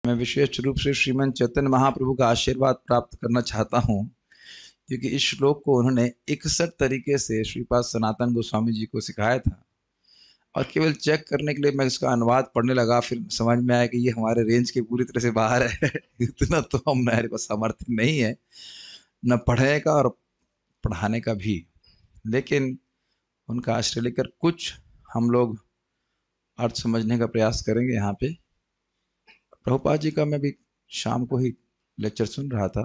मैं विशेष रूप से श्रीमन चैतन्य महाप्रभु का आशीर्वाद प्राप्त करना चाहता हूँ, क्योंकि इस श्लोक को उन्होंने 61 तरीके से श्रीपाद सनातन गोस्वामी जी को सिखाया था। और केवल चेक करने के लिए मैं इसका अनुवाद पढ़ने लगा, फिर समझ में आया कि ये हमारे रेंज के पूरी तरह से बाहर है। इतना तो हमारे पास सामर्थ्य नहीं है, न पढ़ने का और पढ़ाने का भी। लेकिन उनका आश्रय लेकर कुछ हम लोग अर्थ समझने का प्रयास करेंगे। यहाँ पे प्रभुपाद जी का मैं भी शाम को ही लेक्चर सुन रहा था।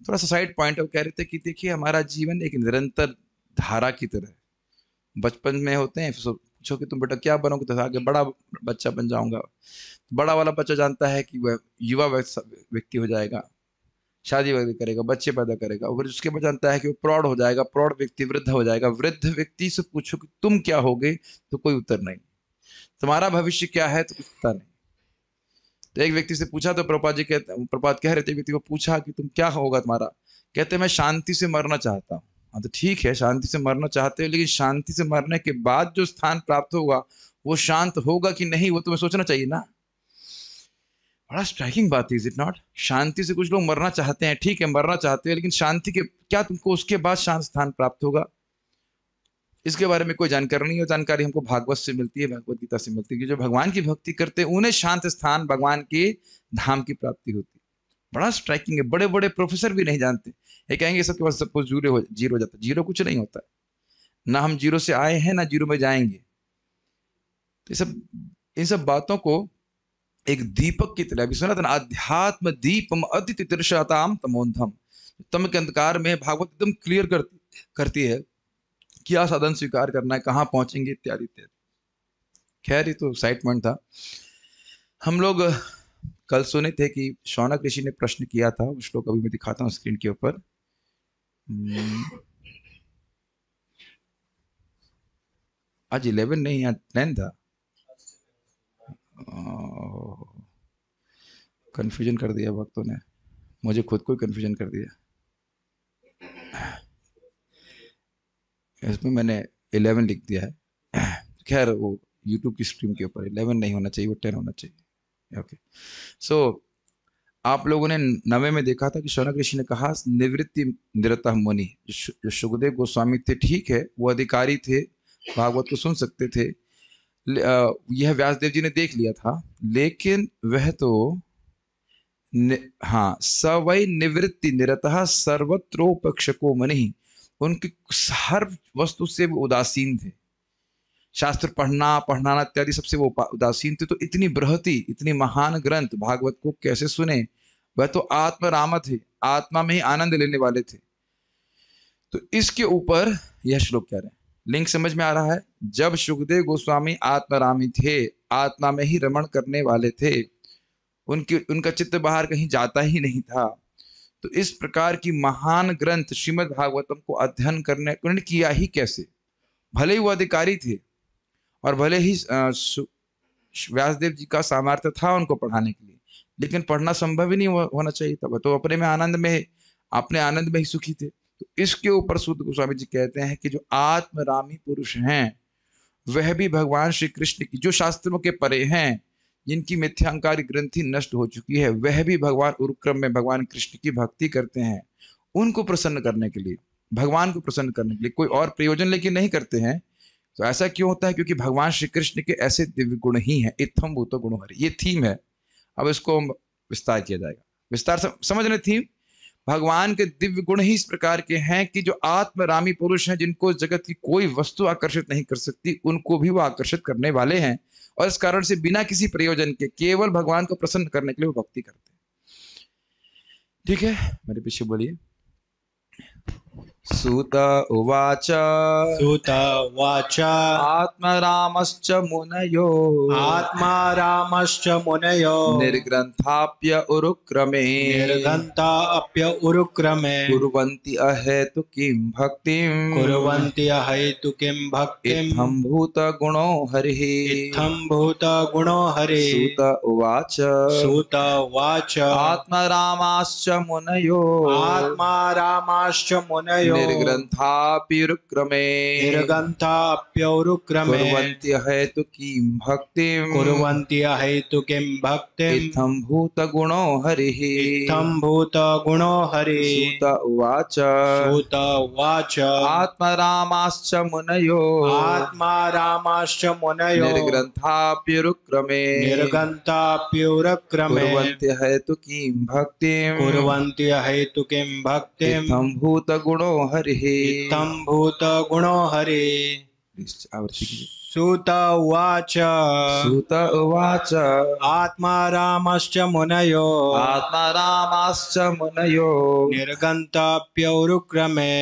थोड़ा सा साइड पॉइंट कह रहे थे कि देखिए, हमारा जीवन एक निरंतर धारा की तरह है। बचपन में होते हैं, पूछो कि तुम बेटा क्या बनोगे, तो आगे बड़ा बच्चा बन जाऊंगा। बड़ा वाला बच्चा जानता है कि वह युवा व्यक्ति हो जाएगा, शादी वगैरह करेगा, बच्चे पैदा करेगा, और उसके बाद जानता है कि वो प्रौढ़ हो जाएगा, प्रौढ़ व्यक्ति वृद्ध हो जाएगा। वृद्ध व्यक्ति से पूछो कि तुम क्या होगे, तो कोई उत्तर नहीं। तुम्हारा भविष्य क्या है, तो कुछ पता नहीं। तो एक व्यक्ति से पूछा, तो प्रभुपाद कह रहे थे, व्यक्ति को पूछा कि तुम क्या होगा तुम्हारा, कहते मैं शांति से मरना चाहता हूँ। हाँ तो ठीक है, शांति से मरना चाहते हो, लेकिन शांति से मरने के बाद जो स्थान प्राप्त होगा वो शांत होगा कि नहीं, वो तुम्हें सोचना चाहिए ना। बड़ा स्ट्राइकिंग बात है, इज इट नॉट? शांति से कुछ लोग मरना चाहते हैं, ठीक है मरना चाहते हैं, लेकिन शांति के क्या तुमको उसके बाद शांत स्थान प्राप्त होगा, इसके बारे में कोई जानकारी नहीं है। जानकारी हमको भागवत से मिलती है, भगवत गीता से मिलती है कि जो भगवान की भक्ति करते हैं उन्हें शांत स्थान, भगवान के धाम की प्राप्ति होती है। बड़ा स्ट्राइकिंग है। बड़े बड़े प्रोफेसर भी नहीं जानते। ये कहेंगे सबके पास सब कुछ जीरो हो जाता है। जीरो कुछ नहीं होता है ना, हम जीरो से आए हैं ना जीरो में जाएंगे। तो इन सब बातों को एक दीपक की तरह, अभी सुना था ना, अध्यात्म दीपम अदिति तिरशाताम तमोंधम। तम के अंधकार में भागवत एकदम क्लियर करती है क्या साधन स्वीकार करना है, कहाँ पहुंचेंगे, इत्यादि इत्यादि। खैर ये तो साइड पॉइंट था। हम लोग कल सुने थे कि शौनक ऋषि ने प्रश्न किया था, उस श्लोक अभी मैं दिखाता हूँ स्क्रीन के ऊपर। आज 11 नहीं, आज 10 था। कंफ्यूजन कर दिया भक्तों ने, मुझे खुद को कंफ्यूजन कर दिया। इसमें मैंने 11 लिख दिया है। खैर वो YouTube की स्ट्रीम के ऊपर 11 नहीं होना चाहिए, वो 10 होना चाहिए। ओके, सो आप लोगों ने 9वें में देखा था कि शौनक ऋषि ने कहा निवृत्ति निरतः मुनि। जो सुखदेव गोस्वामी थे, ठीक है वो अधिकारी थे, भागवत को सुन सकते थे, यह व्यासदेव जी ने देख लिया था, लेकिन वह तो हाँ सवै निवृत्ति निरतः सर्वत्रोपक्षको मुनि, उनकी हर वस्तु से वो उदासीन थे। शास्त्र पढ़ना इत्यादि सबसे वो उदासीन थे। तो इतनी बृहती, इतनी महान ग्रंथ भागवत को कैसे सुने? वह तो आत्मराम थे, आत्मा में ही आनंद लेने वाले थे। तो इसके ऊपर यह श्लोक कह रहे हैं, लिंक समझ में आ रहा है? जब सुखदेव गोस्वामी आत्मरामी थे, आत्मा में ही रमण करने वाले थे, उनका चित्त बाहर कहीं जाता ही नहीं था। तो इस प्रकार की महान ग्रंथ श्रीमद् भागवतम को अध्ययन करने उन्होंने किया ही कैसे? भले ही वो अधिकारी थे और भले ही व्यासदेव जी का सामर्थ्य था उनको पढ़ाने के लिए, लेकिन पढ़ना संभव ही नहीं होना चाहिए था। तो अपने में आनंद में, अपने आनंद में ही सुखी थे। तो इसके ऊपर सूत गोस्वामी जी कहते हैं कि जो आत्मरामी पुरुष हैं वह भी भगवान श्री कृष्ण की, जो शास्त्रों के परे हैं, जिनकी मिथ्यांकारी ग्रंथि नष्ट हो चुकी है, वह भी भगवान उरुक्रम में भगवान कृष्ण की भक्ति करते हैं, उनको प्रसन्न करने के लिए, भगवान को प्रसन्न करने के लिए, कोई और प्रयोजन लेके नहीं करते हैं। तो ऐसा क्यों होता है? क्योंकि भगवान श्री कृष्ण के ऐसे दिव्य गुण ही हैं। इत्थम भूतो गुणो हरि, ये थीम है। अब इसको विस्तार किया जाएगा। विस्तार समझ रहे? थीम भगवान के दिव्य गुण ही इस प्रकार के हैं कि जो आत्मरामी पुरुष हैं, जिनको जगत की कोई वस्तु आकर्षित नहीं कर सकती, उनको भी वो आकर्षित करने वाले हैं। और इस कारण से बिना किसी प्रयोजन के केवल भगवान को प्रसन्न करने के लिए वो भक्ति करते हैं। ठीक है, मेरे पीछे बोलिए। सूत उवाच आत्मरामश्च मुनयो निर्ग्रंथाप्य उरुक्रमे कुर्वन्ति अहेतुकीं भक्तिं इत्थं भूत गुणो हरिः सूत उवाच आत्मरामाश्च मुनयो निर्ग्रंथाप्युरुक्रमे निर्ग्रंथाप्युरुक्रमे कुर्वन्ति हेतुकीं भक्तिं हेतुकीं भक्तिम् इत्थं भूतगुणो हरिः। इत्थं भूतगुणो हरिः। सूत उवाच सूत उवाच आत्मरामाश्च मुनयो निर्ग्रंथाप्युरुक्रमे निर्ग्रंथाप्युरुक्रमे कुर्वन्ति हेतुकीं भक्तिं इत्थं भूतगुणो हरिः। इत्थं भूतगुणो हरिः। सूत उवाच आत्मारामश्च मुनयो निर्ग्रंथाप्युरुक्रमे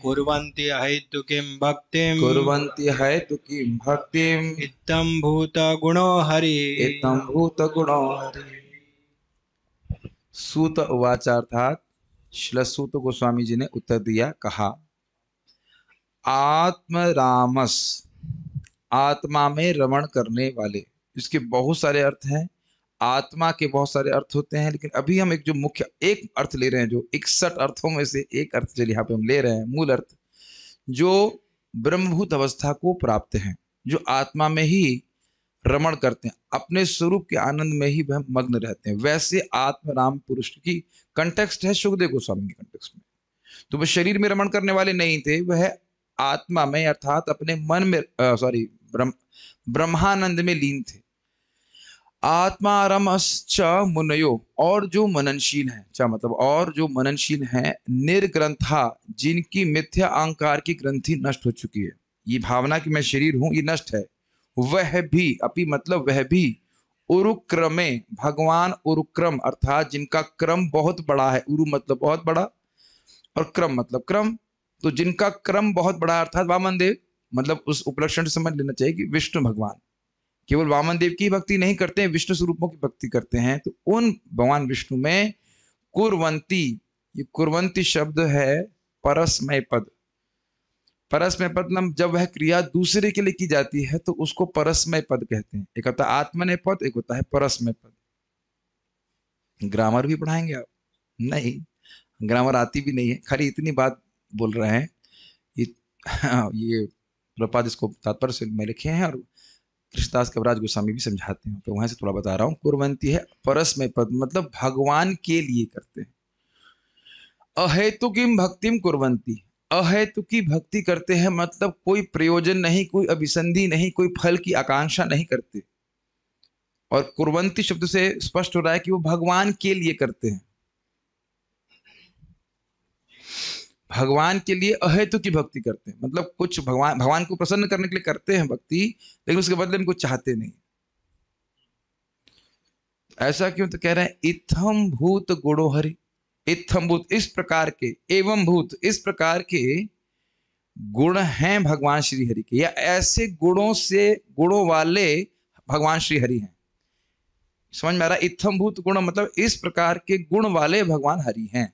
कुर्वन्ति हेतुकीं भक्तिम् इत्थं भूतगुणो हरिः। सूत उवाच अर्थात श्री सूत गोस्वामी जी ने उत्तर दिया, कहा आत्मरामस, आत्मा में रमण करने वाले। इसके बहुत सारे अर्थ हैं, आत्मा के बहुत सारे अर्थ होते हैं, लेकिन अभी हम एक जो मुख्य एक अर्थ ले रहे हैं, जो 61 अर्थों में से एक अर्थ जो यहाँ पे हम ले रहे हैं, मूल अर्थ जो ब्रह्मभूत अवस्था को प्राप्त हैं, जो आत्मा में ही रमण करते हैं, अपने स्वरूप के आनंद में ही वह मग्न रहते हैं, वैसे आत्मराम पुरुष की कंटेक्स्ट है सुखदेव गोस्वामी के कंटेक्स्ट में। तो वह शरीर में रमण करने वाले नहीं थे, वह आत्मा में अर्थात अपने मन में ब्रह्मानंद में लीन थे। आत्मारमश्च मुनयो, और जो मननशील है, क्या मतलब, और जो मननशील है, निर्ग्रंथा, जिनकी मिथ्या अहंकार की ग्रंथि नष्ट हो चुकी है, ये भावना कि मैं शरीर हूं ये नष्ट है, वह भी, अपि मतलब वह भी, उरुक्रमे, भगवान उरुक्रम अर्थात जिनका क्रम बहुत बड़ा है, उरु मतलब बहुत बड़ा और क्रम मतलब क्रम, तो जिनका क्रम बहुत बड़ा अर्थात वामन देव, मतलब उस उपलक्षण से समझ लेना चाहिए कि विष्णु भगवान केवल वामन देव की भक्ति नहीं करते हैं, विष्णु स्वरूपों की भक्ति करते हैं। तो उन भगवान विष्णु में कुर्वंती, ये कुर्वंती शब्द है परस्मय पद। परस्मय पद मतलब जब वह क्रिया दूसरे के लिए की जाती है तो उसको परस्मय पद कहते हैं। एक होता है आत्मनेय पद, एक होता है परस्मय पद। ग्रामर भी पढ़ाएंगे आप? नहीं, ग्रामर आती भी नहीं है, खाली इतनी बात बोल रहे हैं। ये प्रपाद इसको तात्पर्य से में लिखे हैं और कृष्णदास कविराज गोस्वामी भी समझाते हैं, तो वहां से थोड़ा बता रहा हूँ। कुर्वंती है परस्मय पद, मतलब भगवान के लिए करते हैं। अहेतुकीं भक्तिम कुर्वंती, अहेतु की भक्ति करते हैं, मतलब कोई प्रयोजन नहीं, कोई अभिसंधि नहीं, कोई फल की आकांक्षा नहीं करते। और कुर्वंती शब्द से स्पष्ट हो रहा है कि वो भगवान के लिए करते हैं, भगवान के लिए अहेतु की भक्ति करते हैं, मतलब कुछ भगवान को प्रसन्न करने के लिए करते हैं भक्ति, लेकिन उसके बदले में कुछ चाहते नहीं। ऐसा क्यों? तो कह रहे हैं इत्थम भूत गुणो हरि, इत्थम भूत इस प्रकार के, एवं भूत इस प्रकार के गुण हैं भगवान श्री हरि के, या ऐसे गुणों से गुणों वाले भगवान श्री हरि हैं। समझ में आ रहा? इत्थम भूत गुण मतलब इस प्रकार के गुण वाले भगवान हरि हैं।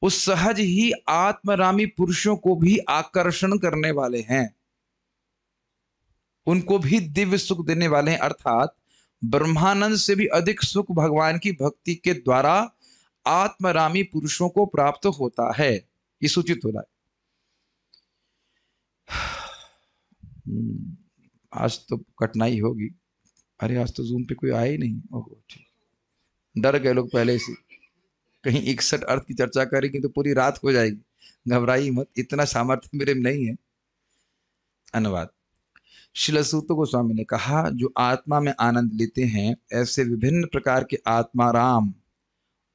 उस सहज ही आत्मरामी पुरुषों को भी आकर्षण करने वाले हैं, उनको भी दिव्य सुख देने वाले हैं, अर्थात ब्रह्मानंद से भी अधिक सुख भगवान की भक्ति के द्वारा आत्मरामी पुरुषों को प्राप्त होता है। ये सूचित हो रहा है। आज तो कठिनाई होगी। अरे आज तो जूम पे कोई आया ही नहीं। ओहो, डर गए लोग पहले से, कहीं 61 अर्थ की चर्चा करेंगे तो पूरी रात हो जाएगी। घबराई मत, इतना सामर्थ्य मेरे में नहीं है। अनुवाद। श्रील सूत गोस्वामी ने कहा, जो आत्मा में आनंद लेते हैं, ऐसे विभिन्न प्रकार के आत्माराम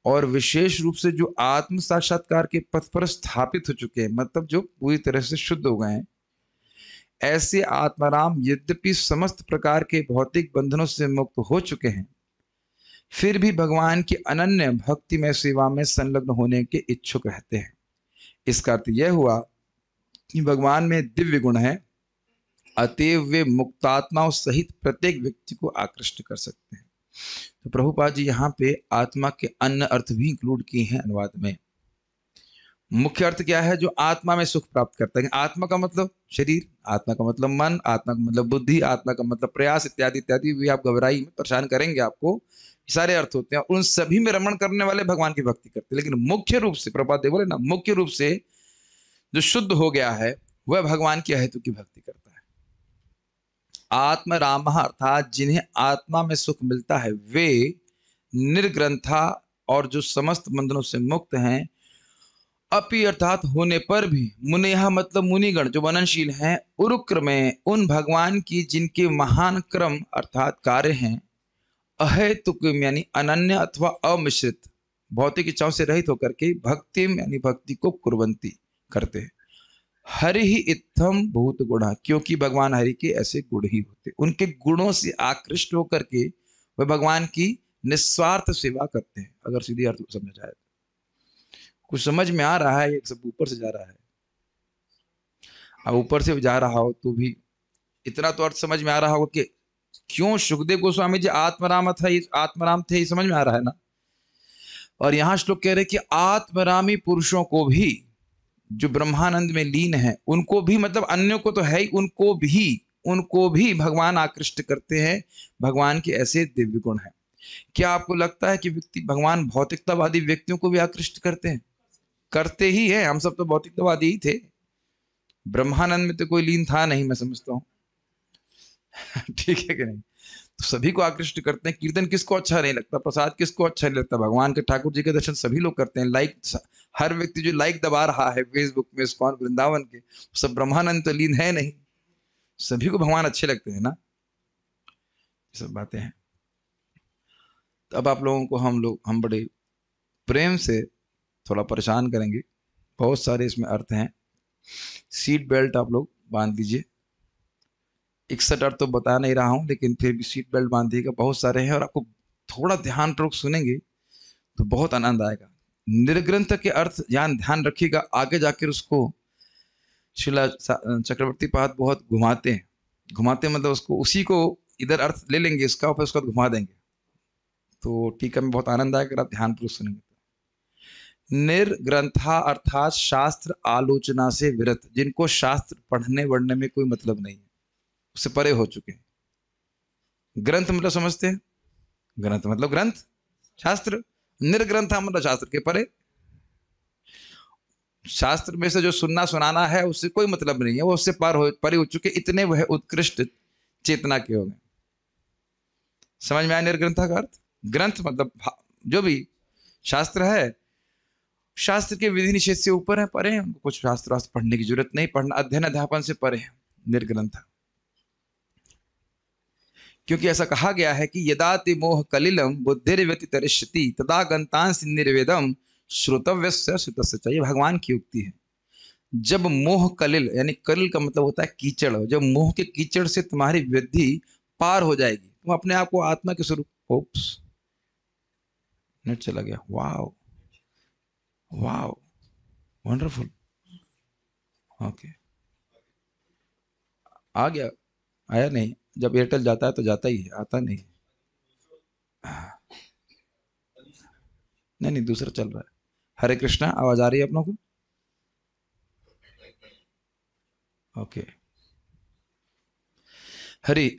और विशेष रूप से जो आत्म साक्षात्कार के पथ पर स्थापित हो चुके हैं, मतलब जो पूरी तरह से शुद्ध हो गए हैं, ऐसे आत्माराम यद्यपि समस्त प्रकार के भौतिक बंधनों से मुक्त हो चुके हैं, फिर भी भगवान की अनन्य भक्ति में सेवा में संलग्न होने के इच्छुक रहते हैं। इसका अर्थ यह हुआ कि भगवान में दिव्य गुण है, अतएव वे मुक्तात्माओं सहित प्रत्येक व्यक्ति को आकृष्ट कर सकते हैं। तो प्रभुपाद जी यहाँ पे आत्मा के अन्य अर्थ भी इंक्लूड किए हैं अनुवाद में। मुख्य अर्थ क्या है? जो आत्मा में सुख प्राप्त करता है। आत्मा का मतलब शरीर, आत्मा का मतलब मन, आत्मा का मतलब बुद्धि, आत्मा का मतलब प्रयास, इत्यादि इत्यादि। भी आप घबराई में परेशान करेंगे आपको, सारे अर्थ होते हैं। उन सभी में रमण करने वाले भगवान की भक्ति करते हैं। लेकिन मुख्य रूप से, प्रभुपाद देव बोले ना, मुख्य रूप से जो शुद्ध हो गया है वह भगवान की अहेतु की भक्ति करता है। आत्म राम अर्थात जिन्हें आत्मा में सुख मिलता है वे निर्ग्रंथा और जो समस्त बंधनों से मुक्त हैं, अपि अर्थात होने पर भी, मुनेहा मतलब मुनिगण जो मननशील हैं, उरुक्र में उन भगवान की जिनके महान क्रम अर्थात कार्य हैं, अहेतुक यानी अनन्य अथवा अमिश्रित भौतिक इच्छाओं से रहित होकर के भक्ति यानी भक्ति को कुर्वंती करते हैं। हरि ही इत्थम भूत गुणा, क्योंकि भगवान हरि के ऐसे गुण ही होते, उनके गुणों से आकृष्ट होकर के वह भगवान की निस्वार्थ सेवा करते हैं। अगर सीधी अर्थ समझा जाए तो कुछ समझ में आ रहा है? ये सब ऊपर से जा रहा है। अब ऊपर से जा रहा हो तो भी इतना तो अर्थ समझ में आ रहा होगा कि क्यों सुखदेव गोस्वामी जी आत्मराम थे, आत्मराम थे, ये समझ में आ रहा है ना। और यहां श्लोक कह रहे कि आत्मरामी पुरुषों को भी, जो ब्रह्मानंद में लीन है, उनको भी, मतलब अन्यों को तो है ही, उनको भी भगवान आकृष्ट करते हैं। भगवान के ऐसे दिव्य गुण हैं। क्या आपको लगता है कि व्यक्ति, भगवान भौतिकतावादी व्यक्तियों को भी आकृष्ट करते हैं? करते ही है। हम सब तो भौतिकतावादी ही थे। ब्रह्मानंद में तो कोई लीन था नहीं, मैं समझता हूं। ठीक है कि नहीं? तो सभी को आकृष्ट करते हैं। कीर्तन किसको अच्छा नहीं लगता? प्रसाद किसको अच्छा नहीं लगता? भगवान के, ठाकुर जी के दर्शन सभी लोग करते हैं। लाइक, हर व्यक्ति जो लाइक दबा रहा है फेसबुक में इस्कॉन वृंदावन के, सब ब्रह्मानंद तो लीन है नहीं। सभी को भगवान अच्छे लगते हैं ना। ये सब बातें हैं। तो अब आप लोगों को हम बड़े प्रेम से थोड़ा परेशान करेंगे। बहुत सारे इसमें अर्थ हैं। सीट बेल्ट आप लोग बांध लीजिए। 61 अर्थ तो बता नहीं रहा हूं, लेकिन फिर भी सीट बेल्ट बांधिएगा। बहुत सारे हैं और आपको थोड़ा ध्यानपूर्वक सुनेंगे तो बहुत आनंद आएगा। निर्ग्रंथ के अर्थ ध्यान रखिएगा। आगे जाकर उसको शिला चक्रवर्ती पाद बहुत घुमाते मतलब उसको, उसी को इधर अर्थ ले लेंगे इसका और फिर उसका घुमा देंगे। तो टीका में बहुत आनंद आएगा अगर आप ध्यानपूर्वक सुनेंगे। निर्ग्रंथा अर्थात शास्त्र आलोचना से विरत, जिनको शास्त्र पढ़ने वढ़ने में कोई मतलब नहीं है, उससे परे हो चुके हैं। ग्रंथ मतलब समझते हैं? ग्रंथ मतलब ग्रंथ, शास्त्र। निर्ग्रंथा मतलब शास्त्र के परे। शास्त्र में से जो सुनना सुनाना है उससे कोई मतलब नहीं है, वो उससे परे हो चुके। इतने वह उत्कृष्ट चेतना के हो गए। समझ में आया निर्ग्रंथा का अर्थ? ग्रंथ मतलब जो भी शास्त्र है, शास्त्र के विधि निषेध से ऊपर है, परे हैं। उनको कुछ शास्त्र पढ़ने की जरूरत नहीं, पढ़ना अध्ययन अध्यापन से परे है निर्ग्रंथा। क्योंकि ऐसा कहा गया है कि यदा ते मोह कलिलम बुद्धिर्व्यतितरिष्यति तदा गंतांसि निर्वेदम श्रोतव्यस्य श्रुतस्य च। ये भगवान की उक्ति है। जब मोह कलिल, यानी कलिल का मतलब होता है कीचड़, जब मोह के कीचड़ से तुम्हारी वृद्धि पार हो जाएगी, तुम अपने आप को आत्मा के स्वरूप, ओप्स नेट चला गया, वाओ वाओ वंडरफुल, ओके आ गया, आया नहीं। जब एयरटेल जाता है तो जाता ही है, आता नहीं। नहीं दूसरा चल रहा है। हरे कृष्णा, आवाज आ रही है अपनों को? ओके। हरी,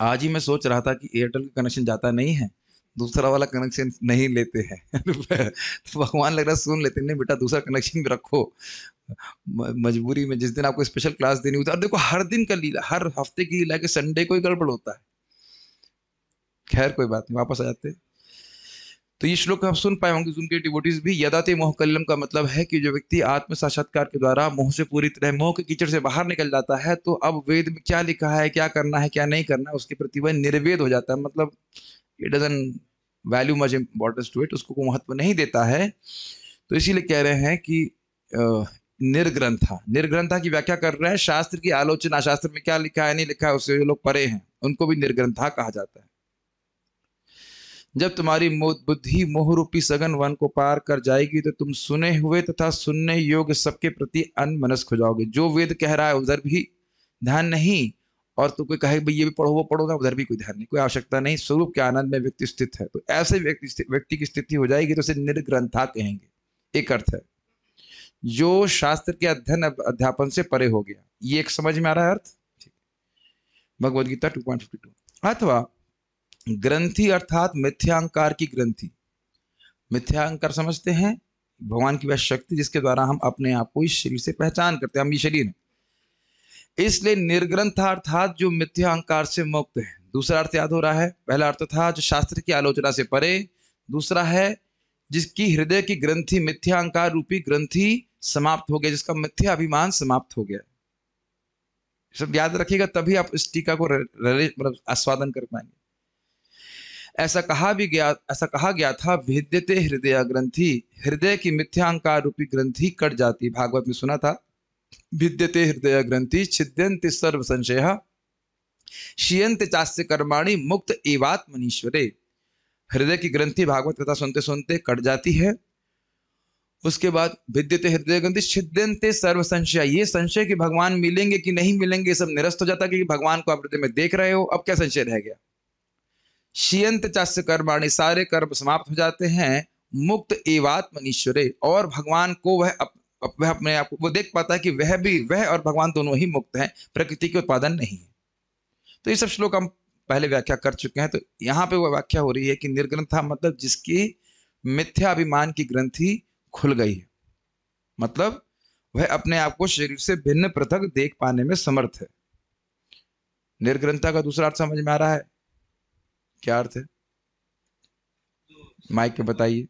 आज ही मैं सोच रहा था कि एयरटेल का कनेक्शन जाता नहीं है, दूसरा वाला कनेक्शन नहीं लेते हैं। तो भगवान लग रहा सुन लेते। नहीं बेटा, दूसरा कनेक्शन भी रखो। मजबूरी में जिस दिन आपको स्पेशल क्लास देनी होती है, और देखो हर दिन का लीला, हर हफ्ते की लीला के संडे को ही गड़बड़ होता है। खैर कोई बात नहीं, वापस आ जाते हैं। तो ये श्लोक आप सुन पाए होंगे, उनके डिवोटीज भी। यदाते मोह कलिलम का मतलब है कि जो व्यक्ति आत्म साक्षात्कार के द्वारा मोह से पूरी तरह, मोह के कीचड़ से बाहर निकल जाता है, तो अब वेद में क्या लिखा है, क्या करना है क्या नहीं करना है, उसके प्रति वह निर्वेद हो जाता है। मतलब it doesn't value much importance to it, उसको महत्व नहीं देता है। तो इसीलिए कह रहे हैं कि निर्ग्रंथा, निर्ग्रंथा की व्याख्या कर रहे हैं शास्त्र की आलोचना, शास्त्र में क्या लिखा है नहीं लिखा है उससे जो लोग परे हैं, उनको भी निर्ग्रंथा कहा जाता है। जब तुम्हारी बुद्धि मोह रूपी सघन वन को पार कर जाएगी तो तुम सुने हुए तथा सुनने योग्य सबके प्रति अनमनस्क हो जाओगे। जो वेद कह रहा है उधर भी ध्यान नहीं, और तो कोई कहे भाई ये भी पढ़ो वो पढ़ो ना, उधर भी कोई ध्यान नहीं, कोई आवश्यकता नहीं। स्वरूप के आनंद में व्यक्ति स्थित है, तो ऐसे व्यक्ति की स्थिति हो जाएगी तो उसे निर्ग्रंथा कहेंगे। एक अर्थ है जो शास्त्र के अध्ययन अध्यापन से परे हो गया, ये एक समझ में आ रहा है अर्थ। भगवद गीता 2.52। अथवा ग्रंथि अर्थात मिथ्यांकार की ग्रंथि। मिथ्यांकार समझते हैं, भगवान की वह शक्ति जिसके द्वारा हम अपने आप को इस शरीर से पहचान करते हैं, हम ये शरीर है। इसलिए निर्ग्रंथा अर्थात जो मिथ्यांकार से मुक्त है। दूसरा अर्थ याद हो रहा है, पहला अर्थ था जो शास्त्र की आलोचना से परे, दूसरा है जिसकी हृदय की ग्रंथि मिथ्यांकार रूपी ग्रंथि समाप्त हो गया, जिसका मिथ्या अभिमान समाप्त हो गया। सब याद रखिएगा, तभी आप इस टीका को मतलब आस्वादन कर पाएंगे। ऐसा कहा गया था, भेद्यते हृदय ग्रंथि, हृदय की मिथ्यांकार रूपी ग्रंथि कट जाती। भागवत में सुना था, भिद्यते हृदय ग्रंथि छिद्यन्ते सर्व संशयः क्षीयन्ते चास्य कर्माणि मुक्त एवात्मनीश्वरे। हृदय की ग्रंथि भागवत कथा सुनते सुनते कट जाती है। उसके बाद भिद्यते हृदय ग्रंथि छिद्यन्ते सर्व संशय, ये संशय कि भगवान मिलेंगे कि नहीं मिलेंगे सब निरस्त हो जाता, क्योंकि भगवान को आप हृदय में देख रहे हो, अब क्या संशय रह गया। क्षीयन्ते चास्य कर्माणि, सारे कर्म समाप्त हो जाते हैं। मुक्त एवात्मनीश्वरे, और भगवान को वह अपने आप को वो देख पाता है कि वह और भगवान दोनों ही मुक्त हैं, प्रकृति के उत्पादन नहीं है। तो ये सब श्लोक हम पहले व्याख्या कर चुके हैं। तो यहाँ पे वो व्याख्या हो रही है कि निर्ग्रंथा मतलब जिसकी मिथ्या अभिमान की ग्रंथि खुल गई है, मतलब वह अपने आप को शरीर से भिन्न पृथक देख पाने में समर्थ है। निर्ग्रंथा का दूसरा अर्थ समझ में आ रहा है, क्या अर्थ है? माइक पे बताइए,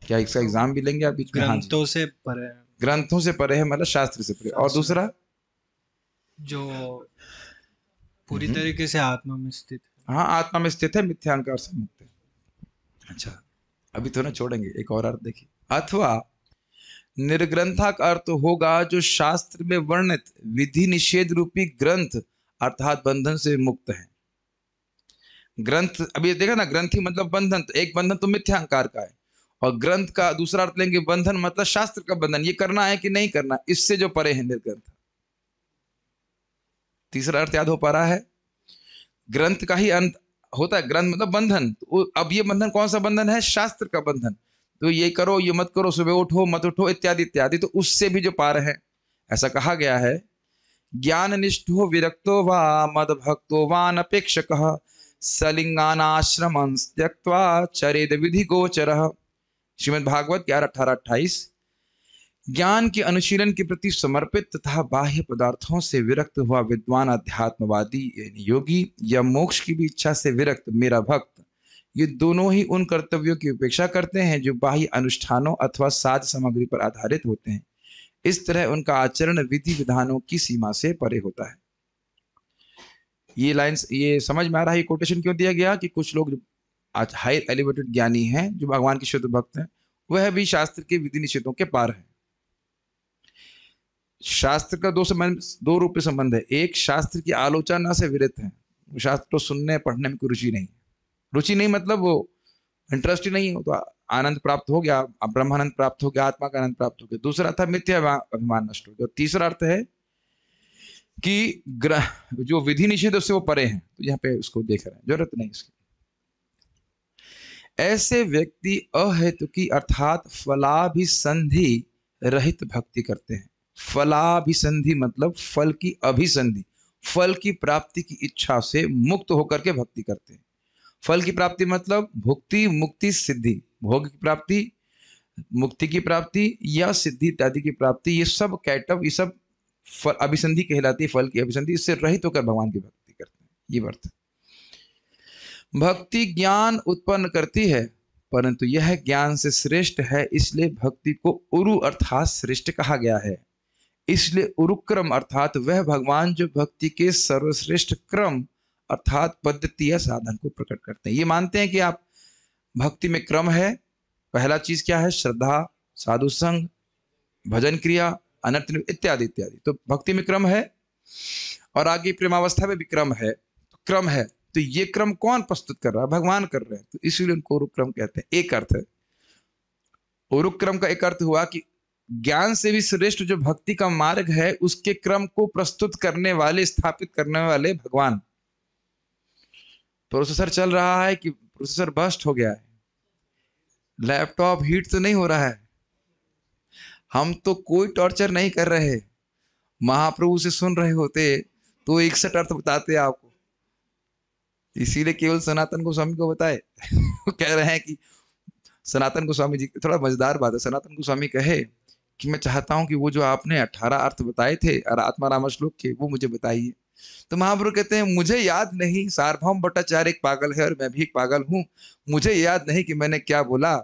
क्या इसका एग्जाम भी लेंगे आप बीच में? ग्रंथों से परे, ग्रंथों से परे है मतलब शास्त्र से परे। और दूसरा जो पूरी तरीके से आत्मा में स्थित है। हाँ, आत्मा में स्थित है, मिथ्यांकार से मुक्त है। अच्छा, अभी तो ना छोड़ेंगे, एक और अर्थ देखिए। अथवा निर्ग्रंथा का अर्थ होगा जो शास्त्र में वर्णित विधि निषेध रूपी ग्रंथ अर्थात बंधन से मुक्त है। ग्रंथ अभी देखा ना, ग्रंथि मतलब बंधन, तो एक बंधन तो मिथ्यांकार का है, और ग्रंथ का दूसरा अर्थ लेंगे बंधन मतलब शास्त्र का बंधन, ये करना है कि नहीं करना, इससे जो परे है निर्ग्रंथ। तीसरा अर्थ याद हो पा रहा है? ग्रंथ का ही अंत होता है, ग्रंथ मतलब बंधन। तो अब ये बंधन कौन सा बंधन है? शास्त्र का बंधन। तो ये करो, ये मत करो, सुबह उठो मत उठो, इत्यादि इत्यादि, तो उससे भी जो पार है। ऐसा कहा गया है, ज्ञान निष्ठो विरक्तो वा मद भक्तो वान अपेक्षकः सलिंगानाश्रमं त्यक्त्वा चरेद विधि गोचरः। श्रीमद् भागवत 11:18-28। ज्ञान के अनुशीलन के प्रति समर्पित तथा बाह्य पदार्थों से विरक्त हुआ विद्वान अध्यात्मवादी यानी योगी, या मोक्ष की भी इच्छा से विरक्त मेरा भक्त, ये दोनों ही उन कर्तव्यों की उपेक्षा करते हैं जो बाह्य अनुष्ठानों अथवा साज सामग्री पर आधारित होते हैं। इस तरह उनका आचरण विधि विधानों की सीमा से परे होता है। ये लाइंस ये समझ में आ रहा है, ये कोटेशन क्यों दिया गया? कि कुछ लोग आज हाई एलिवेटेड ज्ञानी हैं, जो भगवान के शुद्ध भक्त हैं, वह भी शास्त्र के विधि निषेधों के पार है। शास्त्र का दो रूप में संबंध है। एक, शास्त्र की आलोचना से विरत है, शास्त्र को सुनने पढ़ने में कोई रुचि नहीं। रुचि नहीं मतलब वो इंटरेस्ट ही नहीं हो, तो आनंद प्राप्त हो गया, ब्रह्मानंद प्राप्त हो गया, आत्मा का आनंद प्राप्त हो गया। दूसरा था मिथ्या अभिमान नष्ट हो गया। और तीसरा अर्थ है कि जो विधि निषेध उससे वो परे हैं, तो यहाँ पे उसको देख रहे हैं, जरूरत नहीं इसकी। ऐसे व्यक्ति अहेतुकी अर्थात फलाभिसंधि रहित भक्ति करते हैं। फलाभिसंधि मतलब फल की अभिसंधि, फल की प्राप्ति की इच्छा से मुक्त होकर के भक्ति करते हैं। फल की प्राप्ति मतलब भुक्ति, मुक्ति, सिद्धि, भोग की प्राप्ति, मुक्ति की प्राप्ति या सिद्धि इत्यादि की प्राप्ति, ये सब कैटव, ये सब फल अभिसंधि कहलाती है। फल की अभिसंधि, इससे रहित होकर भगवान की भक्ति करते हैं, ये अर्थ। भक्ति ज्ञान उत्पन्न करती है, परंतु यह ज्ञान से श्रेष्ठ है, इसलिए भक्ति को उरु अर्थात श्रेष्ठ कहा गया है। इसलिए उरुक्रम अर्थात वह भगवान जो भक्ति के सर्वश्रेष्ठ क्रम अर्थात पद्धति या साधन को प्रकट करते हैं। ये मानते हैं कि आप भक्ति में क्रम है। पहला चीज क्या है? श्रद्धा, साधु संग, भजन क्रिया, अनर्थ इत्यादि इत्यादि। तो भक्ति में क्रम है, और आगे प्रेमावस्था में भी क्रम है। तो क्रम है, तो ये क्रम कौन प्रस्तुत कर रहा है? भगवान कर रहे हैं, तो इसीलिए उनको उरुक्रम कहते हैं। एक अर्थ है उरुक्रम का। एक अर्थ हुआ कि ज्ञान से भी श्रेष्ठ जो भक्ति का मार्ग है, उसके क्रम को प्रस्तुत करने वाले, स्थापित करने वाले भगवान। प्रोसेसर चल रहा है कि प्रोसेसर बस्ट हो गया है, लैपटॉप हीट तो नहीं हो रहा है, हम तो कोई टॉर्चर नहीं कर रहे, महाप्रभु से सुन रहे होते तो 61 अर्थ बताते आपको, इसीलिए केवल सनातन गोस्वामी को बताए। वो कह रहे हैं कि सनातन गोस्वामी जी, थोड़ा मजेदार बात है, सनातन गोस्वामी कहे कि मैं चाहता हूं कि वो जो आपने 18 अर्थ बताए थे आत्मा राम श्लोक के, वो मुझे बताइए। तो महाप्रभु कहते हैं मुझे याद नहीं, सार्वभौम भट्टाचार्य एक पागल है और मैं भी एक पागल हूं, मुझे याद नहीं कि मैंने क्या बोला,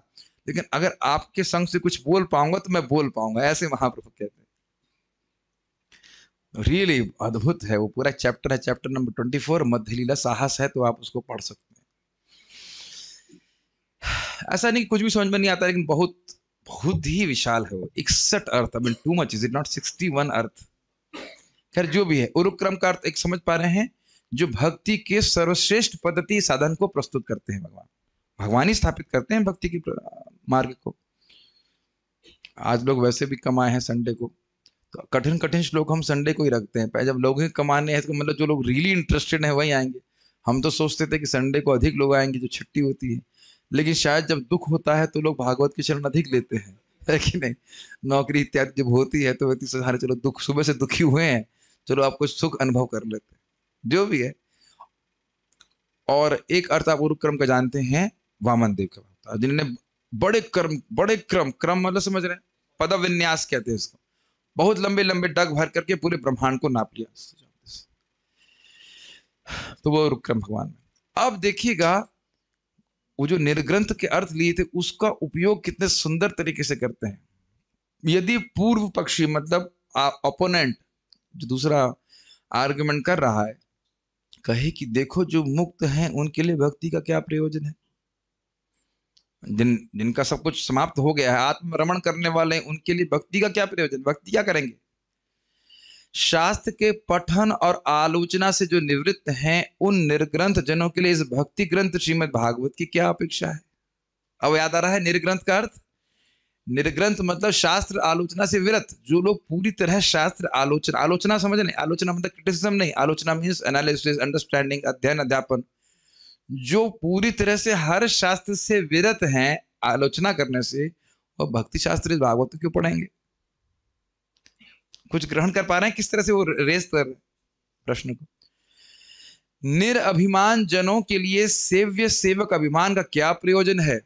लेकिन अगर आपके संग से कुछ बोल पाऊंगा तो मैं बोल पाऊंगा, ऐसे महाप्रभु कहते हैं। रियली अद्भुत है, वो पूरा चैप्टर है, चैप्टर नंबर 24, मध्य लीला साहस है, तो आप उसको पढ़ सकते हैं। ऐसा नहीं कुछ भी समझ में नहीं आता, लेकिन बहुत बहुत ही विशाल है वो, 61 earth, I mean too much, is it not 61 earth. खैर जो भी है, उरुक्रम का अर्थ एक समझ पा रहे हैं, जो भक्ति के सर्वश्रेष्ठ पद्धति साधन को प्रस्तुत करते हैं, भगवान ही स्थापित करते हैं भक्ति की मार्ग को। आज लोग वैसे भी कमाए हैं संडे को, तो कठिन कठिन श्लोक हम संडे को ही रखते हैं, जब लोग ही कमाने हैं तो मतलब जो लोग रियली इंटरेस्टेड हैं वही आएंगे। हम तो सोचते थे कि संडे को अधिक लोग आएंगे जो छुट्टी होती है, लेकिन शायद जब दुख होता है तो लोग भागवत के चरण अधिक लेते हैं, है कि नहीं। नौकरी इत्यादि जब होती है तो व्यक्ति सोचता है चलो दुख, सुबह से दुखी हुए हैं, चलो आप कुछ सुख अनुभव कर लेते हैं, जो भी है। और एक अर्थ आप उरुक्रम का जानते हैं, वामन देव का, जिन्होंने बड़े क्रम मतलब समझ रहे हैं, पद विन्यास कहते हैं इसको, बहुत लंबे लंबे डग भर करके पूरे ब्रह्मांड को नाप लिया, तो वो उरुक्रम भगवान में। अब देखिएगा वो जो निर्ग्रंथ के अर्थ लिए थे उसका उपयोग कितने सुंदर तरीके से करते हैं। यदि पूर्व पक्षी मतलब ओपोनेंट जो दूसरा आर्गुमेंट कर रहा है कहे कि देखो जो मुक्त हैं उनके लिए भक्ति का क्या प्रयोजन है, जिनका सब कुछ समाप्त हो गया है, आत्मरमण करने वाले उनके लिए भक्ति का क्या प्रयोजन, भक्ति क्या करेंगे। शास्त्र के पठन और आलोचना से जो निवृत्त हैं उन निर्ग्रंथ जनों के लिए इस भक्ति ग्रंथ श्रीमद् भागवत की क्या अपेक्षा है। अब याद आ रहा है निर्ग्रंथ का अर्थ, निर्ग्रंथ मतलब शास्त्र आलोचना से विरत, जो लोग पूरी तरह शास्त्र आलोचना समझ नहीं, आलोचना मतलब क्रिटिसिज्म नहीं, आलोचना मीन्स एनालिसिस, अंडरस्टैंडिंग, अध्ययन, अध्यापन, जो पूरी तरह से हर शास्त्र से विरत हैं आलोचना करने से, और भक्ति शास्त्र भागवत क्यों पढ़ेंगे। कुछ ग्रहण कर पा रहे हैं किस तरह से वो रेस कर प्रश्न को। निरअभिमान जनों के लिए सेव्य सेवक अभिमान का क्या प्रयोजन है।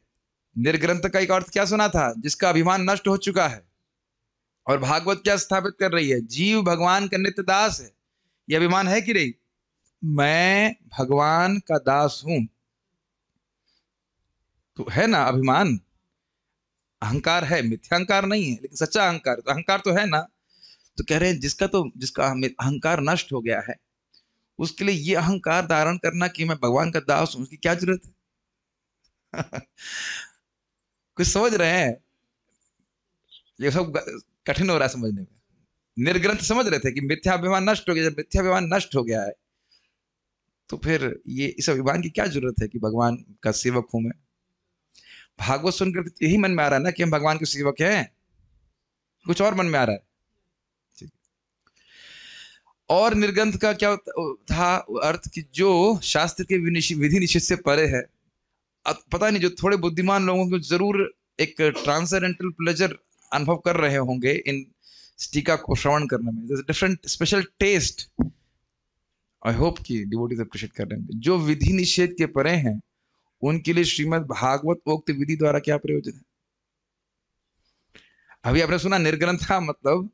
निर्ग्रंथ का एक अर्थ क्या सुना था, जिसका अभिमान नष्ट हो चुका है, और भागवत क्या स्थापित कर रही है, जीव भगवान का नित्य दास है। यह अभिमान है कि नहीं, मैं भगवान का दास हूं, तो है ना अभिमान, अहंकार है, मिथ्या अहंकार नहीं है लेकिन सच्चा अहंकार, तो अहंकार तो है ना। तो कह रहे हैं जिसका अहंकार नष्ट हो गया है उसके लिए ये अहंकार धारण करना कि मैं भगवान का दास हूं, उसकी क्या जरूरत है। कुछ समझ रहे हैं, ये सब कठिन हो रहा है समझने में। निर्ग्रंथ समझ रहे थे कि मिथ्याभिमान नष्ट हो गया, जब मिथ्याभिमान नष्ट हो गया है तो फिर ये इस अभिमान की क्या जरूरत है कि भगवान का सेवक हूं मैं। भागवत सुनकर यही मन में आ रहा है ना कि हम भगवान के सेवक हैं, कुछ और मन में आ रहा है। और निर्ग्रंथ का क्या था अर्थ कि जो शास्त्र के विधि निषेध से परे है। अब पता नहीं जो थोड़े बुद्धिमान लोगों को जरूर एक ट्रांसेंडेंटल प्लेजर अनुभव कर रहे होंगे इन टीका को श्रवण करने में, different special taste. I hope कि डिवोटीज अप्रिशिएट कर रहे होंगे। जो विधि निषेध के परे हैं उनके लिए श्रीमद् भागवत उक्त विधि द्वारा क्या प्रयोजन है। अभी आपने सुना निर्ग्रंथा मतलब,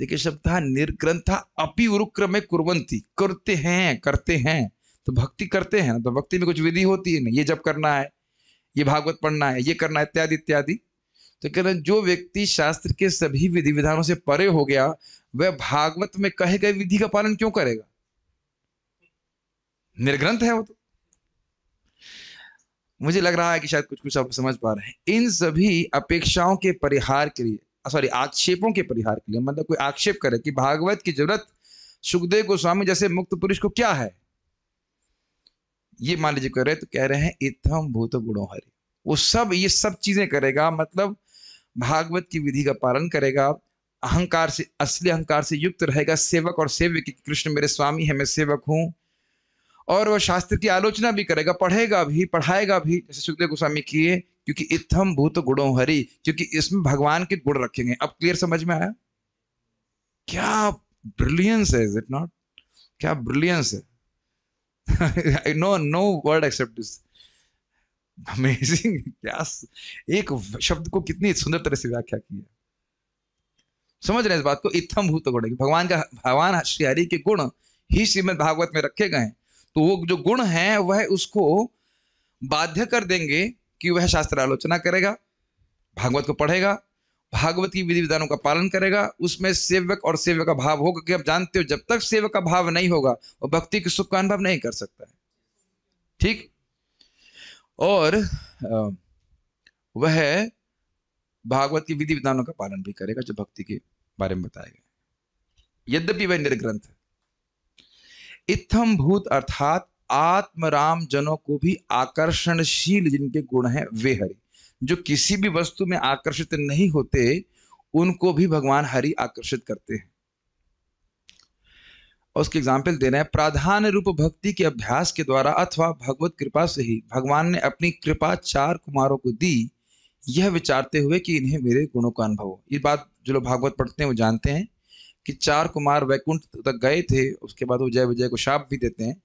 देखिए शब्द था निर्ग्रंथा अपि उरुक्रमे कुर्वन्ति, करते हैं तो भक्ति करते हैं, तो भक्ति में कुछ विधि होती है ना, ये जब करना है, ये भागवत पढ़ना है, ये करना है, इत्यादि इत्यादि। तो कह रहे हैं जो व्यक्ति शास्त्र के सभी विधि विधानों से परे हो गया वह भागवत में कहे गए विधि का पालन क्यों करेगा, निर्ग्रंथ है वो तो। मुझे लग रहा है कि शायद कुछ कुछ आप समझ पा रहे हैं। इन सभी अपेक्षाओं के परिहार के लिए, सॉरी आक्षेपों के परिहार के लिए, मतलब कोई आक्षेप करे कि भागवत की जरूरत सुखदेव गोस्वामी जैसे मुक्त पुरुष को क्या है, ये मान लीजिए कह रहे तो कह रहे हैं इत्थम भूत गुणो हरि, वो सब ये सब चीजें करेगा, मतलब भागवत की विधि का पालन करेगा, अहंकार से, असली अहंकार से युक्त रहेगा, सेवक और सेव्य की कृष्ण मेरे स्वामी है, मैं सेवक हूं, और वह शास्त्र की आलोचना भी करेगा, पढ़ेगा भी, पढ़ाएगा भी, जैसे सुखदेव गोस्वामी किए, क्योंकि इत्थम भूत गुणों हरि, क्योंकि इसमें भगवान के गुण रखे गए। अब क्लियर समझ में आया? क्या ब्रिलियंस है, इज इट नॉट? क्या ब्रिलियंस है। No no word except this, amazing. क्या एक शब्द को कितनी सुंदर तरह से व्याख्या की है। समझ रहे हैं इस बात को? इत्थम भूत गुण, भगवान श्री हरि के गुण ही श्रीमद् भागवत में रखे गए हैं। तो वो जो गुण हैं वह उसको बाध्य कर देंगे कि वह शास्त्र आलोचना करेगा, भागवत को पढ़ेगा, भागवत की विधि विधानों का पालन करेगा, उसमें सेवक और सेवक का भाव होगा। कि आप जानते हो जब तक सेवक का भाव नहीं होगा वो भक्ति के सुख का अनुभव नहीं कर सकता है। ठीक? और वह भागवत की विधि विधानों का पालन भी करेगा जो भक्ति के बारे में बताया गया, यद्यपि वह निर्ग्रंथ है। इत्थम भूत अर्थात आत्मराम जनों को भी आकर्षणशील जिनके गुण हैं वे हरि, जो किसी भी वस्तु में आकर्षित नहीं होते उनको भी भगवान हरि आकर्षित करते हैं। और उसके एग्जाम्पल दे रहे हैं, प्राधान्य रूप भक्ति के अभ्यास के द्वारा अथवा भगवत कृपा से ही भगवान ने अपनी कृपा 4 कुमारों को दी, यह विचारते हुए कि इन्हें मेरे गुणों का अनुभव हो। ये बात जो लोग भागवत पढ़ते हैं वो जानते हैं कि 4 कुमार वैकुंठ तक गए थे, उसके बाद वो जय विजय को शाप भी देते हैं।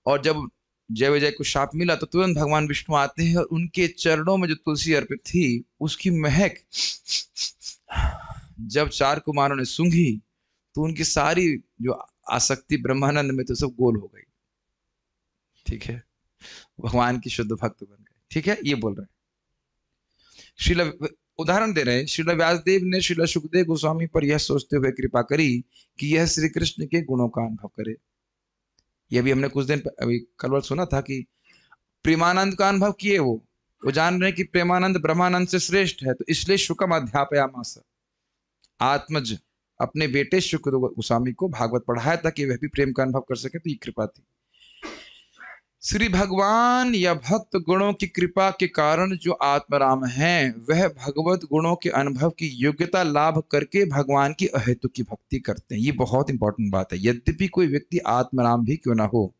और जब जय विजय को शाप मिला तो तुरंत भगवान विष्णु आते हैं और उनके चरणों में जो तुलसी अर्पित थी उसकी महक जब 4 कुमारों ने सूंघी तो उनकी सारी जो आसक्ति ब्रह्मानंद में तो सब गोल हो गई। ठीक है, भगवान की शुद्ध भक्त बन गए। ठीक है, ये बोल रहे हैं। श्रील उदाहरण दे रहे हैं, श्रील व्यासदेव ने श्रील सुखदेव गोस्वामी पर यह सोचते हुए कृपा करी कि यह श्री कृष्ण के गुणों का अनुभव करे। यह भी हमने कुछ दिन अभी कल सुना था कि प्रेमानंद का अनुभव किए, वो जान रहे हैं कि प्रेमानंद ब्रह्मानंद से श्रेष्ठ है, तो इसलिए शुकम अध्यापयामास, आत्मज अपने बेटे शुक्र गोस्वामी को भागवत पढ़ाया ताकि वह भी प्रेम का अनुभव कर सके। तो ये कृपा थी। श्री भगवान या भक्त गुणों की कृपा के कारण जो आत्मराम हैं वह भगवत गुणों के अनुभव की योग्यता लाभ करके भगवान की अहेतु की भक्ति करते हैं। ये बहुत इंपॉर्टेंट बात है। यद्यपि कोई व्यक्ति आत्मराम भी क्यों ना हो,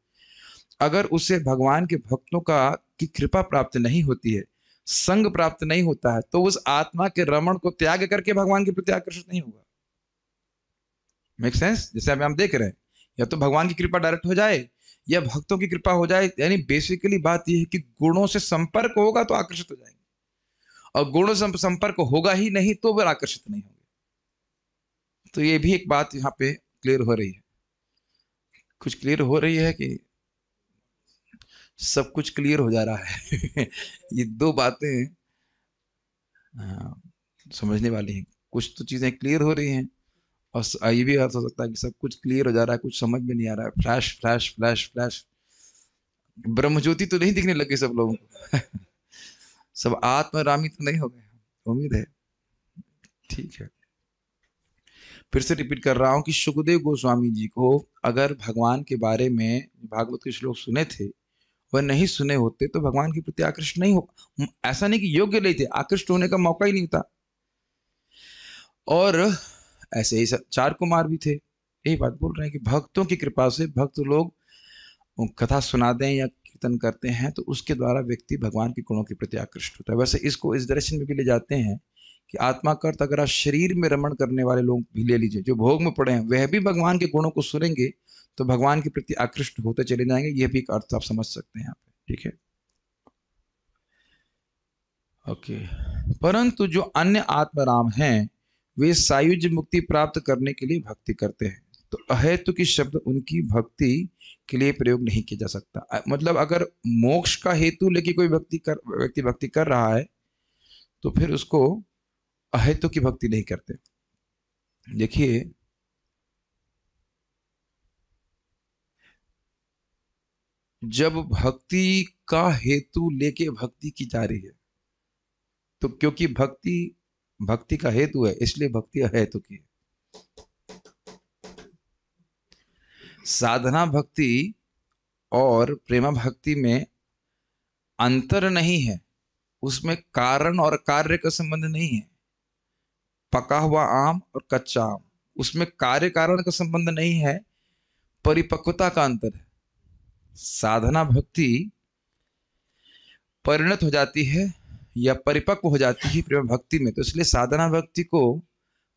अगर उसे भगवान के भक्तों की कृपा प्राप्त नहीं होती है, संग प्राप्त नहीं होता है, तो उस आत्मा के रमण को त्याग करके भगवान के प्रति आकर्षित नहीं होगा। Make sense? जैसे अभी हम देख रहे हैं, या तो भगवान की कृपा डायरेक्ट हो जाए या भक्तों की कृपा हो जाए। यानी बेसिकली बात यह है कि गुणों से संपर्क होगा तो आकर्षित हो जाएंगे, और गुणों से संपर्क होगा ही नहीं तो वे आकर्षित नहीं होंगे। तो ये भी एक बात यहाँ पे क्लियर हो रही है। कुछ क्लियर हो रही है कि सब कुछ क्लियर हो जा रहा है? ये 2 बातें समझने वाली हैं। कुछ तो चीजें क्लियर हो रही हैं और ये भी अर्थ हो सकता है कि सब कुछ क्लियर हो जा रहा है, कुछ समझ में नहीं आ रहा है। फ्लैश फ्लैश फ्लैश फ्लैश, ब्रह्मज्योति तो नहीं दिखने लगे सब लोगों को। सब आत्मरामी तो नहीं हो गए, उम्मीद है। ठीक है, फिर से रिपीट कर रहा हूं कि सुखदेव गोस्वामी जी को अगर भगवान के बारे में भागवत के श्लोक सुने थे वह नहीं सुने होते तो भगवान के प्रति आकृष्ट नहीं हो। ऐसा नहीं कि योग्य नहीं थे, आकृष्ट होने का मौका ही नहीं था। और ऐसे ही 4 कुमार भी थे। यही बात बोल रहे हैं कि भक्तों की कृपा से भक्त लोग कथा सुना दें या कीर्तन करते हैं तो उसके द्वारा व्यक्ति भगवान के गुणों के प्रति आकृष्ट होता है। वैसे इसको इस दर्शन में भी ले जाते हैं कि आत्मा का अर्थ अगर आप शरीर में रमण करने वाले लोग भी ले लीजिए, जो भोग में पड़े हैं, वह भी भगवान के गुणों को सुनेंगे तो भगवान के प्रति आकृष्ट होते चले जाएंगे। यह भी एक अर्थ आप समझ सकते हैं यहाँ पे। ठीक है, ओके। परंतु जो अन्य आत्मराम हैं वे सायुज्य मुक्ति प्राप्त करने के लिए भक्ति करते हैं, तो अहेतु की शब्द उनकी भक्ति के लिए प्रयोग नहीं किया जा सकता। मतलब अगर मोक्ष का हेतु लेके कोई व्यक्ति भक्ति कर रहा है तो फिर उसको अहेतु की भक्ति नहीं करते। देखिए, जब भक्ति का हेतु लेके भक्ति की जा रही है तो क्योंकि भक्ति का हेतु है इसलिए भक्ति अहेतु की है। साधना भक्ति और प्रेमा भक्ति में अंतर नहीं है, उसमें कारण और कार्य का संबंध नहीं है। पका हुआ आम और कच्चा आम, उसमें कार्य कारण का संबंध नहीं है, परिपक्वता का अंतर है। साधना भक्ति परिणत हो जाती है या परिपक्व हो जाती है प्रेम भक्ति में, तो इसलिए साधना भक्ति को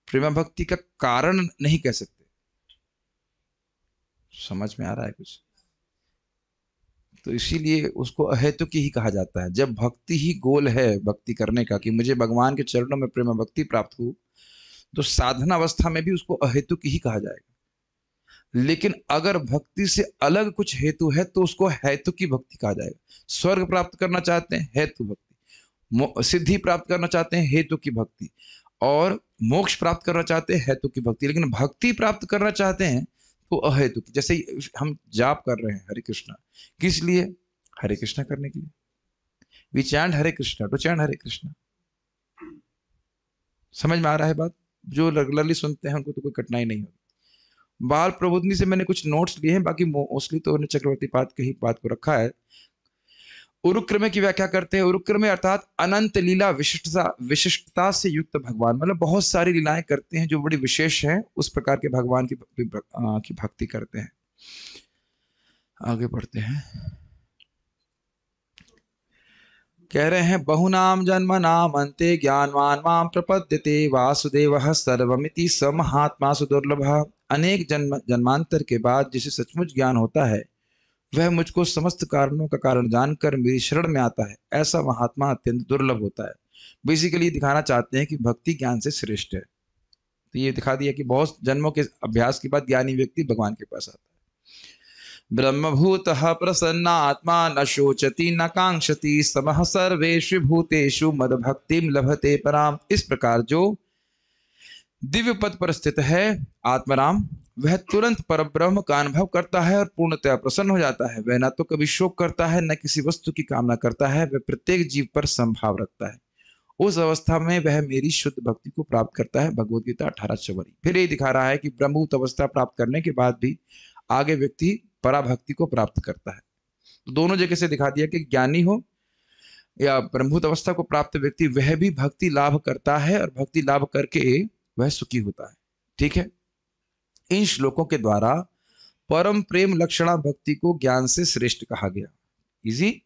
प्रेम भक्ति का कारण नहीं कह सकते। समझ में आ रहा है कुछ? तो इसीलिए उसको अहेतुक ही कहा जाता है। जब भक्ति ही गोल है भक्ति करने का कि मुझे भगवान के चरणों में प्रेम भक्ति प्राप्त हो, तो साधना अवस्था में भी उसको अहेतुक ही कहा जाएगा। लेकिन अगर भक्ति से अलग कुछ हेतु है तो उसको हेतु की भक्ति कहा जाएगा। स्वर्ग प्राप्त करना चाहते हैं, हेतु भक्ति। सिद्धि प्राप्त करना चाहते हैं, हेतु की भक्ति। और मोक्ष प्राप्त करना चाहते हैं, हेतु की भक्ति। लेकिन भक्ति प्राप्त करना चाहते हैं तो अहेतु की। जैसे हम जाप कर रहे हैं हरे कृष्णा, किस लिए? हरे कृष्णा करने के लिए। We chant Hare Krishna to chant Hare Krishna. समझ में आ रहा है बात? जो रेगुलरली सुनते हैं उनको तो कोई कठिनाई नहीं होती। बाल प्रबोधनी से मैंने कुछ नोट्स लिए हैं, बाकी मोस्टली तो उन्होंने चक्रवर्ती पाद के ही बात को रखा है। उरुक्रमे की व्याख्या करते हैं। उरुक्रमे अर्थात अनंत लीला विशिष्टता से युक्त भगवान, मतलब बहुत सारी लीलाएं करते हैं जो बड़ी विशेष हैं, उस प्रकार के भगवान की भक्ति करते हैं। आगे बढ़ते हैं। कह रहे हैं बहुनाम जन्म नाम अंते ज्ञानवान माम प्रपद्यते वासुदेवः सर्वमिति स महात्मा सुदुर्लभः। अनेक जन्मांतर के बाद जिसे सचमुच ज्ञान होता है वह मुझको समस्त कारणों का कारण जानकर मेरी शरण में आता है, ऐसा महात्मा अत्यंत दुर्लभ होता है। बेसिकली दिखाना चाहते हैं कि भक्ति ज्ञान से श्रेष्ठ है। तो ये दिखा दिया कि बहुत जन्मों के अभ्यास के बाद ज्ञानी व्यक्ति भगवान के पास आता है। ब्रह्मभूतः प्रसन्न आत्मा न शोचति न कांक्षति समः सर्वेषु भूतेषु मद भक्तिम लभते पराम। इस प्रकार जो दिव्य पद पर स्थित है आत्माराम, वह तुरंत परब्रह्म का अनुभव करता है और पूर्णतया प्रसन्न हो जाता है। वह न तो कभी शोक करता है, न किसी वस्तु की कामना करता है। वह प्रत्येक जीव पर संभाव रखता है। उस अवस्था में वह मेरी शुद्ध भक्ति को प्राप्त करता है। भगवद गीता 18:4। फिर ये दिखा रहा है कि ब्रह्मभूत अवस्था प्राप्त करने के बाद भी आगे व्यक्ति पराभक्ति को प्राप्त करता है। तो दोनों जगह से दिखा दिया कि ज्ञानी हो या ब्रह्मभूत अवस्था को प्राप्त व्यक्ति, वह भी भक्ति लाभ करता है और भक्ति लाभ करके वह सुखी होता है। ठीक है। इन श्लोकों के द्वारा परम प्रेम लक्षणा भक्ति को ज्ञान से श्रेष्ठ कहा गया। इजी।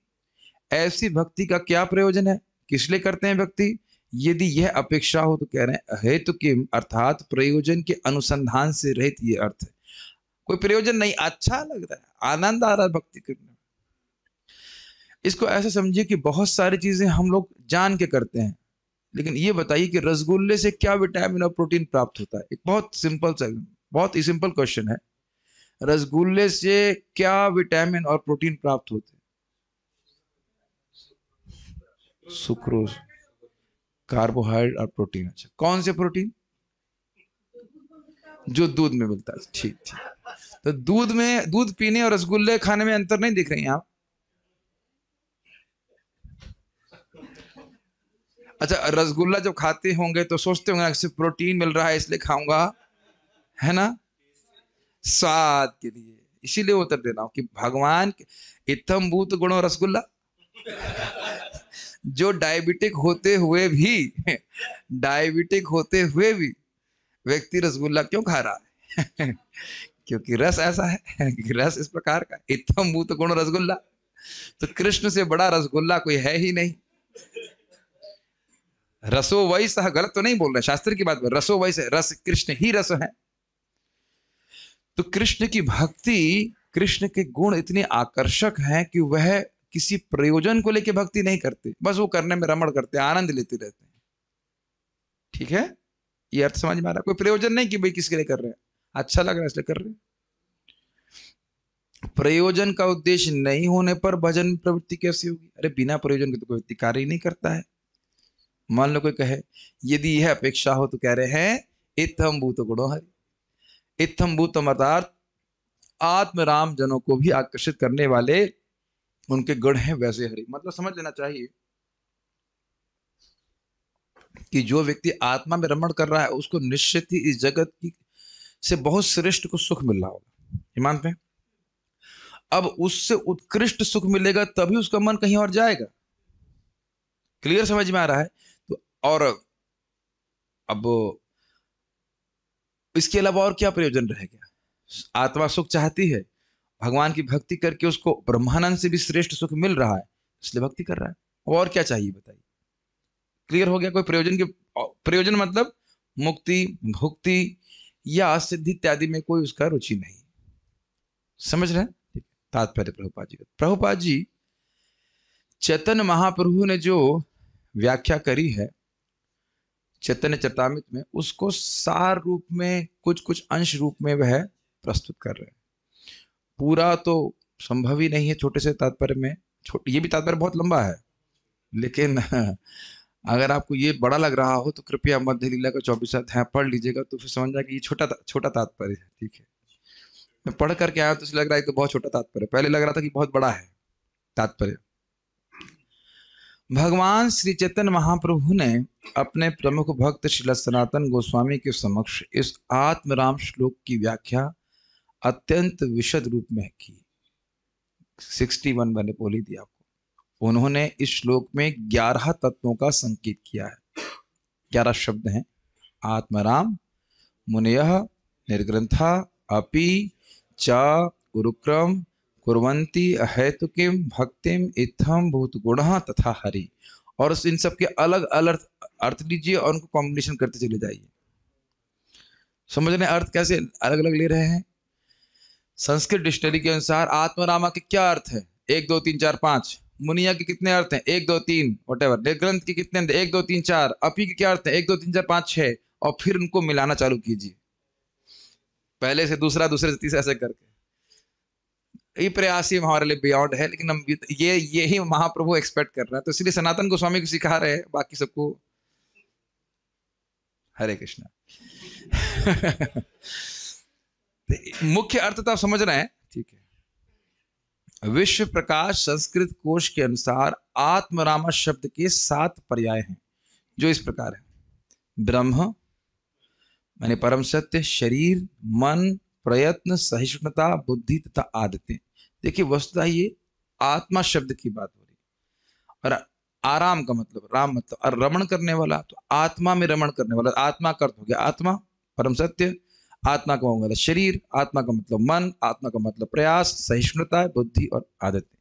ऐसी भक्ति का क्या प्रयोजन है? किस लिए करते हैं भक्ति? यदि यह अपेक्षा हो तो कह रहे हैं हेतु किम, अर्थात प्रयोजन के अनुसंधान से रहित। ये अर्थ है, कोई प्रयोजन नहीं, अच्छा लग रहा है, आनंद आ रहा है भक्ति करने में। इसको ऐसे समझिए कि बहुत सारी चीजें हम लोग जान के करते हैं, लेकिन ये बताइए कि रसगुल्ले से क्या विटामिन और प्रोटीन प्राप्त होता है? एक बहुत ही सिंपल क्वेश्चन है। रसगुल्ले से क्या विटामिन और प्रोटीन प्राप्त होते हैं? सुक्रोज, कार्बोहाइड्रेट और प्रोटीन। अच्छा, कौन से प्रोटीन? जो दूध में मिलता है। ठीक ठीक। तो दूध पीने और रसगुल्ले खाने में अंतर नहीं दिख रही हैं आप? अच्छा, रसगुल्ला जब खाते होंगे तो सोचते होंगे इससे प्रोटीन मिल रहा है इसलिए खाऊंगा, है ना, स्वाद के लिए। इसीलिए उत्तर दे रहा हूं कि भगवान इत्थम भूत गुणो रसगुल्ला। जो डायबिटिक होते हुए भी व्यक्ति रसगुल्ला क्यों खा रहा है? क्योंकि रस ऐसा है कि रस इस प्रकार का, इत्थम भूत गुण रसगुल्ला। तो कृष्ण से बड़ा रसगुल्ला कोई है ही नहीं। रसो वही सह, गलत तो नहीं बोल रहे, शास्त्र की बात, रसो वही से, रस कृष्ण ही रस है। तो कृष्ण की भक्ति, कृष्ण के गुण इतने आकर्षक हैं कि वह किसी प्रयोजन को लेकर भक्ति नहीं करते, बस वो करने में रमण करते हैं, आनंद लेते रहते हैं। ठीक है, ये अर्थ समझ में आ रहा है? कोई प्रयोजन नहीं कि भाई किसके लिए कर रहे हैं, अच्छा लग रहा है इसलिए कर रहे हैं। प्रयोजन का उद्देश्य नहीं होने पर भजन प्रवृत्ति कैसी होगी? अरे बिना प्रयोजन के तो कोई व्यक्ति कार्य ही नहीं करता है। मान लो कोई कहे यदि यह अपेक्षा हो तो कह रहे हैं इत्थम भूत गुणो हरि। इत्थम भूतम अर्थात आत्म राम जनों को भी आकर्षित करने वाले उनके गुण हैं वैसे हरि। मतलब समझ लेना चाहिए कि जो व्यक्ति आत्मा में रमण कर रहा है उसको निश्चित ही इस जगत की से बहुत श्रेष्ठ को सुख मिल रहा होगा, ये मानते हैं। अब उससे उत्कृष्ट सुख मिलेगा तभी उसका मन कहीं और जाएगा। क्लियर समझ में आ रहा है? तो और अब इसके अलावा और क्या प्रयोजन रहेगा? आत्मा सुख चाहती है, भगवान की भक्ति करके उसको ब्रह्मानंद से भी श्रेष्ठ सुख मिल रहा है, इसलिए भक्ति कर रहा है। और क्या चाहिए बताइए? क्लियर हो गया? कोई प्रयोजन मतलब मुक्ति, भुक्ति या सिद्धि इत्यादि में कोई उसका रुचि नहीं। समझ रहे हैं? तात्पर्य प्रभुपाद जी का। प्रभुपाद जी चैतन्य महाप्रभु ने जो व्याख्या करी है चैतन्य चरितामृत में, उसको सार रूप में कुछ कुछ अंश रूप में वह प्रस्तुत कर रहे हैं। पूरा तो संभव ही नहीं है छोटे से तात्पर्य में। ये भी तात्पर्य बहुत लंबा है, लेकिन अगर आपको ये बड़ा लग रहा हो तो कृपया मध्य लीला का 24वां अध्याय पढ़ लीजिएगा, तो फिर समझ जाए कि ये छोटा तात्पर्य है। ठीक है, मैं पढ़ करके आया तो इसलिए लग रहा है कि बहुत छोटा तात्पर्य, पहले लग रहा था कि बहुत बड़ा है तात्पर्य। भगवान श्री चैतन्य महाप्रभु ने अपने प्रमुख भक्त श्रील सनातन गोस्वामी के समक्ष इस आत्मराम श्लोक की व्याख्या अत्यंत विशद रूप में की। 61 मैंने बोल ही दिया आपको। उन्होंने इस श्लोक में 11 तत्वों का संकेत किया है। 11 शब्द हैं: आत्मराम, मुनयः, निर्ग्रंथा, अपि च गुरुक्रम कुर्वन्ति अहेतुकीम भक्तिम इत्थम भूत गुणः तथा हरि। और इन सब के अलग अलग अर्थ लीजिए और उनको कॉम्बिनेशन करते चले जाइए। समझ रहे हैं अर्थ कैसे अलग अलग ले रहे हैं? संस्कृत डिक्शनरी के अनुसार आत्मरामा के क्या अर्थ है? 1 2 3 4 5। मुनिया के कितने अर्थ हैं? 1 2 3 वटेवर। निर्ग्रंथ के कितने? 1 2 3 4। अपी के क्या अर्थ है? 1 2 3 4 5 6। और फिर उनको मिलाना चालू कीजिए, पहले से दूसरा, दूसरे से तीसरा, ऐसे करके। ये प्रयास ही हमारे लिए बियॉन्ड है, लेकिन हम ये ही महाप्रभु एक्सपेक्ट कर रहे हैं, तो इसलिए सनातन गोस्वामी को सिखा रहे हैं, बाकी सबको हरे कृष्णा। मुख्य अर्थ तो आप समझ रहे हैं, ठीक है। विश्व प्रकाश संस्कृत कोश के अनुसार आत्मरामा शब्द के 7 पर्याय हैं, जो इस प्रकार है: ब्रह्म माने परम सत्य, शरीर, मन, प्रयत्न, सहिष्णुता, बुद्धि तथा आदतें। देखिए वस्तुतः ये आत्मा शब्द की बात हो रही है। और आराम का मतलब, राम मतलब, और रमण करने वाला, तो आत्मा में रमण करने वाला, आत्मा का अर्थ हो गया आत्मा, परम सत्य। आत्मा का होगा शरीर, आत्मा का मतलब मन, आत्मा का मतलब प्रयास, सहिष्णुता, बुद्धि और आदतें।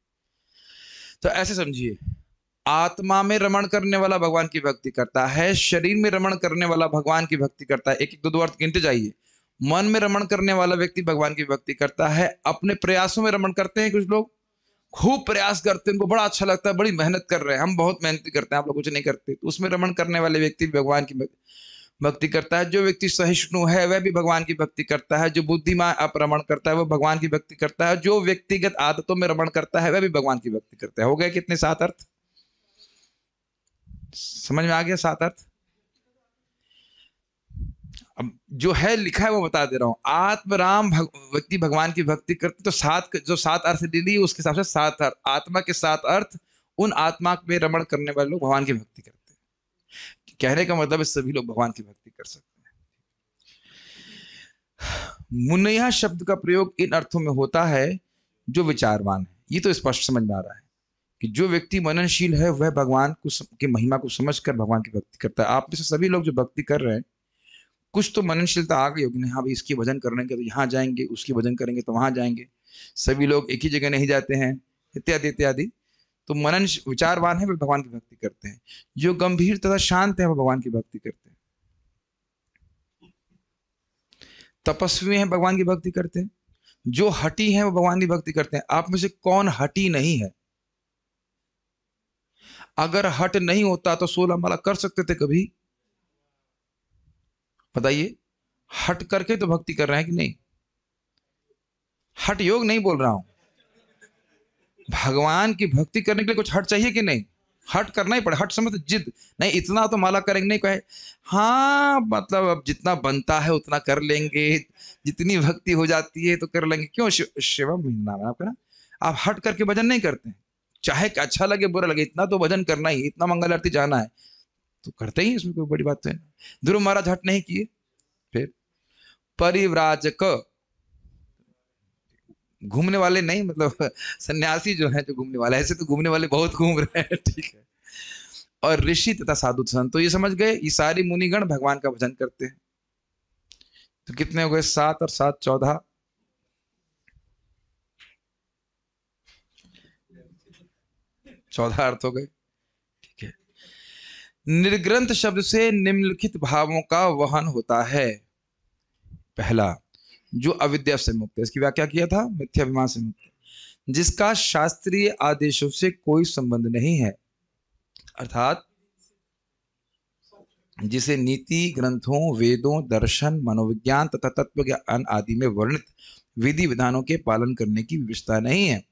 तो ऐसे समझिए, आत्मा में रमण करने वाला भगवान की भक्ति करता है, शरीर में रमण करने वाला भगवान की भक्ति करता है। एक एक दो अर्थ गिनते जाइए। मन में रमण करने वाला व्यक्ति भगवान की भक्ति करता है। अपने प्रयासों में रमण करते हैं कुछ लोग, खूब प्रयास करते हैं, उनको बड़ा अच्छा लगता है, बड़ी मेहनत कर रहे हैं, हम बहुत मेहनत करते हैं, आप लोग कुछ नहीं करते, तो उसमें रमण करने वाले व्यक्ति भगवान की भक्ति करता है। जो व्यक्ति सहिष्णु है वह भी भगवान की भक्ति करता है। जो बुद्धिमान अपरमण करता है वह भगवान की भक्ति करता है। जो व्यक्तिगत आदतों में रमण करता है वह भी भगवान की भक्ति करता है। हो गए कितने? 7 अर्थ समझ में आ गया? 7 अर्थ। अब जो है लिखा है वो बता दे रहा हूं। आत्मराम व्यक्ति भगवान की भक्ति करते, तो 7 अर्थ ले ली, उसके हिसाब से 7 अर्थ, आत्मा के 7 अर्थ, उन आत्मा में रमण करने वाले लोग भगवान की भक्ति करते हैं। कहने का मतलब है सभी लोग भगवान की भक्ति कर सकते हैं। मुनयः शब्द का प्रयोग इन अर्थों में होता है जो विचारवान है। ये तो स्पष्ट समझ में आ रहा है कि जो व्यक्ति मननशील है वह भगवान की महिमा को समझकर भगवान की भक्ति करता है। आप में से सभी लोग जो भक्ति कर रहे हैं, कुछ तो मननशीलता आ गई होगी, हाँ भाई इसकी भजन करने के तो यहाँ जाएंगे, उसकी भजन करेंगे तो वहां जाएंगे, सभी लोग एक ही जगह नहीं जाते हैं, इत्यादि इत्यादि। तो मनन विचारवान है वे भगवान की भक्ति करते हैं। जो गंभीर तथा शांत है वह भगवान की भक्ति करते हैं। तपस्वी हैं भगवान की भक्ति करते हैं। जो हटी हैं वो भगवान की भक्ति करते हैं। आप में से कौन हटी नहीं है? अगर हट नहीं होता तो 16 माला कर सकते थे कभी? बताइए। हट करके तो भक्ति कर रहे हैं कि नहीं? हट योग नहीं बोल रहा हूं, भगवान की भक्ति करने के लिए कुछ हट चाहिए कि नहीं? हट करना ही पड़े। हट समझ जिद नहीं, इतना तो माला करेंगे नहीं, कहे हाँ मतलब अब जितना बनता है उतना कर लेंगे, जितनी भक्ति हो जाती है तो कर लेंगे। क्यों? शिवम महीना है आपका ना, आप हट करके भजन नहीं करते, चाहे अच्छा लगे बुरा लगे, इतना तो भजन करना ही, इतना मंगल आरती जाना है तो करते ही, इसमें कोई बड़ी बात तो है। ध्रुव महाराज हट नहीं किए। फिर परिव्राजक, घूमने वाले नहीं, मतलब सन्यासी जो है, जो घूमने वाले, ऐसे तो घूमने वाले बहुत घूम रहे हैं, ठीक है। और ऋषि तथा साधु संत, तो ये समझ गए ये सारी मुनिगण भगवान का भजन करते हैं। तो कितने हो गए? 7 और 7 14, 14 अर्थ हो गए, ठीक है। निर्ग्रंथ शब्द से निम्नलिखित भावों का वहन होता है। पहला, जो अविद्या से मुक्त है, इसकी व्याख्या किया था, मिथ्याभिमान से मुक्त है, जिसका शास्त्रीय आदेशों से कोई संबंध नहीं है, अर्थात जिसे नीति ग्रंथों, वेदों, दर्शन, मनोविज्ञान तथा तत्व ज्ञान आदि में वर्णित विधि विधानों के पालन करने की विवशता नहीं है।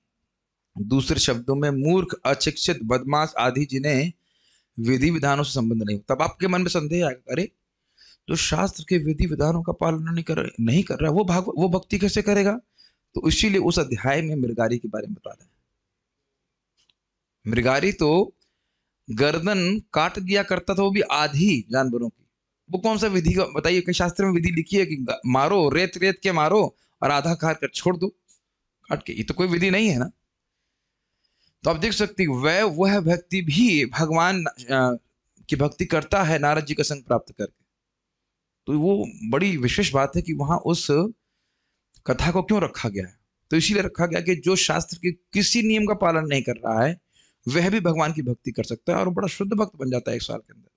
दूसरे शब्दों में मूर्ख, अशिक्षित, बदमाश आदि जिन्हें विधि विधानों से संबंध नहीं। तब आपके मन में संदेह आएगा, अरे जो शास्त्र के विधि विधानों का पालन नहीं कर रहा वो भक्ति कैसे करेगा? तो इसीलिए उस अध्याय में मृगारी के बारे में बता रहा है। मृगारी तो गर्दन काट दिया करता था, वो भी आधी जानवरों की। वो कौन सा विधि का बताइए? कहीं शास्त्र में विधि लिखी है कि मारो, रेत रेत के मारो और आधा काट कर छोड़ दो काट के? ये तो कोई विधि नहीं है ना। तो आप देख सकते वह व्यक्ति भी भगवान की भक्ति करता है नारद जी का संग प्राप्त करके। तो वो बड़ी विशेष बात है कि वहां उस कथा को क्यों रखा गया है। तो इसीलिए रखा गया कि जो शास्त्र के किसी नियम का पालन नहीं कर रहा है वह भी भगवान की भक्ति कर सकता है और बड़ा शुद्ध भक्त बन जाता है 1 साल के अंदर।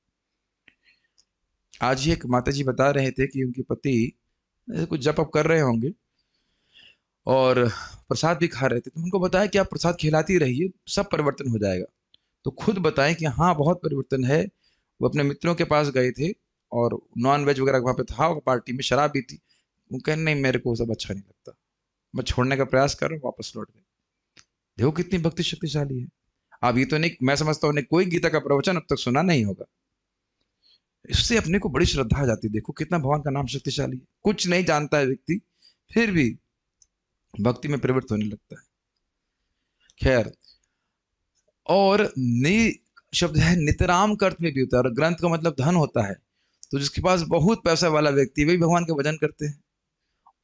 आज ही एक माता जी बता रहे थे कि उनके पति कुछ जप अप कर रहे होंगे और प्रसाद भी खा रहे थे, तो उनको बताया कि आप प्रसाद खिलाती रहिए, सब परिवर्तन हो जाएगा। तो खुद बताएं कि हाँ बहुत परिवर्तन है। वो अपने मित्रों के पास गए थे और नॉन वेज वगैरह वहाँ पे था, पार्टी में शराब भी थी। वो कहने नहीं मेरे को सब अच्छा नहीं लगता, मैं छोड़ने का प्रयास कर रहा हूँ, वापस लौट गए। देखो कितनी भक्ति शक्तिशाली है। अब ये तो नहीं, मैं समझता हूँ कोई गीता का प्रवचन अब तक सुना नहीं होगा, इससे अपने को बड़ी श्रद्धा आ जाती है। देखो कितना भगवान का नाम शक्तिशाली है। कुछ नहीं जानता है व्यक्ति, फिर भी भक्ति में प्रवृत्त होने लगता है। खैर, और नि शब्द है नितराम का अर्थ में भी होता है, और ग्रंथ का मतलब धन होता है। तो जिसके पास बहुत पैसा वाला व्यक्ति वही भगवान का भजन करते हैं,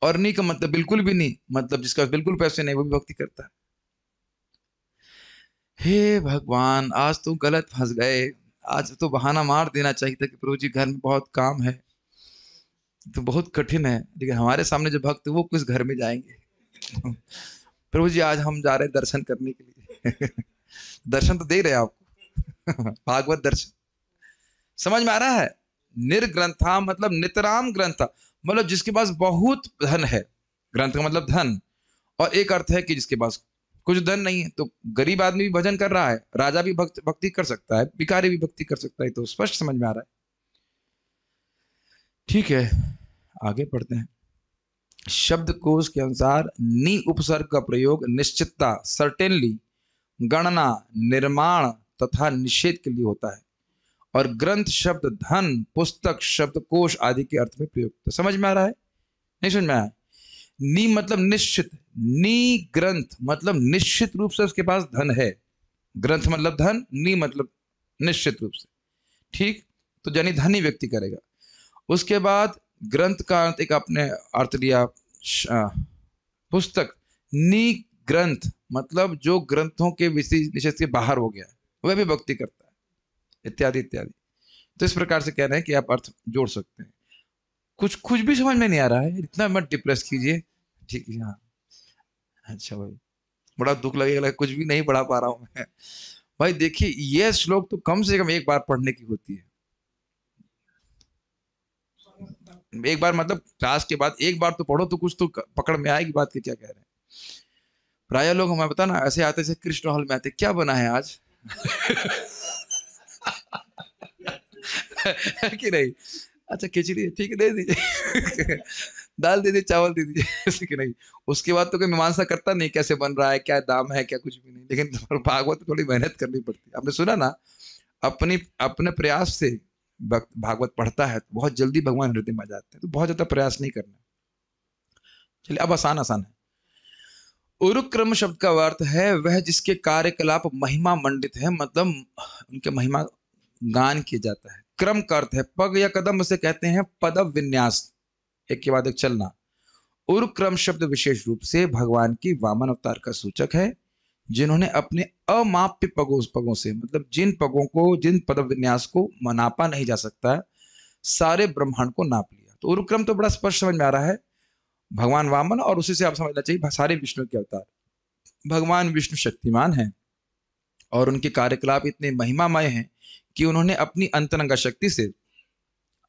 और नहीं का मतलब बिल्कुल भी नहीं, मतलब जिसका बिल्कुल पैसे नहीं वो भी भक्ति करता है। हे भगवान, आज तो गलत फंस गए, आज तो बहाना मार देना चाहिए था कि प्रभु जी घर में बहुत काम है, तो बहुत कठिन है, लेकिन हमारे सामने जो भक्त वो किस घर में जाएंगे। प्रभु जी आज हम जा रहे हैं दर्शन करने के लिए। दर्शन तो दे रहे हैं आपको। भागवत दर्शन समझ में आ रहा है। निर्ग्रंथा मतलब नितराम ग्रंथा, मतलब जिसके पास बहुत धन है। ग्रंथ का मतलब धन, और एक अर्थ है कि जिसके पास कुछ धन नहीं है। तो गरीब आदमी भी भजन कर रहा है, राजा भी भक्ति कर सकता है, भिखारी भी भक्ति कर सकता है। तो स्पष्ट समझ में आ रहा है। ठीक है, आगे पढ़ते हैं। शब्दकोश के अनुसार नि उपसर्ग का प्रयोग निश्चितता, सर्टेनली, गणना, निर्माण तथा निषेध के लिए होता है, और ग्रंथ शब्द धन, पुस्तक, शब्दकोश आदि के अर्थ में प्रयुक्त। तो समझ में आ रहा है? नहीं समझ में आया? नी मतलब निश्चित, नी ग्रंथ मतलब निश्चित रूप से उसके पास धन है। ग्रंथ मतलब धन, नी मतलब निश्चित रूप से। ठीक, तो यानी धनी व्यक्ति करेगा। उसके बाद ग्रंथ का अर्थ एक आपने अर्थ लिया पुस्तक। नी ग्रंथ मतलब जो ग्रंथों के विशेष निषेध के बाहर हो गया वह भी भक्ति करता है, इत्यादि इत्यादि। तो इस प्रकार से कह रहे हैं कि आप अर्थ जोड़ सकते हैं। कुछ भी समझ में नहीं आ रहा है, इतना मत डिप्रेस कीजिए। ठीक है, हाँ अच्छा भाई, बड़ा दुख लगेगा, कुछ भी नहीं पढ़ा पा रहा हूं मैं। भाई देखिए, यह श्लोक तो कम से कम एक बार पढ़ने की होती है। एक बार मतलब क्लास के बाद एक बार तो पढ़ो, तो कुछ तो पकड़ में आएगी बात की क्या कह रहे हैं। प्राय लोग हमें पता ना ऐसे आते से कृष्ण हॉल में आते, क्या बना है आज। कि नहीं, अच्छा खिचड़ी ठीक है दे दीजिए, दाल दे दीजिए, चावल दे दीजिए। कि नहीं, उसके बाद तो कोई मीमांसा करता नहीं कैसे बन रहा है, क्या दाम है, क्या कुछ भी नहीं। लेकिन भागवत थोड़ी मेहनत करनी पड़ती है। आपने सुना ना, अपने प्रयास से भागवत पढ़ता है तो बहुत जल्दी भगवान हृदय में आ जाते हैं। तो बहुत ज्यादा प्रयास नहीं करना। चलिए अब आसान आसान है। उरुक्रम शब्द का अर्थ है वह जिसके कार्यकलाप महिमा मंडित है, मतलब उनके महिमा गान किया जाता है। क्रम का अर्थ है पग या कदम, उसे कहते हैं पदव विन्यास, एक के बाद एक चलना। उरुक्रम शब्द विशेष रूप से भगवान की वामन अवतार का सूचक है, जिन्होंने अपने अमाप्य पगों से, मतलब जिन पगों को, जिन पदव विन्यास को नापा नहीं जा सकता, सारे ब्रह्मांड को नाप लिया। तो उरुक्रम तो बड़ा स्पष्ट समझ में आ रहा है, भगवान वामन, और उसी से आप समझना चाहिए सारे विष्णु के अवतार। भगवान विष्णु शक्तिमान है और उनके कार्यकलाप इतने महिमामय हैं कि उन्होंने अपनी अंतरंगा शक्ति से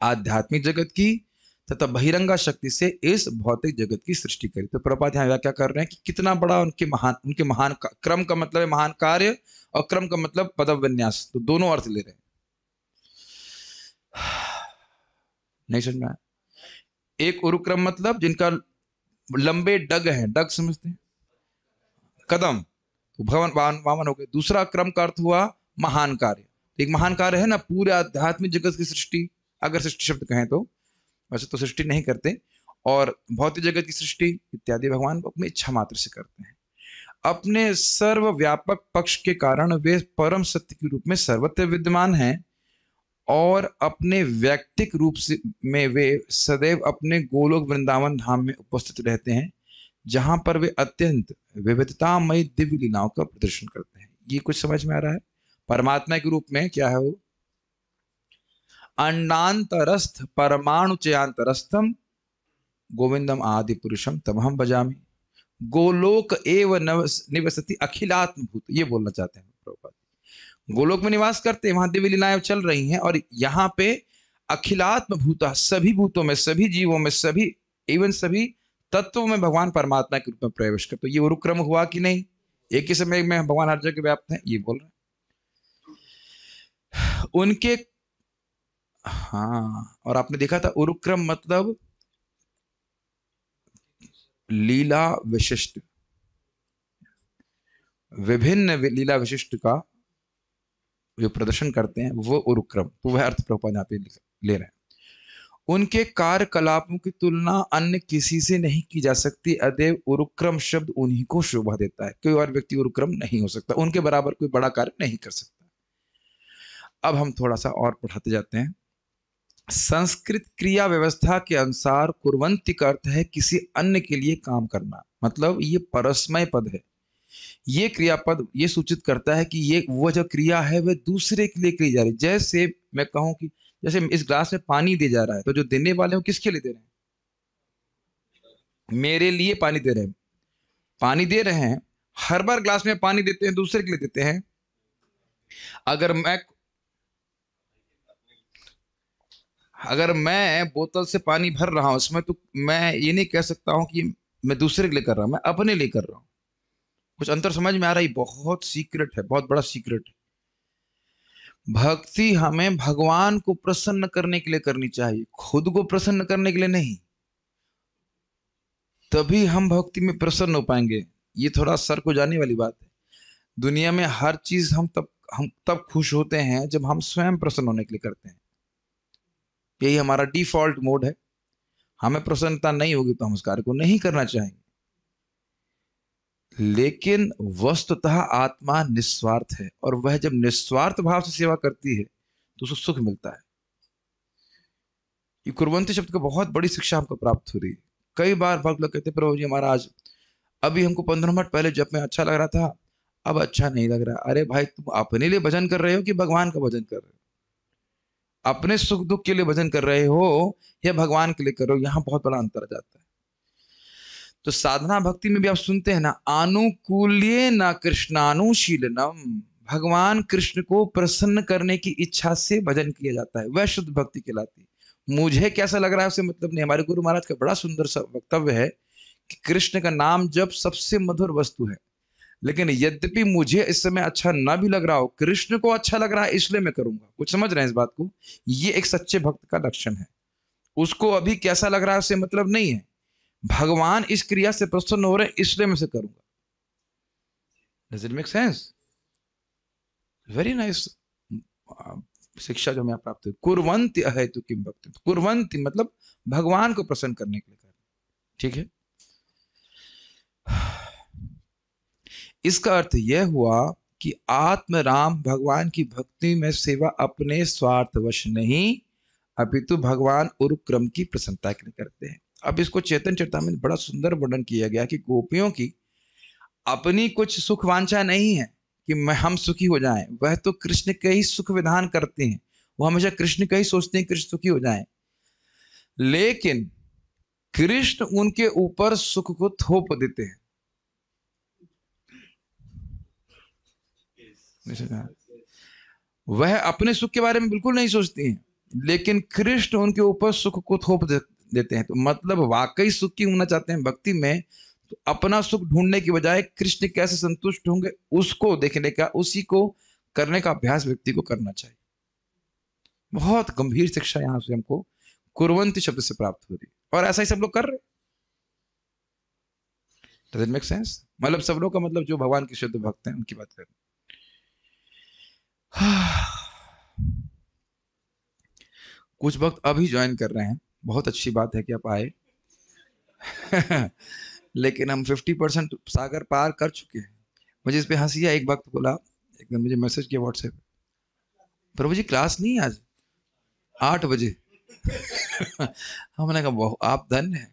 आध्यात्मिक जगत की तथा बहिरंगा शक्ति से इस भौतिक जगत की सृष्टि करी। तो प्रभुपाद यहाँ व्याख्या कर रहे हैं कि कितना बड़ा उनके महान क्रम का मतलब है महान कार्य, और क्रम का मतलब पदव विन्यास, तो दोनों अर्थ ले रहे हैं। नहीं समझ में आया? एक उरुक्रम मतलब जिनका लंबे डग हैं, डग समझते हैं, कदम, तो भगवान वामन हो गए। दूसरा क्रम का अर्थ हुआ महान कार्य। एक महान कार्य है ना, पूरे आध्यात्मिक जगत की सृष्टि, अगर सृष्टि शब्द कहें तो, वैसे तो सृष्टि नहीं करते, और भौतिक जगत की सृष्टि इत्यादि भगवान अपनी इच्छा मात्र से करते हैं। अपने सर्वव्यापक पक्ष के कारण वे परम सत्य के रूप में सर्वत्र विद्यमान हैं, और अपने व्यक्तिक रूप से में वे सदैव अपने गोलोक वृंदावन धाम में उपस्थित रहते हैं, जहां पर वे अत्यंत विविधतामयी दिव्य लीलाओं का प्रदर्शन करते हैं। ये कुछ समझ में आ रहा है? परमात्मा के रूप में क्या है वो? अंडांतरस्थ परमाणु चयांतरस्थम गोविंदम आदि पुरुषम तमहम भजामि गोलोक एव निवसति अखिलात्म भूत। ये बोलना चाहते हैं प्रभुपाद। गोलोक में निवास करते हैं, वहां दिव्य लीलाएं चल रही हैं, और यहाँ पे अखिलात्म भूत, सभी भूतों में, सभी जीवों में, सभी इवन सभी तत्वों में भगवान परमात्मा के रूप में प्रवेश करते। तो ये उरुक्रम हुआ कि नहीं? एक ही समय में भगवान हर जगह व्याप्त हैं, ये बोल रहे हैं उनके। हाँ, और आपने देखा था उरुक्रम मतलब लीला विशिष्ट, विभिन्न लीला विशिष्ट का जो प्रदर्शन करते हैं वो उरुक्रम। तो वह अर्थ प्रभुपाद यहाँ पे ले रहे हैं। उनके कार्यकलापों की तुलना अन्य किसी से नहीं की जा सकती, अतएव उरुक्रम शब्द उन्हीं को शोभा देता है। कोई और व्यक्ति उरुक्रम नहीं हो सकता, उनके बराबर कोई बड़ा कार्य नहीं कर सकता। अब हम थोड़ा सा और पढ़ाते जाते हैं। संस्कृत क्रिया व्यवस्था के अनुसार कुर्वन्ति का अर्थ है किसी अन्य के लिए काम करना, मतलब ये परस्मय पद है। ये क्रियापद ये सूचित करता है कि ये वो जो क्रिया है वह दूसरे के लिए की जा रही है। जैसे मैं कहूं कि जैसे इस ग्लास में पानी दे जा रहा है, तो जो देने वाले हैं किसके लिए दे रहे हैं? मेरे लिए पानी दे रहे हैं। पानी दे रहे हैं, हर बार ग्लास में पानी देते हैं, दूसरे के लिए देते हैं। अगर मैं बोतल से पानी भर रहा हूं उसमें, तो मैं ये नहीं कह सकता हूं कि मैं दूसरे के लिए कर रहा हूं, मैं अपने लिए कर रहा हूं। कुछ अंतर समझ में आ रहा है? बहुत सीक्रेट है, बहुत बड़ा सीक्रेट है। भक्ति हमें भगवान को प्रसन्न करने के लिए करनी चाहिए, खुद को प्रसन्न करने के लिए नहीं। तभी हम भक्ति में प्रसन्न हो पाएंगे। ये थोड़ा सर को जाने वाली बात है। दुनिया में हर चीज हम तब खुश होते हैं जब हम स्वयं प्रसन्न होने के लिए करते हैं। यही हमारा डिफॉल्ट मोड है। हमें प्रसन्नता नहीं होगी तो हम उस कार्य को नहीं करना चाहेंगे। लेकिन वस्तुतः आत्मा निस्वार्थ है, और वह जब निस्वार्थ भाव से सेवा करती है तो उसको सुख मिलता है। ये कुर्वन्ति शब्द को बहुत बड़ी शिक्षा हमको प्राप्त हो रही है। कई बार भक्त लोग कहते प्रभु जी महाराज, अभी हमको 15 मिनट पहले जब में अच्छा लग रहा था, अब अच्छा नहीं लग रहा। अरे भाई, तुम अपने लिए भजन कर रहे हो कि भगवान का भजन कर रहे हो? अपने सुख दुख के लिए भजन कर रहे हो या भगवान के लिए कर रहे हो? यहाँ बहुत बड़ा अंतर आ जाता है। तो साधना भक्ति में भी आप सुनते हैं ना, आनुकूल्य न कृष्णानुशीलनम, भगवान कृष्ण को प्रसन्न करने की इच्छा से भजन किया जाता है, वह शुद्ध भक्ति कहलाती है। मुझे कैसा लग रहा है उससे मतलब नहीं। हमारे गुरु महाराज का बड़ा सुंदर सा वक्तव्य है कि कृष्ण का नाम जब सबसे मधुर वस्तु है, लेकिन यद्यपि मुझे इस समय अच्छा ना भी लग रहा हो, कृष्ण को अच्छा लग रहा है इसलिए मैं करूंगा। कुछ समझ रहे हैं इस बात को? ये एक सच्चे भक्त का लक्षण है। उसको अभी कैसा लग रहा है उससे मतलब नहीं है, भगवान इस क्रिया से प्रसन्न हो रहे हैं इसलिए मैं इसे करूंगा। Does it make sense? Very nice शिक्षा जो मैं प्राप्त हुई। कुर्वन्ति अहेतु किम भक्ति, कुर्वन्ति मतलब भगवान को प्रसन्न करने के लिए करना। ठीक है, इसका अर्थ यह हुआ कि आत्म राम भगवान की भक्ति में सेवा अपने स्वार्थवश नहीं, अपितु भगवान उरुक्रम की प्रसन्नता के लिए करते हैं। अब इसको चैतन्य चरितामृत में बड़ा सुंदर वर्णन किया गया कि गोपियों की अपनी कुछ सुख वांछा नहीं है कि हम सुखी हो जाएं, वह तो कृष्ण के ही सुख विधान करते हैं। वो हमेशा कृष्ण का ही सोचते हैं, कृष्ण सुखी हो जाएं। लेकिन कृष्ण उनके ऊपर सुख को थोप देते हैं। वह अपने सुख के बारे में बिल्कुल नहीं सोचती हैं, लेकिन कृष्ण उनके ऊपर सुख को थोप देते हैं। तो मतलब वाकई सुख की होना चाहते हैं भक्ति में, तो अपना सुख ढूंढने की बजाय कृष्ण कैसे संतुष्ट होंगे उसको देखने का, उसी को करने का अभ्यास व्यक्ति को करना चाहिए। बहुत गंभीर शिक्षा यहां से हमको कुर्वन्ति शब्द से प्राप्त हो रही, और ऐसा ही सब लोग कर रहे। Does it make sense? मतलब सब लोग का मतलब जो भगवान के शुद्ध भक्त हैं उनकी बात कर रहे। कुछ भक्त अभी ज्वाइन कर रहे हैं, बहुत अच्छी बात है कि आप आए। लेकिन हम 50% सागर पार कर चुके हैं। मुझे इस पे हंसी है, एक भक्त बोला, एकदम मुझे मैसेज किया व्हाट्सएप, प्रभु जी क्लास नहीं आज 8 बजे। हमने कहा आप धन्य हैं,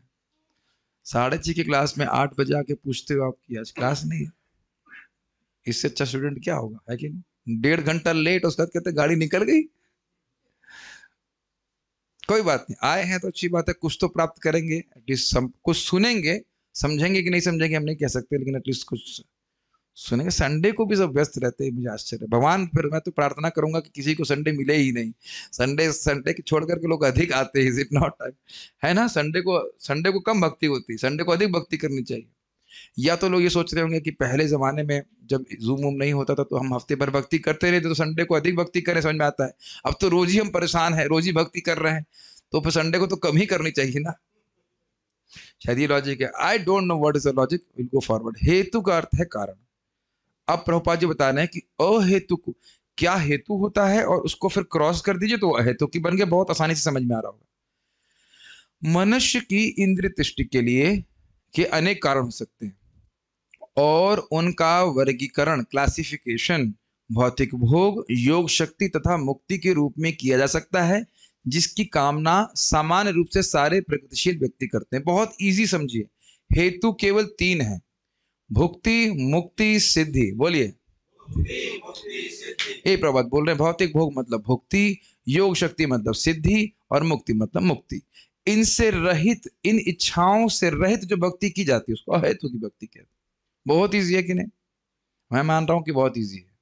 6:30 की क्लास में 8 बजे आके पूछते हो आपकी आज क्लास नहीं है। इससे अच्छा स्टूडेंट क्या होगा, है कि नहीं? 1.5 घंटा लेट, उसके बाद कहते गाड़ी निकल गई। कोई बात नहीं, आए हैं तो अच्छी बात है, कुछ तो प्राप्त करेंगे, एटलीस्ट कुछ सुनेंगे। समझेंगे कि नहीं समझेंगे हम नहीं कह सकते, लेकिन एटलीस्ट कुछ सुनेंगे। संडे को भी सब व्यस्त रहते हैं, मुझे आश्चर्य। भगवान, फिर मैं तो प्रार्थना करूंगा कि किसी को संडे मिले ही नहीं। संडे की छोड़ करके लोग अधिक आते हैं, इज इट नॉट? है ना? संडे को कम भक्ति होती है, संडे को अधिक भक्ति करनी चाहिए। या तो लोग ये सोच रहे होंगे कि पहले जमाने में जब जूम नहीं होता था तो हम हफ्ते भर भक्ति करते रहते, तो संडे को अधिक भक्ति करें, समझ में आता है। अब तो रोज ही हम परेशान है, रोज ही भक्ति कर रहे हैं, तो फिर संडे को तो कम ही करनी चाहिए ना। शायद ये लॉजिक है। आई don't know what is the logic, will go forward. हेतु का अर्थ है कारण। अब प्रभुपाद जी बता रहे हैं कि अहेतु को क्या हेतु होता है, और उसको फिर क्रॉस कर दीजिए तो अहेतु की बन गया। बहुत आसानी से समझ में आ रहा होगा। मनुष्य की इंद्रिय तुष्टि के लिए के अनेक कारण हो सकते हैं, और उनका वर्गीकरण, क्लासिफिकेशन भौतिक भोग, योग शक्ति तथा मुक्ति के रूप में किया जा सकता है, जिसकी कामना सामान्य रूप से सारे प्रगतिशील व्यक्ति करते हैं। बहुत इजी समझिए, हेतु केवल 3 है, भुक्ति, मुक्ति, सिद्धि। बोलिए। ए प्रभात बोल रहे हैं, भौतिक भोग मतलब भुक्ति, योग शक्ति मतलब सिद्धि, और मुक्ति मतलब मुक्ति। इनसे रहित, इन इच्छाओं से रहित जो भक्ति की जाती है उसको अहेतु की भक्ति कहते हैं। बहुत इजी है कि नहीं? मैं मान रहा हूं कि बहुत इजी है।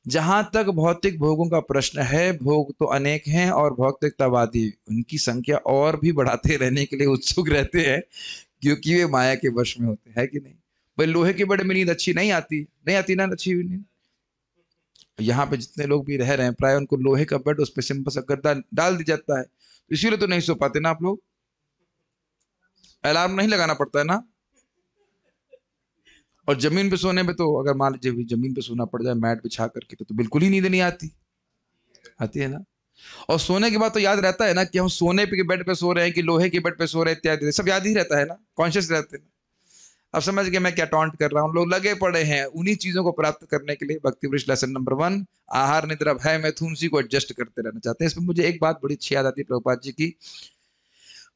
जहां तक भौतिक भोगों का प्रश्न है, भोग तो अनेक हैं, और भौतिकतावादी उनकी संख्या और भी बढ़ाते रहने के लिए उत्सुक रहते हैं, क्योंकि वे माया के वश में होते हैं, कि नहीं? भाई लोहे के बड़े में नींद अच्छी नहीं आती ना, अच्छी हुई नींद। यहाँ पे जितने लोग भी रह रहे हैं प्राय उनको लोहे का बेड, उस पर सिंपल सा गद्दा डाल दिया जाता है, इसीलिए तो नहीं सो पाते ना आप लोग। अलार्म नहीं लगाना पड़ता है ना। और जमीन पे सोने में तो अगर मान लीजिए जमीन पे सोना पड़ जाए मैट बिछा करके, तो बिल्कुल ही नींद नहीं आती है ना। और सोने के बाद तो याद रहता है ना कि हम सोने के बेड पे सो रहे हैं कि लोहे के बेड पे सो रहे हैं, इत्यादि सब याद ही रहता है ना, कॉन्शियस रहते हैं। अब समझ गए मैं क्या टॉन्ट कर रहा हूँ। लोग लगे पड़े हैं उन्हीं चीजों को प्राप्त करने के लिए। भक्ति वृक्ष लेसन नंबर 1, आहार निद्रा भय मैथुन, उसी को एडजस्ट करते रहना चाहते हैं। इसमें मुझे एक बात बड़ी अच्छी याद आती है प्रभुपाद जी की।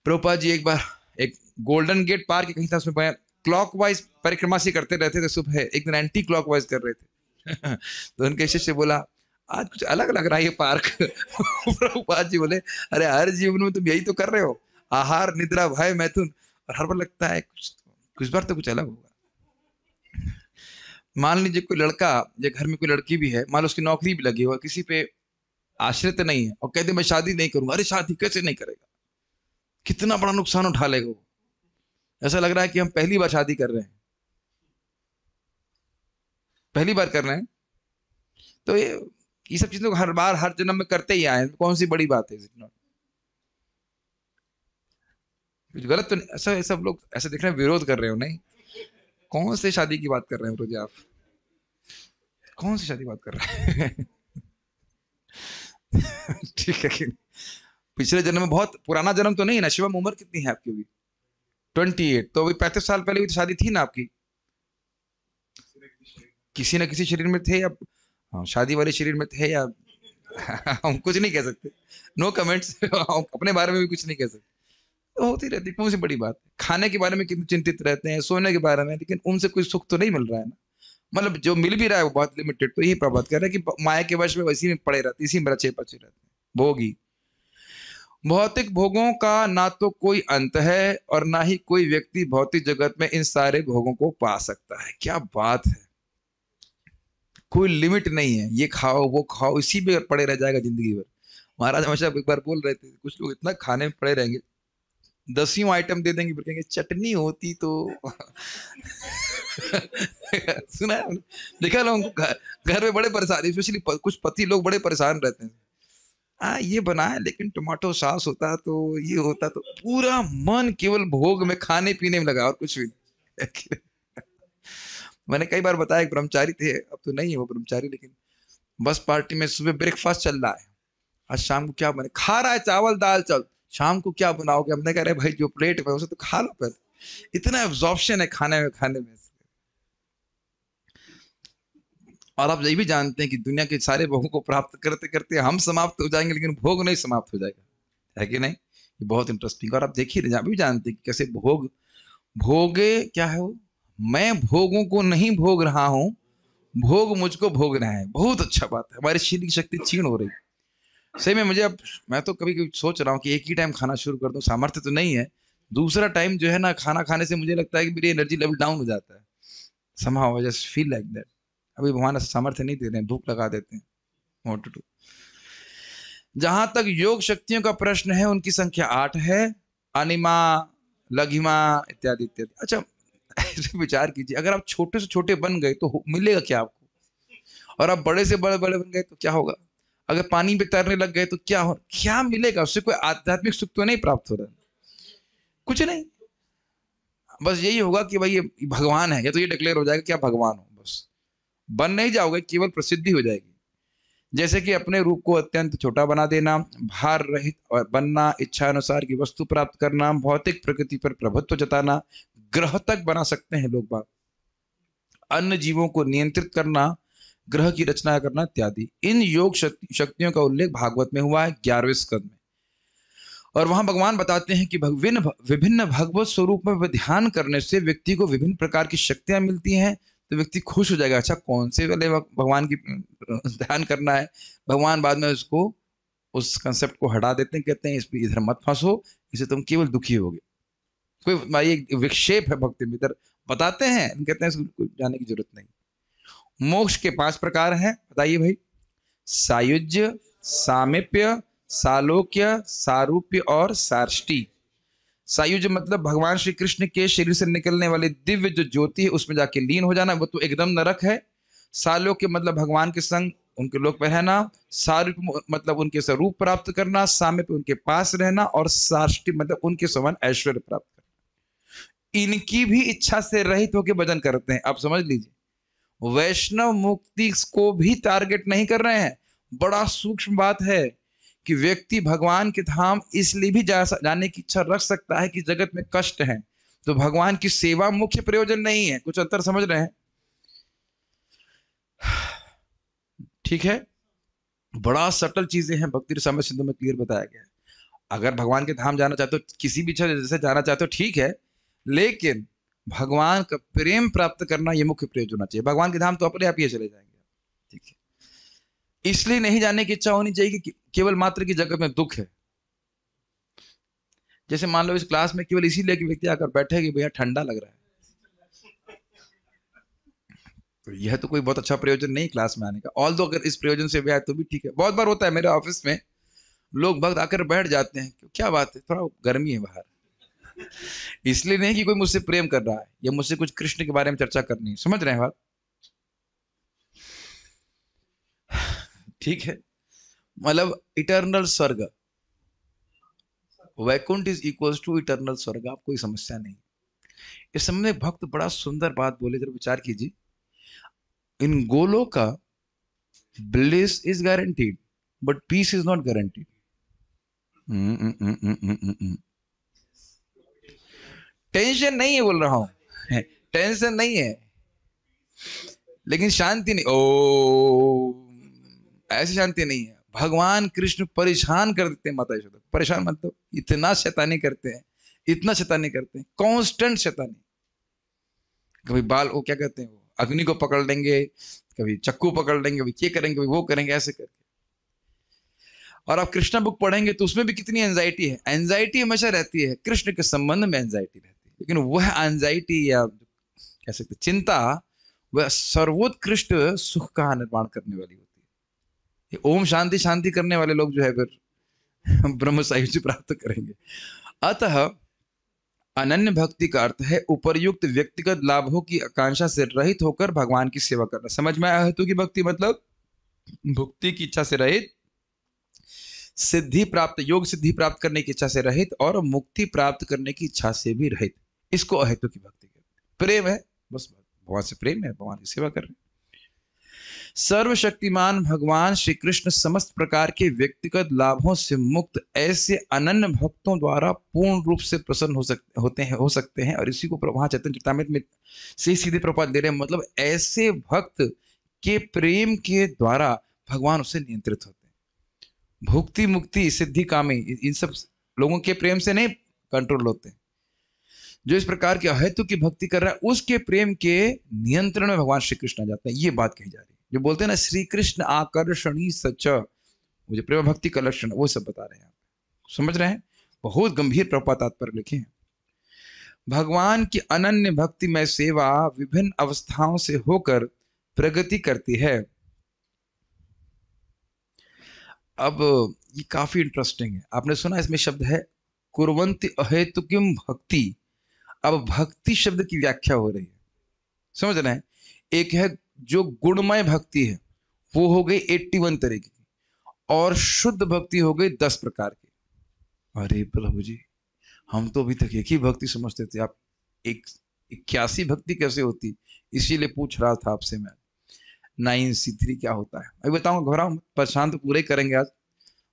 प्रभुपाद जी एक बार एक गोल्डन गेट पार्क कहीं था, उसमें क्लॉकवाइज परिक्रमा से करते रहते थे। सुबह एक दिन एंटी क्लॉकवाइज कर रहे थे। तो उनके शिष्य बोला आज कुछ अलग लग रहा है ये पार्क। प्रभुपाद जी बोले अरे हर जीवन में तुम यही तो कर रहे हो, आहार निद्रा भय मैथुन, और हर बार लगता है कुछ बार तो कुछ अलग होगा। मान लीजिए कोई लड़का या घर में कोई लड़की भी है, मान लो उसकी नौकरी भी लगी हो, किसी पे आश्रित नहीं है, और कहते मैं शादी नहीं करूंगा। अरे शादी कैसे नहीं करेगा, कितना बड़ा नुकसान उठा लेगा वो। ऐसा लग रहा है कि हम पहली बार शादी कर रहे हैं, पहली बार कर रहे हैं। तो ये सब चीजों को हर बार हर जन्म में करते ही आए, कौन सी बड़ी बात है? कुछ गलत तो नहीं? ऐसा सब लोग ऐसे दिख रहे हैं विरोध कर रहे हो, नहीं? कौन से शादी की बात कर रहे हैं रोज आप? कौन सी शादी बात कर रहे हैं? ठीक है कि पिछले जन्म में, बहुत पुराना जन्म तो नहीं है ना? शिवम उम्र कितनी है आपकी अभी? 28। तो अभी 35 साल पहले भी तो शादी थी ना आपकी? किसी न किसी शरीर में थे, या शादी वाले शरीर में थे, या हम कुछ नहीं कह सकते। No comments. अपने बारे में भी कुछ नहीं कह सकते। तो होती रहती, कौन सी बड़ी बात है? खाने के बारे में कितने चिंतित रहते हैं, सोने के बारे में, लेकिन उनसे कोई सुख तो नहीं मिल रहा है ना। मतलब जो मिल भी रहा है वो बहुत लिमिटेड। तो यही प्रभात कह रहा है कि माया के वश में वैसी में पड़े रहते, इसी में रचे पचे रहते हैं, भोगी। भौतिक भोगों का ना तो कोई अंत है, और ना ही कोई व्यक्ति भौतिक जगत में इन सारे भोगों को पा सकता है। क्या बात है! कोई लिमिट नहीं है, ये खाओ वो खाओ, इसी में पड़े रह जाएगा जिंदगी भर। महाराज हमेशा एक बार बोल रहे थे, कुछ लोग इतना खाने में पड़े रहेंगे, 10वीं आइटम दे देंगे, फिर कहेंगे चटनी होती तो सुना है, देखा लोगों को घर में बड़े परेशान, स्पेशली कुछ पति लोग बड़े परेशान रहते हैं। ये बना है लेकिन टमाटो सॉस होता तो ये होता तो, पूरा मन केवल भोग में खाने पीने में लगा और कुछ भी नहीं। मैंने कई बार बताया, एक ब्रह्मचारी थे, अब तो नहीं है वो ब्रह्मचारी, लेकिन बस पार्टी में सुबह ब्रेकफास्ट चल रहा है, आज शाम को क्या बने, खा रहा है चावल दाल चावल, शाम को क्या बनाओगे, हमने कह रहे भाई जो प्लेट में उसे तो खा लो पहले, इतना एब्जॉर्प्शन है खाने में। और आप ये भी जानते हैं कि दुनिया के सारे भोगों को प्राप्त करते करते हम समाप्त हो जाएंगे, लेकिन भोग नहीं समाप्त हो जाएगा, है कि नहीं? ये बहुत इंटरेस्टिंग। और आप देखिए, आप भी जानते हैं कि कैसे भोगे क्या है वो, मैं भोगों को नहीं भोग रहा हूं, भोग मुझको भोग रहा है। बहुत अच्छा बात है, हमारी शील की शक्ति क्षीण हो रही। सही में मुझे अब, मैं तो कभी कभी सोच रहा हूँ कि एक ही टाइम खाना शुरू कर दूं, सामर्थ्य तो नहीं है, दूसरा टाइम जो है ना, खाना खाने से मुझे लगता है कि मेरी एनर्जी लेवल डाउन हो जाता है, somehow I just feel like that। अभी भगवान सामर्थ्य नहीं दे रहे हैं, भूख लगा देते हैं, what to do। जहां तक योग शक्तियों का प्रश्न है, उनकी संख्या 8 है, अनिमा, लघिमा इत्यादि इत्यादि। अच्छा विचार कीजिए, अगर आप छोटे से छोटे बन गए तो मिलेगा क्या आपको, और आप बड़े से बड़े बन गए तो क्या होगा, अगर पानी में तैरने लग गए तो क्या मिलेगा, उससे कोई आध्यात्मिक सुख तो नहीं प्राप्त हो रहा है, कुछ नहीं। बस यही होगा कि भाई ये भगवान है, या तो ये डिक्लेयर हो जाएगा कि आप भगवान हो, बस बन नहीं जाओगे, केवल प्रसिद्धि हो जाएगी। जैसे कि अपने रूप को अत्यंत छोटा बना देना, भार रहित और बनना, इच्छा अनुसार की वस्तु प्राप्त करना, भौतिक प्रकृति पर प्रभुत्व जताना, ग्रह तक बना सकते हैं लोग बात, अन्य जीवों को नियंत्रित करना, ग्रह की रचना करना इत्यादि। इन योग शक्तियों का उल्लेख भागवत में हुआ है 11वें स्कंद में, और वहां भगवान बताते हैं कि विभिन्न भगवत स्वरूप में ध्यान करने से व्यक्ति को विभिन्न प्रकार की शक्तियां मिलती हैं, तो व्यक्ति खुश हो जाएगा, अच्छा कौन से वाले भगवान की ध्यान करना है। भगवान बाद में उसको, उस कंसेप्ट को हटा देते हैं, कहते हैं इस इधर मत फंसो, इसे तुम केवल दुखी होगे। कोई एक विक्षेप है भक्ति में, इधर बताते हैं, कहते हैं इसको जाने की जरूरत नहीं। मोक्ष के 5 प्रकार हैं, बताइए भाई। सायुज्य, सामीप्य, सालोक्य, सारूप्य और सार्ष्टी। सायुज्य मतलब भगवान श्री कृष्ण के शरीर से निकलने वाले दिव्य जो ज्योति है उसमें जाके लीन हो जाना, वो तो एकदम नरक है। सालोक्य मतलब भगवान के संग उनके लोक में रहना, सारूप्य मतलब उनके स्वरूप प्राप्त करना, सामीप्य उनके पास रहना, और सार्ष्टी मतलब उनके समान ऐश्वर्य प्राप्त करना। इनकी भी इच्छा से रहित होकर भजन करते हैं। आप समझ लीजिए, वैष्णव मुक्ति को भी टारगेट नहीं कर रहे हैं। बड़ा सूक्ष्म बात है कि व्यक्ति भगवान के धाम इसलिए भी जाने की इच्छा रख सकता है कि जगत में कष्ट है, तो भगवान की सेवा मुख्य प्रयोजन नहीं है। कुछ अंतर समझ रहे हैं? ठीक है, बड़ा सटल चीजें हैं, भक्ति रसामृत सिंधु में क्लियर बताया गया है। अगर भगवान के धाम जाना चाहते हो, किसी भी जैसे जाना चाहते हो ठीक है, लेकिन भगवान का प्रेम प्राप्त करना यह मुख्य प्रयोजन होना चाहिए। भगवान के धाम तो अपने आप ही चले जाएंगे, ठीक है। इसलिए नहीं जाने की इच्छा होनी चाहिए कि केवल मात्र की जगत में दुख है। जैसे मान लो इस क्लास में केवल इसीलिए कि व्यक्ति आकर बैठे कि भैया ठंडा लग रहा है, तो यह तो कोई बहुत अच्छा प्रयोजन नहीं क्लास में आने का। ऑल दो अगर इस प्रयोजन से भी आए तो भी ठीक है। बहुत बार होता है मेरे ऑफिस में, लोग भक्त आकर बैठ जाते हैं, क्या बात है, थोड़ा गर्मी है बाहर, इसलिए नहीं कि कोई मुझसे प्रेम कर रहा है या मुझसे कुछ कृष्ण के बारे में चर्चा करनी है। समझ रहे हैं बात? ठीक है, मतलब इटर्नल स्वर्ग, Vaikuntha is equals to eternal स्वर्ग, आपको कोई समस्या नहीं। इस समय में भक्त बड़ा सुंदर बात बोले, जरा विचार कीजिए। इन Goloka bliss is guaranteed but peace is not guaranteed। Tension नहीं है बोल रहा हूं, टेंशन नहीं है, लेकिन शांति नहीं। ओ ऐसी शांति नहीं है। भगवान कृष्ण परेशान कर देते हैं माता यशोदा। परेशान मतलब इतना शैतानी करते हैं, इतना शैतानी करते हैं, कांस्टेंट शैतानी। कभी बाल वो क्या कहते हैं, वो अग्नि को पकड़ लेंगे, कभी चक्कू पकड़ लेंगे, कभी ये करेंगे, कभी वो करेंगे, ऐसे करके। और आप कृष्णा बुक पढ़ेंगे तो उसमें भी कितनी एंजाइटी है। एंजाइटी हमेशा रहती है, कृष्ण के संबंध में एंजाइटी रहती है, लेकिन वह एंजाइटी या कह सकते चिंता, वह सर्वोत्कृष्ट सुख का निर्माण करने वाली होती है। ये ओम शांति शांति करने वाले लोग जो है फिर ब्रह्म सायुज्य प्राप्त करेंगे। अतः अनन्य भक्ति का अर्थ है उपर्युक्त व्यक्तिगत लाभों की आकांक्षा से रहित होकर भगवान की सेवा करना। समझ में आया? हेतु की भक्ति मतलब भुक्ति की इच्छा से रहित, सिद्धि प्राप्त, योग सिद्धि प्राप्त करने की इच्छा से रहित और मुक्ति प्राप्त करने की इच्छा से भी रहित, इसको अहेतु की भक्ति कहते हैं। प्रेम है, बस भगवान से प्रेम है, भगवान की सेवा कर रहे हैं। सर्वशक्तिमान भगवान श्री कृष्ण समस्त प्रकार के व्यक्तिगत लाभों से मुक्त ऐसे अनन्य भक्तों द्वारा पूर्ण रूप से प्रसन्न हो सकते हैं और इसी को वहां चैतन्य चरितामृत में से सीधे प्रपात दे रहे हैं। मतलब ऐसे भक्त के प्रेम के द्वारा भगवान उससे नियंत्रित होते हैं। भुक्ति मुक्ति सिद्धि कामी इन सब लोगों के प्रेम से नहीं कंट्रोल होते हैं। जो इस प्रकार के अहेतु की भक्ति कर रहा है उसके प्रेम के नियंत्रण में भगवान श्री कृष्ण आ जाते हैं। ये बात कही जा रही है। जो बोलते हैं ना श्री कृष्ण आकर्षणी सच, मुझे प्रेम भक्ति का लक्षण, वो सब बता रहे हैं। समझ रहे हैं? बहुत गंभीर प्रपात तात्पर्य लिखे हैं। भगवान की अनन्य भक्ति में सेवा विभिन्न अवस्थाओं से होकर प्रगति करती है। अब ये काफी इंटरेस्टिंग है। आपने सुना इसमें शब्द है कुर्वन्ति अहेतुकीम भक्ति। अब भक्ति शब्द की व्याख्या हो रही है। समझ रहे हैं? एक है जो गुणमय भक्ति है, वो हो गई 81 तरीके की, और शुद्ध भक्ति हो गई 10 प्रकार की। अरे प्रभु जी, हम तो अभी तक एक ही भक्ति समझते थे, आप 81 भक्ति कैसे होती? इसीलिए पूछ रहा था आपसे मैं 9C3 क्या होता है। अभी बताऊंगा, घबराओ, परेशान तो पूरे करेंगे, आज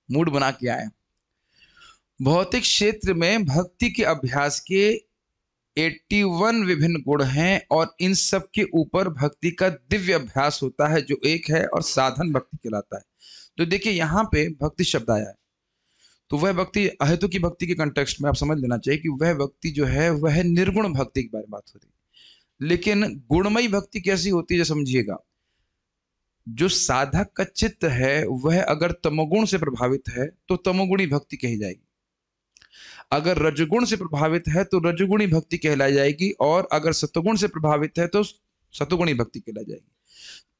मूड बना के आए। भौतिक क्षेत्र में भक्ति के अभ्यास के 81 विभिन्न गुण हैं और इन सब के ऊपर भक्ति का दिव्य अभ्यास होता है जो एक है और साधन भक्ति कहलाता है। तो देखिए यहाँ पे भक्ति शब्द आया है, तो वह भक्ति अहेतु की भक्ति के कंटेक्स्ट में आप समझ लेना चाहिए कि वह भक्ति जो है वह निर्गुण भक्ति के बारे में बात हो रही है। लेकिन गुणमयी भक्ति कैसी होती है समझिएगा। जो साधक का चित्त है वह अगर तमोगुण से प्रभावित है तो तमोगुणी भक्ति कही जाएगी, अगर रजगुण से प्रभावित है तो रजगुणी भक्ति कहलाई जाएगी, और अगर सतगुण से प्रभावित है तो सतगुणी भक्ति कहलाई जाएगी।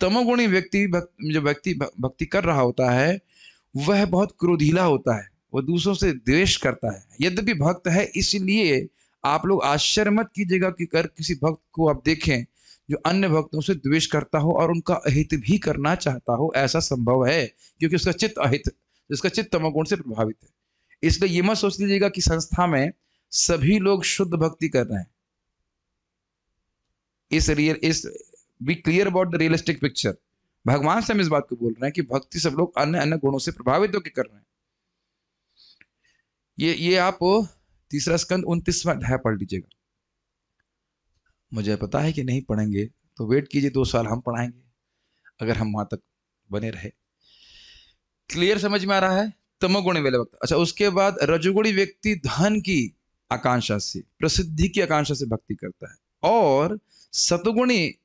तमोगुणी व्यक्ति जो व्यक्ति भक्ति कर रहा होता है वह बहुत क्रोधीला होता है, वह दूसरों से द्वेष करता है। यद्यपि भक्त है, इसलिए आप लोग आश्चर्य मत कीजिएगा कि कर किसी भक्त को आप देखें जो अन्य भक्तों से द्वेष करता हो और उनका अहित भी करना चाहता हो, ऐसा संभव है क्योंकि उसका चित्त अहित, उसका चित्त तमोगुण से प्रभावित है। इसलिए ये मत सोच लीजिएगा कि संस्था में सभी लोग शुद्ध भक्ति कर रहे हैं। इस be clear about the realistic picture. भगवान से हम इस बात को बोल रहे हैं कि भक्ति सब लोग अन्य अन्य गुणों से प्रभावित होकर कर रहे हैं। ये आप 3 स्कंद 29वां अध्याय पढ़ लीजिएगा। मुझे पता है कि नहीं पढ़ेंगे तो वेट कीजिए, 2 साल हम पढ़ाएंगे अगर हम वहां तक बने रहे। क्लियर समझ में आ रहा है? तमोगुणी वाले वक्त। अच्छा, उसके बाद रजोगुणी व्यक्ति धन की आकांक्षा से, प्रसिद्धि की आकांक्षा से भक्ति करता है, और सतगुणी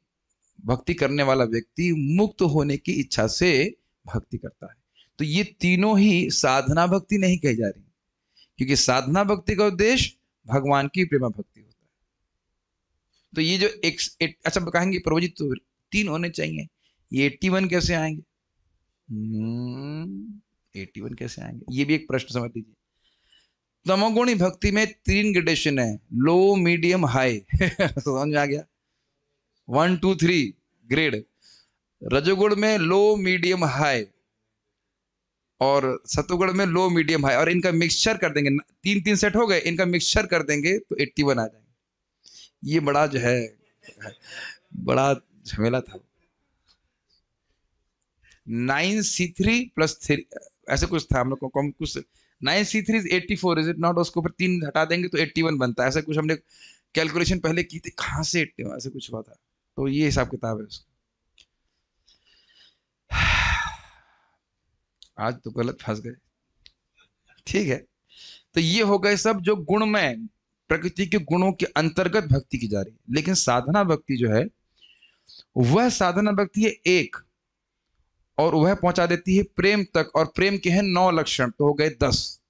भक्ति करने वाला व्यक्ति मुक्त होने की इच्छा से भक्ति करता है। तो ये तीनों ही साधना भक्ति नहीं कही जा रही, क्योंकि साधना भक्ति का उद्देश्य भगवान की प्रेमा भक्ति होता है। तो ये जो अच्छा कहेंगे प्रभु जी तो 3 होने चाहिए, ये 81 कैसे आएंगे? 81 कैसे आएंगे? ये भी एक प्रश्न समझ लीजिए। तमोगुणी भक्ति में 3 ग्रेडेशन है, लो मीडियम हाई। समझ में आ गया? 1 2 3 ग्रेड। रजोगुण में लो मीडियम हाई और सतोगुण में लो मीडियम हाई, और इनका मिक्सचर कर देंगे, 3 सेट हो गए, इनका मिक्सचर कर देंगे तो 81 आ जाएंगे। ये बड़ा जो है बड़ा झमेला था। 9C3 + 3 ऐसे कुछ था हम लोग को, कुछ 9C3 = 84 इज इट नॉट? उसको ऊपर 3 हटा देंगे तो 81 बनता है। ऐसा कुछ हमने कैलकुलेशन पहले की थी, कहाँ से 81 ऐसे कुछ हुआ था। तो ये हिसाब किताब है उसका। आज तो गलत फंस गए, ठीक है। तो ये हो गए सब जो गुणमय प्रकृति के गुणों के अंतर्गत भक्ति की जा रही है। लेकिन साधना भक्ति जो है वह साधना भक्ति है एक, और वह पहुंचा देती है प्रेम तक, और प्रेम के हैं 9 लक्षण, तो हो गए 10।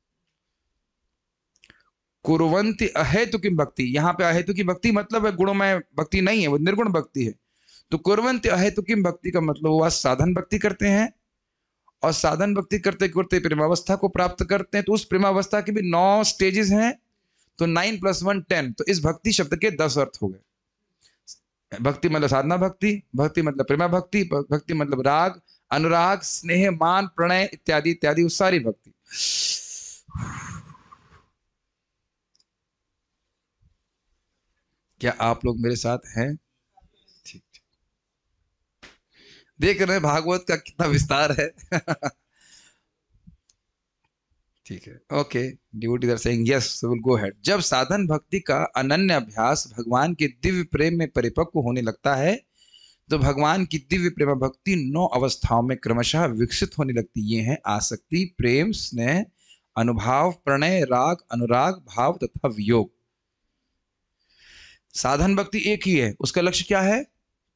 कुर्वन्ति अहेतु की भक्ति, यहां पे अहेतु की भक्ति मतलब है गुणमय भक्ति नहीं है, वो निर्गुण भक्ति है। तो कुर्वन्ति अहेतुकीम भक्ति का मतलब हुआ साधन भक्ति करते हैं, और साधन भक्ति करते करते प्रेमावस्था को प्राप्त करते हैं। तो उस प्रेमावस्था के भी 9 स्टेजेस हैं, तो 9 + 1 10। तो इस भक्ति शब्द के 10 अर्थ हो गए। भक्ति मतलब साधना भक्ति, भक्ति मतलब प्रेमा भक्ति, भक्ति मतलब राग, अनुराग, स्नेह, मान, प्रणय इत्यादि इत्यादि, उस सारी भक्ति। क्या आप लोग मेरे साथ हैं? ठीक, देख रहे हैं भागवत का कितना विस्तार है। ठीक है, okay. Devotees are saying yes, so will go ahead. जब साधन भक्ति का अनन्य अभ्यास भगवान के दिव्य प्रेम में परिपक्व होने लगता है, तो भगवान की दिव्य प्रेम भक्ति 9 अवस्थाओं में क्रमशः विकसित होने लगती। ये हैं आसक्ति, प्रेम, स्नेह, अनुभाव, प्रणय, राग, अनुराग, भाव तथा वियोग। साधन भक्ति एक ही है, उसका लक्ष्य क्या है?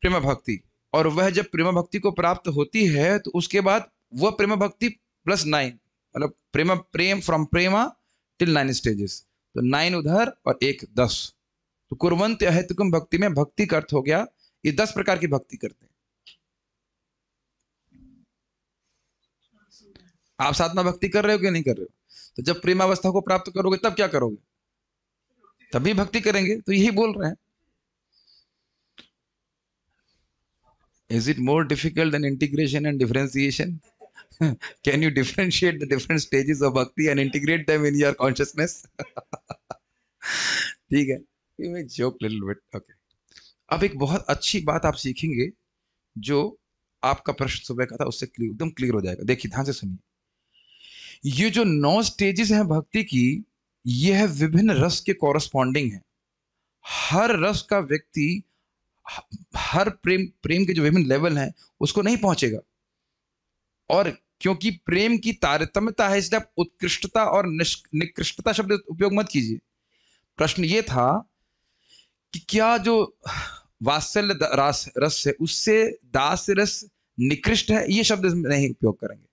प्रेम भक्ति। और वह जब प्रेम भक्ति को प्राप्त होती है, तो उसके बाद वह प्रेम भक्ति +9, मतलब प्रेम फ्रॉम प्रेमा टिल 9 स्टेजेस। तो 9 उधर और 1 10। तो कुर्वन्ति अहेतुकम भक्ति में भक्ति का अर्थ हो गया, ये 10 प्रकार की भक्ति करते हैं। आप साधना भक्ति कर रहे हो कि नहीं कर रहे हो? तो जब प्रेमावस्था को प्राप्त करोगे तब क्या करोगे? तभी भक्ति करेंगे। तो यही बोल रहे हैं। Is it more difficult than integration and differentiation? Can you differentiate the different stages of bhakti and integrate them in your consciousness? ठीक है, you may joke little bit, okay. अब एक बहुत अच्छी बात आप सीखेंगे, जो आपका प्रश्न सुबह का था उससे एकदम क्लियर हो जाएगा। देखिए ध्यान से सुनिए, ये जो 9 स्टेजेस हैं भक्ति की, यह विभिन्न रस के कॉरस्पॉन्डिंग है। हर रस का व्यक्ति हर प्रेम के जो विभिन्न लेवल हैं उसको नहीं पहुंचेगा। और क्योंकि प्रेम की तारतम्यता है, इसलिए आप उत्कृष्टता और निकृष्टता शब्द उपयोग मत कीजिए। प्रश्न ये था कि क्या जो वात्सल्य रस है उससे दास रस निकृष्ट है, ये शब्द नहीं उपयोग करेंगे।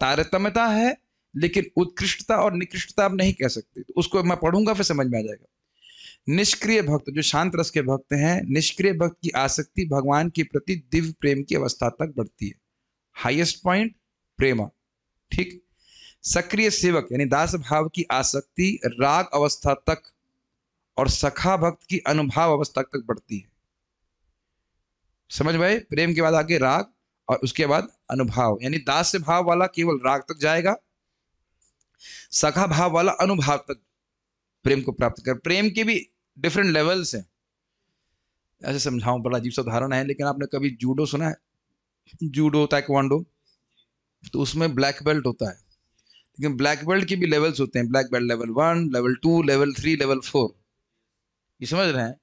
तारतम्यता है, लेकिन उत्कृष्टता और निकृष्टता आप नहीं कह सकते। तो उसको मैं पढ़ूंगा, फिर समझ में आ जाएगा। निष्क्रिय भक्त, जो शांत रस के भक्त हैं, निष्क्रिय भक्त की आसक्ति भगवान के प्रति दिव्य प्रेम की अवस्था तक बढ़ती है। हाईएस्ट पॉइंट प्रेमा, ठीक। सक्रिय सेवक यानी दास भाव की आसक्ति राग अवस्था तक और सखा भक्त की अनुभाव अवस्था तक बढ़ती है। समझ में? प्रेम के बाद आगे राग और उसके बाद अनुभाव, यानी दास भाव वाला केवल राग तक जाएगा, सखा भाव वाला अनुभाव तक प्रेम को प्राप्त कर। प्रेम के भी डिफरेंट लेवल्स हैं। ऐसे समझाऊं, बड़ा अजीब सा उदाहरण है, लेकिन आपने कभी जूडो सुना है? जूडो, ताइक्वांडो, तो उसमें ब्लैक बेल्ट होता है, लेकिन ब्लैक बेल्ट के भी लेवल्स होते हैं। Black belt level 1, level 2, level 3, level 4। ये समझ रहे हैं?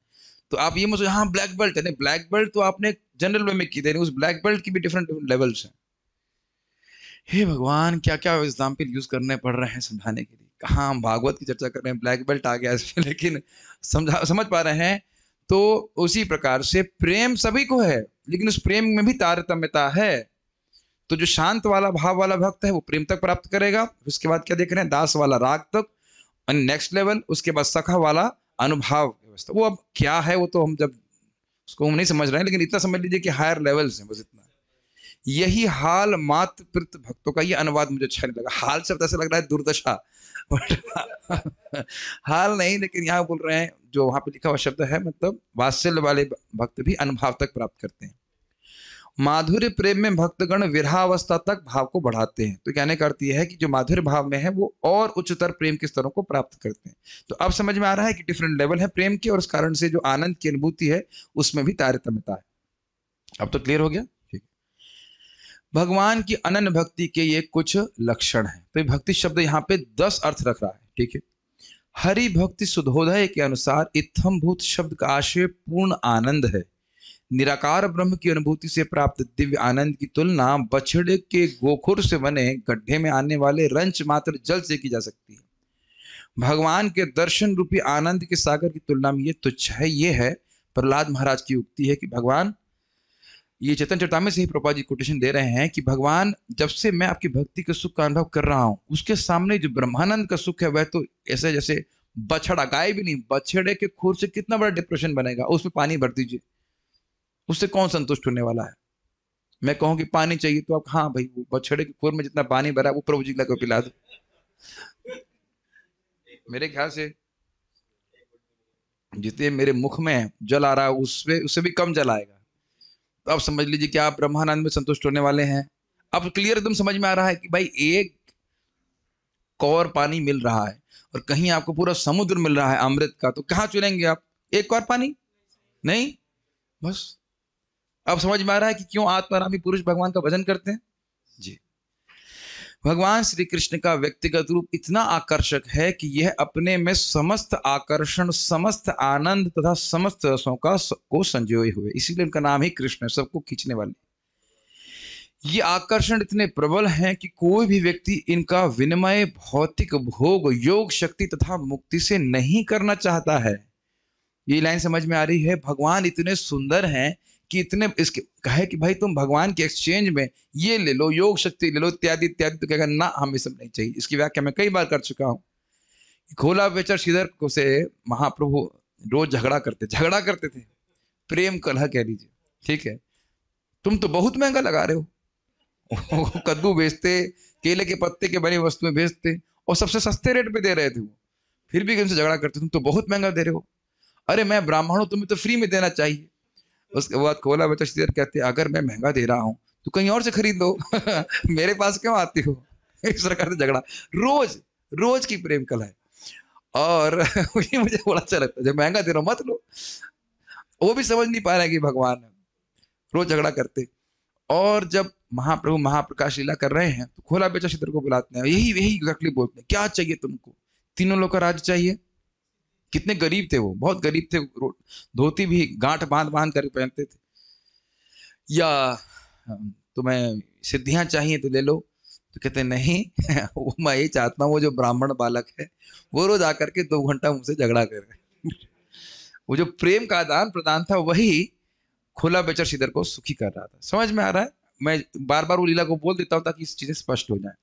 तो आप ये मुझे, हाँ ब्लैक बेल्ट है, नहीं ब्लैक बेल्ट तो आपने जनरल वे में की थी, उस ब्लैक बेल्ट की भी डिफरेंट लेवल्स हैं। हे भगवान, क्या क्या एग्जाम्पल यूज करने पड़ रहे हैं समझाने के लिए। कहाँ हम भागवत की चर्चा कर रहे हैं, ब्लैक बेल्ट आ गया इसमें, लेकिन समझ पा रहे हैं। तो उसी प्रकार से प्रेम सभी को है, लेकिन उस प्रेम में भी तारतम्यता है। तो जो शांत वाला भाव वाला भक्त है वो प्रेम तक प्राप्त करेगा। उसके बाद क्या देख रहे हैं? दास वाला राग तक, नेक्स्ट लेवल। उसके बाद सखा वाला अनुभाव व्यवस्था। वो अब क्या है वो तो हम जब उसको हम नहीं समझ रहे हैं, लेकिन इतना समझ लीजिए कि हायर लेवल्स हैं, बस इतना। यही हाल मात्र प्रीत भक्तों का। ये अनुवाद मुझे अच्छा नहीं लगा। हाल शब्द ऐसा लग रहा है दुर्दशा, हाल नहीं, लेकिन यहाँ बोल रहे हैं, जो वहां पे लिखा हुआ शब्द है, मतलब वात्सल्य वाले भक्त भी अनुभाव तक प्राप्त करते हैं। माधुर्य प्रेम में भक्तगण विरहावस्था तक भाव को बढ़ाते हैं। तो कहने का अर्थ यह है कि जो माधुर्य भाव में है वो और उच्चतर प्रेम के स्तरों को प्राप्त करते हैं। तो अब समझ में आ रहा है कि डिफरेंट लेवल है प्रेम के, और उस कारण से जो आनंद की अनुभूति है उसमें भी तारतम्यता है। अब तो क्लियर हो गया? ठीक। भगवान की अनन्य भक्ति के ये कुछ लक्षण हैं। तो भक्ति शब्द यहाँ पे 10 अर्थ रख रहा है, ठीक है। हरि भक्ति सुधोदय के अनुसार इत्थम भूत शब्द का आशय पूर्ण आनंद है। निराकार ब्रह्म की अनुभूति से प्राप्त दिव्य आनंद की तुलना बछड़े के गोखुर से बने गड्ढे में आने वाले रंच मात्र जल से की जा सकती है। भगवान के दर्शन रूपी आनंद के सागर की तुलना में ये तुच्छ है। ये है प्रहलाद महाराज की उक्ति है कि भगवान, ये चेतन चरितामृत से ही प्रभुपाद जी कोटेशन दे रहे हैं कि भगवान, जब से मैं आपकी भक्ति के सुख का अनुभव कर रहा हूं, उसके सामने जो ब्रह्मानंद का सुख है वह तो ऐसे जैसे बछड़ा, गाय भी नहीं, बछड़े के खुर से कितना बड़ा डिप्रेशन बनेगा, उसमें पानी भर दीजिए, उससे कौन संतुष्ट होने वाला है? मैं कहूं कि पानी चाहिए तो आप, हाँ भाई वो बछड़े के खुर में जितना पानी भरा वो प्रभु जी को पिला दो। मेरे ख्याल से जितने मेरे मुख में जल आ रहा है उससे भी कम जल आएगा। तो आप समझ लीजिए कि आप ब्रह्मानंद में संतुष्ट होने वाले हैं। अब क्लियर एकदम समझ में आ रहा है कि भाई एक कौर पानी मिल रहा है और कहीं आपको पूरा समुद्र मिल रहा है अमृत का, तो कहाँ चुनेंगे आप? एक कौर पानी? नहीं। बस अब समझ में आ रहा है कि क्यों आत्मारामी पुरुष भगवान का भजन करते हैं। जी, भगवान श्री कृष्ण का व्यक्तिगत रूप इतना आकर्षक है कि यह अपने में समस्त आकर्षण, समस्त आनंद तथा समस्त रसों को संजोए हुए, इसीलिए उनका नाम ही कृष्ण है, सबको खींचने वाले। ये आकर्षण इतने प्रबल हैं कि कोई भी व्यक्ति इनका विनिमय भौतिक भोग, योग शक्ति तथा मुक्ति से नहीं करना चाहता है। ये लाइन समझ में आ रही है? भगवान इतने सुंदर हैं कि इतने इसके कहे कि भाई तुम भगवान के एक्सचेंज में ये ले लो, योग शक्ति ले लो, इत्यादि इत्यादि, तो कहेगा ना हमें सब नहीं चाहिए। इसकी व्याख्या मैं कई बार कर चुका हूँ। खोला बेचर श्रीधर को से महाप्रभु रोज झगड़ा करते थे, प्रेम कलह कह लीजिए, ठीक है। तुम तो बहुत महंगा लगा रहे हो। कद्दू बेचते, केले के पत्ते के बनी वस्तुएं बेचते और सबसे सस्ते रेट पे दे रहे थे वो, फिर भी उनसे झगड़ा करते, तुम तो बहुत महंगा दे रहे हो। अरे मैं ब्राह्मण हूं, तुम्हें तो फ्री में देना चाहिए। उसके बाद खोला बेचा श्रीधर कहते, अगर मैं महंगा दे रहा हूं तो कहीं और से खरीद लो। मेरे पास क्यों आती हो? इस प्रकार से झगड़ा रोज रोज की प्रेम कला है। और ये मुझे बड़ा अच्छा लगता है, जब महंगा दे रहा हूं मत लो। वो भी समझ नहीं पा रहा है कि भगवान है, रोज झगड़ा करते। और जब महाप्रभु महाप्रकाश लीला कर रहे हैं तो खोला बेचा श्रीधर को बुलाते हैं, यही यही एग्जैक्टली बोलते हैं, क्या चाहिए तुमको? तीनों लोग का राज चाहिए। कितने गरीब थे वो, बहुत गरीब थे, धोती भी गांठ बांध बांध कर पहनते थे। या तुम्हें सिद्धियां चाहिए तो ले लो, तो कहते नहीं। वो मैं ये चाहता हूँ वो जो ब्राह्मण बालक है वो रोज आकर के 2 घंटा मुझसे झगड़ा करे। वो जो प्रेम का आदान प्रदान था वही खोला बेचर श्रीधर को सुखी कर रहा था। समझ में आ रहा है? मैं बार बार वो लीला को बोल देता हूँ ताकि इस चीजें स्पष्ट हो जाए।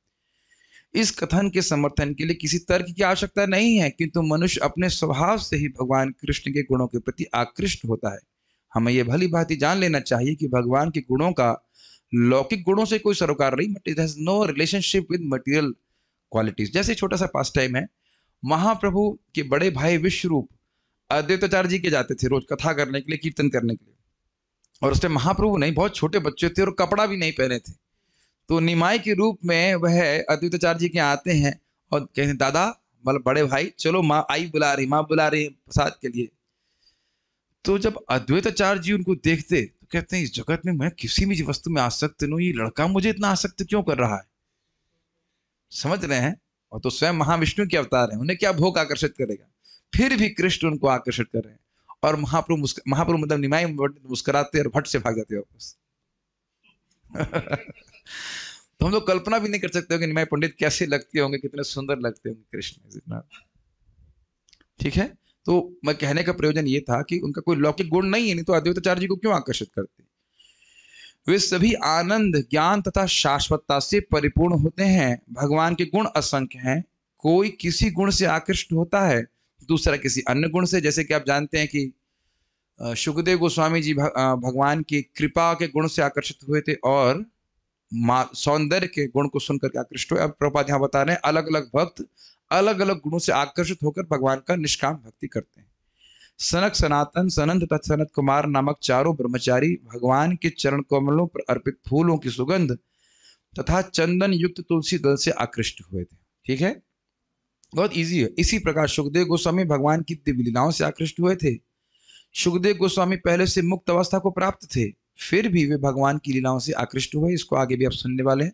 इस कथन के समर्थन के लिए किसी तर्क की आवश्यकता नहीं है, किंतु मनुष्य अपने स्वभाव से ही भगवान कृष्ण के गुणों के प्रति आकृष्ट होता है। हमें यह भली भांति जान लेना चाहिए कि भगवान के गुणों का लौकिक गुणों से कोई सरोकार नहीं, but it has no relationship with material qualities. जैसे छोटा सा पास टाइम है, महाप्रभु के बड़े भाई विश्वरूप अद्वैताचार्य जी के जाते थे रोज कथा करने के लिए, कीर्तन करने के लिए। और उस टाइम महाप्रभु नहीं, बहुत छोटे बच्चे थे और कपड़ा भी नहीं पहने थे। तो निमाई के रूप में वह अद्वैताचार्य जी के आते हैं और कहते हैं, दादा मतलब बड़े भाई चलो, माँ आई बुला रही, माँ बुला रही प्रसाद के लिए। तो जब अद्वैताचार्य जी उनको देखते तो कहते हैं, इस जगत में मैं किसी भी वस्तु में आसक्त नहीं, ये लड़का मुझे इतना आसक्त क्यों कर रहा है? समझ रहे हैं? और तो स्वयं महाविष्णु के अवतार हैं, उन्हें क्या भोग आकर्षित करेगा? फिर भी कृष्ण उनको आकर्षित कर रहे हैं। और महाप्रभु मतलब निमाई मुस्कुराते और भट्ट से भाग जाते वापस। तो हम लोग कल्पना भी नहीं कर सकते हो कि निमाई पंडित कैसे लगते होंगे, कितने सुंदर लगते होंगे कृष्ण जितना। ठीक है, तो मैं कहने का प्रयोजन ये था कि उनका कोई लौकिक गुण नहीं है, नहीं तो अद्वैताचार्य जी को क्यों आकर्षित करते? वे सभी आनंद, ज्ञान तथा शाश्वतता से परिपूर्ण होते हैं। भगवान के गुण असंख्य हैं। कोई किसी गुण से आकृष्ट होता है, दूसरा किसी अन्य गुण से। जैसे कि आप जानते हैं कि सुखदेव गोस्वामी जी भगवान की कृपा के गुण से आकर्षित हुए थे और सौंदर्य के गुण को सुनकर के आकृष्ट हुए। अब प्रभुपाद यहाँ बता रहे हैं, अलग अलग भक्त अलग अलग गुणों से आकर्षित होकर भगवान का निष्काम भक्ति करते हैं। सनक, सनातन, सनंद तथा सनत कुमार नामक चारों ब्रह्मचारी भगवान के चरण कमलों पर अर्पित फूलों की सुगंध तथा चंदन युक्त तुलसी दल से आकृष्ट हुए थे। ठीक है, बहुत इजी है। इसी प्रकार सुखदेव गोस्वामी भगवान की दिव्य लीलाओं से आकृष्ट हुए थे। सुखदेव गोस्वामी पहले से मुक्त अवस्था को प्राप्त थे, फिर भी वे भगवान की लीलाओं से आकृष्ट हुए। इसको आगे भी आप सुनने वाले हैं।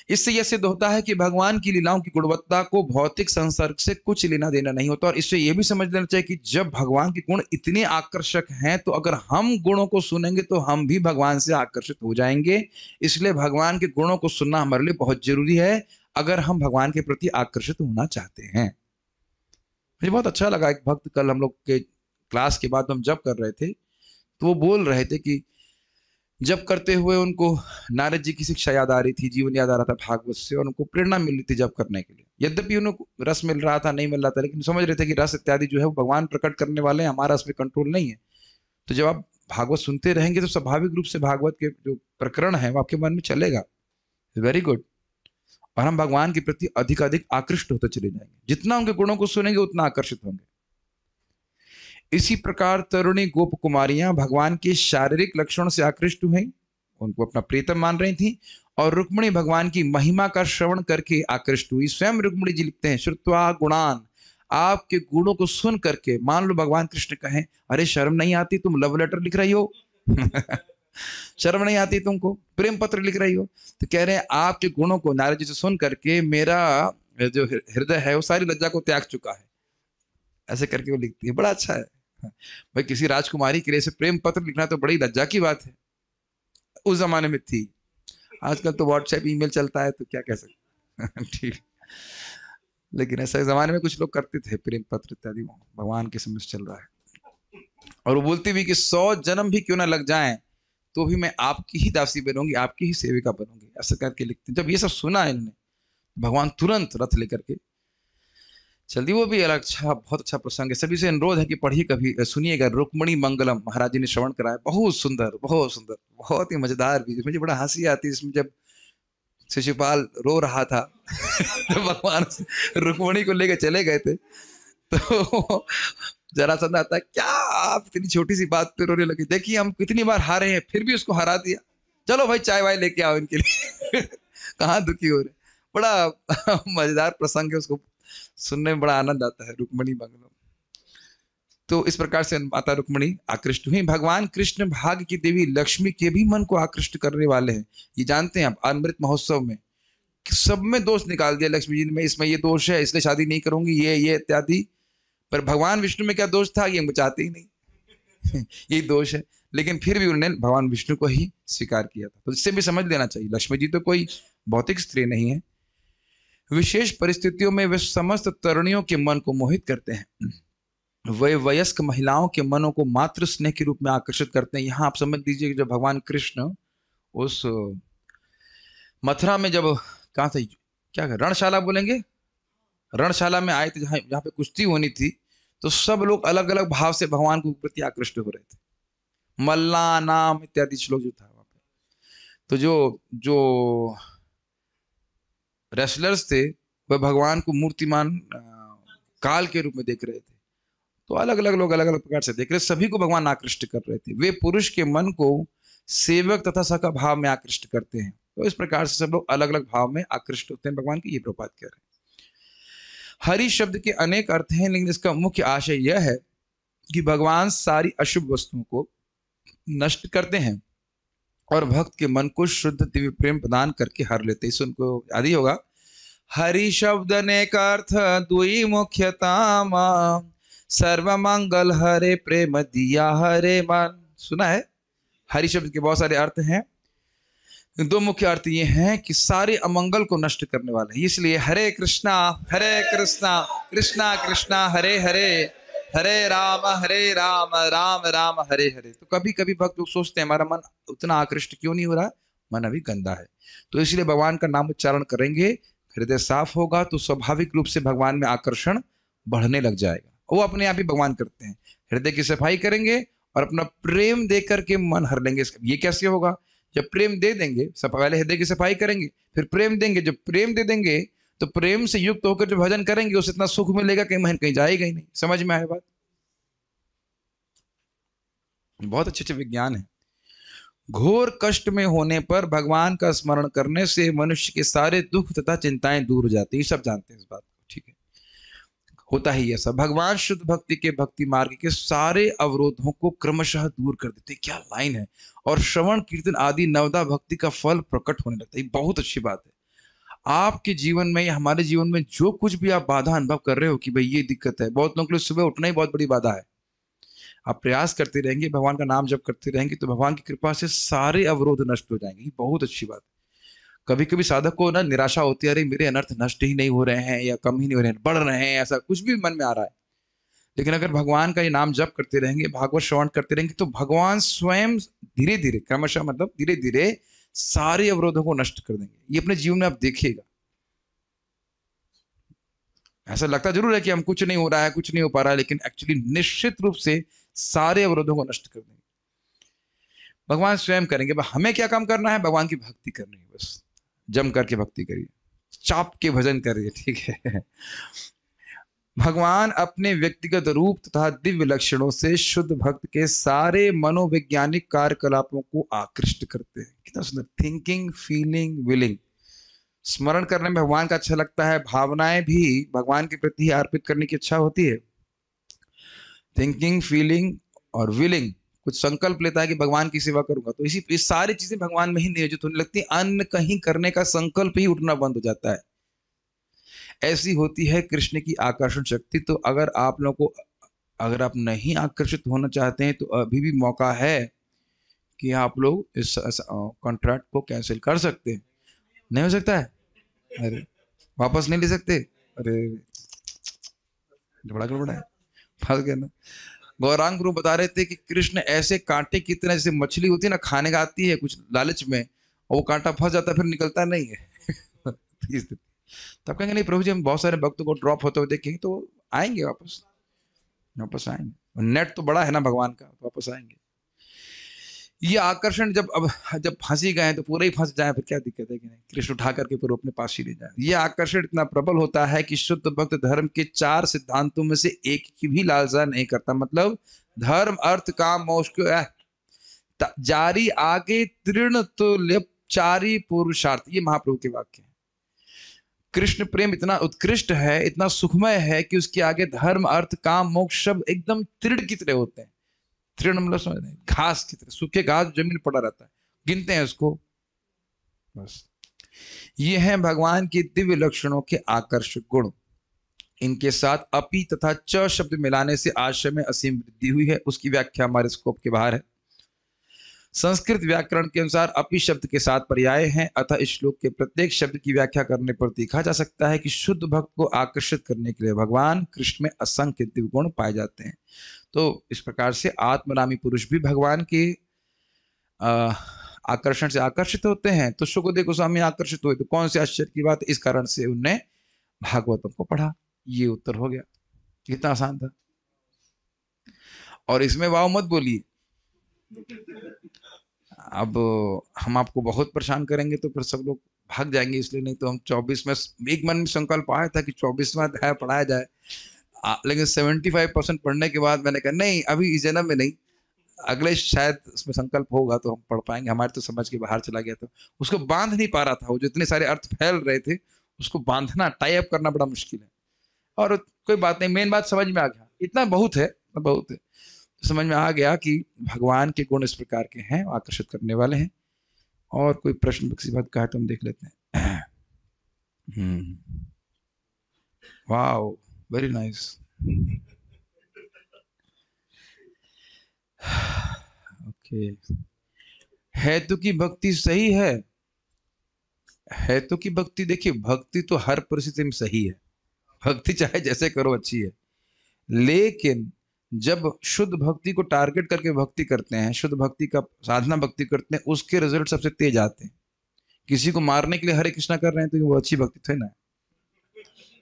इससे यह सिद्ध होता है कि भगवान की लीलाओं की गुणवत्ता को भौतिक संसर्ग से कुछ लेना देना नहीं होता। और इससे यह भी समझ लेना चाहिए कि जब भगवान के गुण इतने आकर्षक हैं तो अगर हम गुणों को सुनेंगे तो हम भी भगवान से आकर्षित हो जाएंगे। इसलिए भगवान के गुणों को सुनना हमारे लिए बहुत जरूरी है अगर हम भगवान के प्रति आकर्षित होना चाहते हैं। मुझे बहुत अच्छा लगा, एक भक्त कल हम लोग के क्लास के बाद हम जप कर रहे थे तो वो बोल रहे थे कि जप करते हुए उनको नारद जी की शिक्षा याद आ रही थी, जीवन याद आ रहा था भागवत से, और उनको प्रेरणा मिल रही थी जप करने के लिए। यद्यपि उनको रस मिल रहा था, नहीं मिल रहा था, लेकिन समझ रहे थे कि रस इत्यादि जो है वो भगवान प्रकट करने वाले हैं, हमारा उसमें कंट्रोल नहीं है। तो जब आप भागवत सुनते रहेंगे तो स्वाभाविक रूप से भागवत के जो प्रकरण है वो आपके मन में चलेगा। Very good. और हम भगवान के प्रति अधिक अधिक आकृष्ट होते चले जाएंगे। जितना उनके गुणों को सुनेंगे उतना आकर्षित होंगे। इसी प्रकार तरुणी गोप कुमारियां भगवान के शारीरिक लक्षणों से आकृष्ट हुई, उनको अपना प्रीतम मान रही थी, और रुक्मिणी भगवान की महिमा का श्रवण करके आकृष्ट हुई। स्वयं रुक्मिणी जी लिखते हैं, श्रुत्वा गुणान, आपके गुणों को सुन करके, मान लो भगवान कृष्ण कहें, अरे शर्म नहीं आती तुम लव लेटर लिख रही हो शर्म नहीं आती तुमको, प्रेम पत्र लिख रही हो। तो कह रहे हैं आपके गुणों को नारद जी से सुन करके मेरा जो हृदय है वो सारी लज्जा को त्याग चुका है। ऐसे करके वो लिखती है, बड़ा अच्छा है भाई। किसी राजकुमारी के लिए से प्रेम पत्र लिखना तो बड़ी लज्जा की बात है, उस जमाने में थी। आजकल तो व्हाट्सएप ईमेल चलता है तो क्या कह सकते ठीक। लेकिन ऐसा जमाने में कुछ लोग करते थे, प्रेम पत्र इत्यादि। भगवान के समय चल रहा है। और वो बोलती भी कि 100 जन्म भी क्यों ना लग जाएं तो भी मैं आपकी ही दासी बनूंगी, आपकी ही सेविका बनूंगी, ऐसा करके लिखते। जब ये सब सुना है इन्होंने, भगवान तुरंत रथ लेकर के चल दी। वो भी अलग अच्छा, बहुत अच्छा प्रसंग है। सभी से अनुरोध है कि पढ़िए, कभी सुनिएगा। रुक्मिणी मंगलम महाराज जी ने श्रवण कराया, बहुत सुंदर, बहुत सुंदर, बहुत ही मजेदार भी। मुझे बड़ा हंसी आती है इसमें, जब शिशुपाल रो रहा था तो भगवान रुक्मिणी को लेकर चले गए थे, तो जरासंध आता है, क्या आप इतनी छोटी सी बात पे रोने लगे, देखिए हम कितनी बार हारे हैं फिर भी उसको हरा दिया, चलो भाई चाय वाय लेके आओ इनके लिए कहाँ दुखी हो रहे। बड़ा मजेदार प्रसंग है, उसको सुनने में बड़ा आनंद आता है। रुक्मिणी मंगलम। तो इस प्रकार से माता रुक्मिणी आकृष्ट हुई। भगवान कृष्ण भाग्य की देवी लक्ष्मी के भी मन को आकृष्ट करने वाले हैं, ये जानते हैं आप। अमृत महोत्सव में सब में दोष निकाल दिया लक्ष्मी जी ने, इसमें ये दोष है इसलिए शादी नहीं करूंगी, ये इत्यादि। पर भगवान विष्णु में क्या दोष था, ये हम चाहते ही नहीं यही दोष है। लेकिन फिर भी उन्होंने भगवान विष्णु को ही स्वीकार किया था। तो इससे भी समझ लेना चाहिए, लक्ष्मी जी तो कोई भौतिक स्त्री नहीं है। विशेष परिस्थितियों में वे समस्त तरुणियों के मन को मोहित करते हैं। वे वयस्क महिलाओं के मनों को मातृ स्नेह के रूप में आकर्षित करते हैं। यहाँ आप समझ लीजिए कि जब भगवान कृष्ण उस मथुरा में, जब कहाँ से, क्या रणशाला बोलेंगे, रणशाला में आए थे, जहाँ पे कुश्ती होनी थी, तो सब लोग अलग अलग भाव से भगवान के प्रति आकृष्ट हो रहे थे। मल्ला नाम इत्यादि श्लोक जो था वहां पे, तो जो जो रेसलर्स थे वह भगवान को मूर्तिमान काल के रूप में देख रहे थे। तो अलग अलग लोग अलग अलग प्रकार से देख रहे, सभी को भगवान आकृष्ट कर रहे थे। वे पुरुष के मन को सेवक तथा सखा भाव में आकृष्ट करते हैं। तो इस प्रकार से सब लोग अलग अलग भाव में आकृष्ट होते हैं भगवान की, ये प्रपात कह रहे हैं। हरि शब्द के अनेक अर्थ हैं, लेकिन इसका मुख्य आशय यह है कि भगवान सारी अशुभ वस्तुओं को नष्ट करते हैं और भक्त के मन को शुद्ध दिव्य प्रेम प्रदान करके हर लेते हैं। इसे उनको याद ही होगा, हरि शब्द अनेक अर्थ दुई मुख्यताम, सर्व मंगल हरे प्रेम दिया हरे मन। सुना है, हरि शब्द के बहुत सारे अर्थ हैं। दो मुख्य अर्थ ये हैं कि सारे अमंगल को नष्ट करने वाले हैं। इसलिए हरे कृष्णा कृष्णा कृष्णा हरे हरे, हरे राम राम राम हरे हरे। तो कभी कभी भक्त लोग सोचते हैं हमारा मन उतना आकृष्ट क्यों नहीं हो रहा, मन अभी गंदा है। तो इसलिए भगवान का नाम उच्चारण करेंगे, हृदय साफ होगा तो स्वाभाविक रूप से भगवान में आकर्षण बढ़ने लग जाएगा। वो अपने आप ही भगवान करते हैं। हृदय की सफाई करेंगे और अपना प्रेम दे करके मन हर लेंगे। ये कैसे होगा, जब प्रेम दे देंगे, पहले हृदय की सफाई करेंगे फिर प्रेम देंगे। जब प्रेम दे देंगे तो प्रेम से युक्त होकर जो भजन करेंगे उससे इतना सुख मिलेगा कि मन कहीं जाएगा ही नहीं। समझ में आए बात? बहुत अच्छे अच्छे विज्ञान है। घोर कष्ट में होने पर भगवान का स्मरण करने से मनुष्य के सारे दुख तथा चिंताएं दूर हो जाती है। सब जानते हैं इस बात को, ठीक है, होता ही ऐसा। भगवान शुद्ध भक्ति के भक्ति मार्ग के सारे अवरोधों को क्रमशः दूर कर देते। क्या लाइन है! और श्रवण कीर्तन आदि नवदा भक्ति का फल प्रकट होने लगता है। बहुत अच्छी बात है। आपके जीवन में या हमारे जीवन में जो कुछ भी आप बाधा अनुभव कर रहे हो कि भाई ये दिक्कत है, बहुत लोगों के लिए सुबह उठना ही बहुत बड़ी बाधा है। आप प्रयास करते रहेंगे, भगवान का नाम जप करते रहेंगे तो भगवान की कृपा से सारे अवरोध नष्ट हो जाएंगे। ये बहुत अच्छी बात है। कभी कभी साधक को ना निराशा होती है, अरे मेरे अनर्थ नष्ट ही नहीं हो रहे हैं या कम ही नहीं हो रहे हैं, बढ़ रहे हैं, ऐसा कुछ भी मन में आ रहा है। लेकिन अगर भगवान का ये नाम जप करते रहेंगे, भागवत श्रवण करते रहेंगे, तो भगवान स्वयं धीरे धीरे, क्रमशः मतलब धीरे धीरे सारे अवरोधों को नष्ट कर देंगे। ये अपने जीवन में आप देखिएगा। ऐसा लगता जरूर है कि हम कुछ नहीं हो रहा है, कुछ नहीं हो पा रहा है, लेकिन एक्चुअली निश्चित रूप से सारे अवरोधों को नष्ट कर देंगे। भगवान स्वयं करेंगे। हमें क्या काम करना है? भगवान की भक्ति करनी है, बस जम करके भक्ति करिए, चाप के भजन करिए, ठीक है। भगवान अपने व्यक्तिगत रूप तथा दिव्य लक्षणों से शुद्ध भक्त के सारे मनोवैज्ञानिक कार्यकलापों को आकृष्ट करते हैं। कितना सुंदर! Thinking, feeling, willing. स्मरण करने में भगवान का अच्छा लगता है, भावनाएं भी भगवान के प्रति अर्पित करने की इच्छा होती है। थिंकिंग, फीलिंग और विलिंग, कुछ संकल्प लेता है कि भगवान की सेवा करूंगा, तो ये सारी चीजें भगवान में ही नियोजित होने लगती है। अन्य कहीं करने का संकल्प ही उठना बंद हो जाता है। ऐसी होती है कृष्ण की आकर्षण शक्ति। तो अगर आप लोगों को, अगर आप नहीं आकर्षित होना चाहते हैं तो अभी भी मौका है कि आप लोग इस कॉन्ट्रैक्ट को कैंसिल कर सकते हैं। नहीं हो सकता है? अरे वापस नहीं ले सकते? अरे बड़ा गड़बड़ा है, फंस गया ना। गौरांग गुरु बता रहे थे कि कृष्ण ऐसे कांटे की तरह, जैसे मछली होती है ना, खाने का आती है कुछ लालच में, और वो कांटा फंस जाता है, फिर निकलता नहीं है। तब कहेंगे नहीं प्रभु जी, हम बहुत सारे भक्तों को ड्रॉप होते हुए देखेंगे, तो आएंगे वापस, वापस आएंगे। नेट तो बड़ा है ना भगवान का, तो वापस आएंगे। ये आकर्षण जब फंसी गए तो पूरे ही फंस जाए, फिर क्या दिक्कत है कि नहीं, कृष्ण उठा करके पूरे अपने पास ही ले जाए। ये आकर्षण इतना प्रबल होता है कि शुद्ध भक्त धर्म के 4 सिद्धांतों में से एक की भी लालसा नहीं करता। मतलब धर्म, अर्थ, काम, मोक्ष को जारी आगे तृण तुल्य चारी पुरुषार्थ, ये महाप्रभु के वाक्य हैं। कृष्ण प्रेम इतना उत्कृष्ट है, इतना सुखमय है कि उसके आगे धर्म, अर्थ, काम, मोक्ष शब्द एकदम तृण की तरह होते हैं। तृण मतलब समझ रहे हैं, घास की तरह, सूखे घास जमीन पड़ा रहता है, गिनते हैं उसको, बस। ये हैं भगवान के दिव्य लक्षणों के आकर्षक गुण। इनके साथ अपि तथा च शब्द मिलाने से आशय में असीम वृद्धि हुई है, उसकी व्याख्या हमारे स्कोप के बाहर है। संस्कृत व्याकरण के अनुसार अपि शब्द के साथ पर्याय हैं, अतः इस श्लोक के प्रत्येक शब्द की व्याख्या करने पर देखा जा सकता है कि शुद्ध भक्त को आकर्षित करने के लिए भगवान कृष्ण में असंख्य दिव्य गुण पाए जाते हैं। तो इस प्रकार से आत्मरामी पुरुष भी भगवान के आकर्षण से आकर्षित होते हैं। तो सुखदेव गोस्वामी आकर्षित हुए, तो कौन सी आश्चर्य की बात? इस कारण से उनने भागवतम को पढ़ा। ये उत्तर हो गया। कितना आसान था। और इसमें वाव मत बोलिए, अब हम आपको बहुत परेशान करेंगे तो फिर सब लोग भाग जाएंगे, इसलिए नहीं तो हम 24 में, एक मन में संकल्प आया था कि 24वां अध्याय पढ़ाया जाए, लेकिन 75% पढ़ने के बाद मैंने कहा नहीं, अभी इस जन्म में नहीं, अगले शायद उसमें संकल्प होगा तो हम पढ़ पाएंगे। हमारे तो समझ के बाहर चला गया था, उसको बांध नहीं पा रहा था। वो जो इतने सारे अर्थ फैल रहे थे, उसको बांधना, टाई अप करना बड़ा मुश्किल है। और कोई बात नहीं, मेन बात समझ में आ गया, इतना बहुत है, बहुत है। समझ में आ गया कि भगवान के गुण इस प्रकार के हैं, आकर्षित करने वाले हैं। और कोई प्रश्न किसी बात का है तो हम देख लेते हैं। Wow, very nice. ओके, हेतु की भक्ति सही है। हेतु की भक्ति, देखिए भक्ति तो हर परिस्थिति में सही है, भक्ति चाहे जैसे करो अच्छी है। लेकिन जब शुद्ध भक्ति को टारगेट करके भक्ति करते हैं, शुद्ध भक्ति का साधना भक्ति करते हैं, उसके रिजल्ट सबसे तेज आते हैं। किसी को मारने के लिए हरे कृष्णा कर रहे हैं तो वो अच्छी भक्ति थे ना,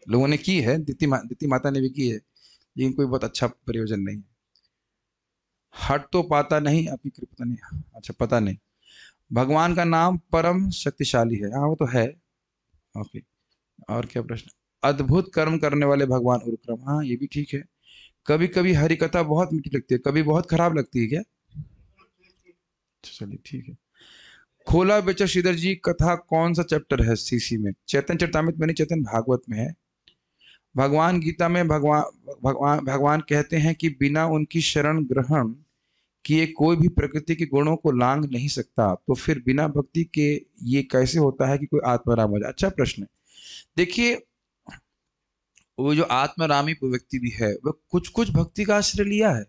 लोगों ने की है, दीति माता ने भी की है, लेकिन कोई बहुत अच्छा प्रयोजन नहीं है। हट तो पाता नहीं, आपकी कृपा नहीं, अच्छा पता नहीं। भगवान का नाम परम शक्तिशाली है, हाँ वो तो है। ओके, और क्या प्रश्न? अद्भुत कर्म करने वाले भगवान उरुक्रम, हाँ ये भी ठीक है। कभी कभी हरि कथा बहुत मीठी लगती है, कभी बहुत खराब लगती है क्या? चलिए ठीक है। खोला बेचा श्रीधर जी, कथा कौन सा चैप्टर है सीसी में? चैतन्य चरितामृत में नहीं, चैतन्य भागवत में है। भगवान गीता में भगवान कहते हैं कि बिना उनकी शरण ग्रहण किए कोई भी प्रकृति के गुणों को लांघ नहीं सकता। तो फिर बिना भक्ति के ये कैसे होता है कि कोई आत्माराम हो जाए? अच्छा प्रश्न है। देखिए, वो जो आत्मरामी व्यक्ति भी है, वह कुछ कुछ भक्ति का आश्रय लिया है।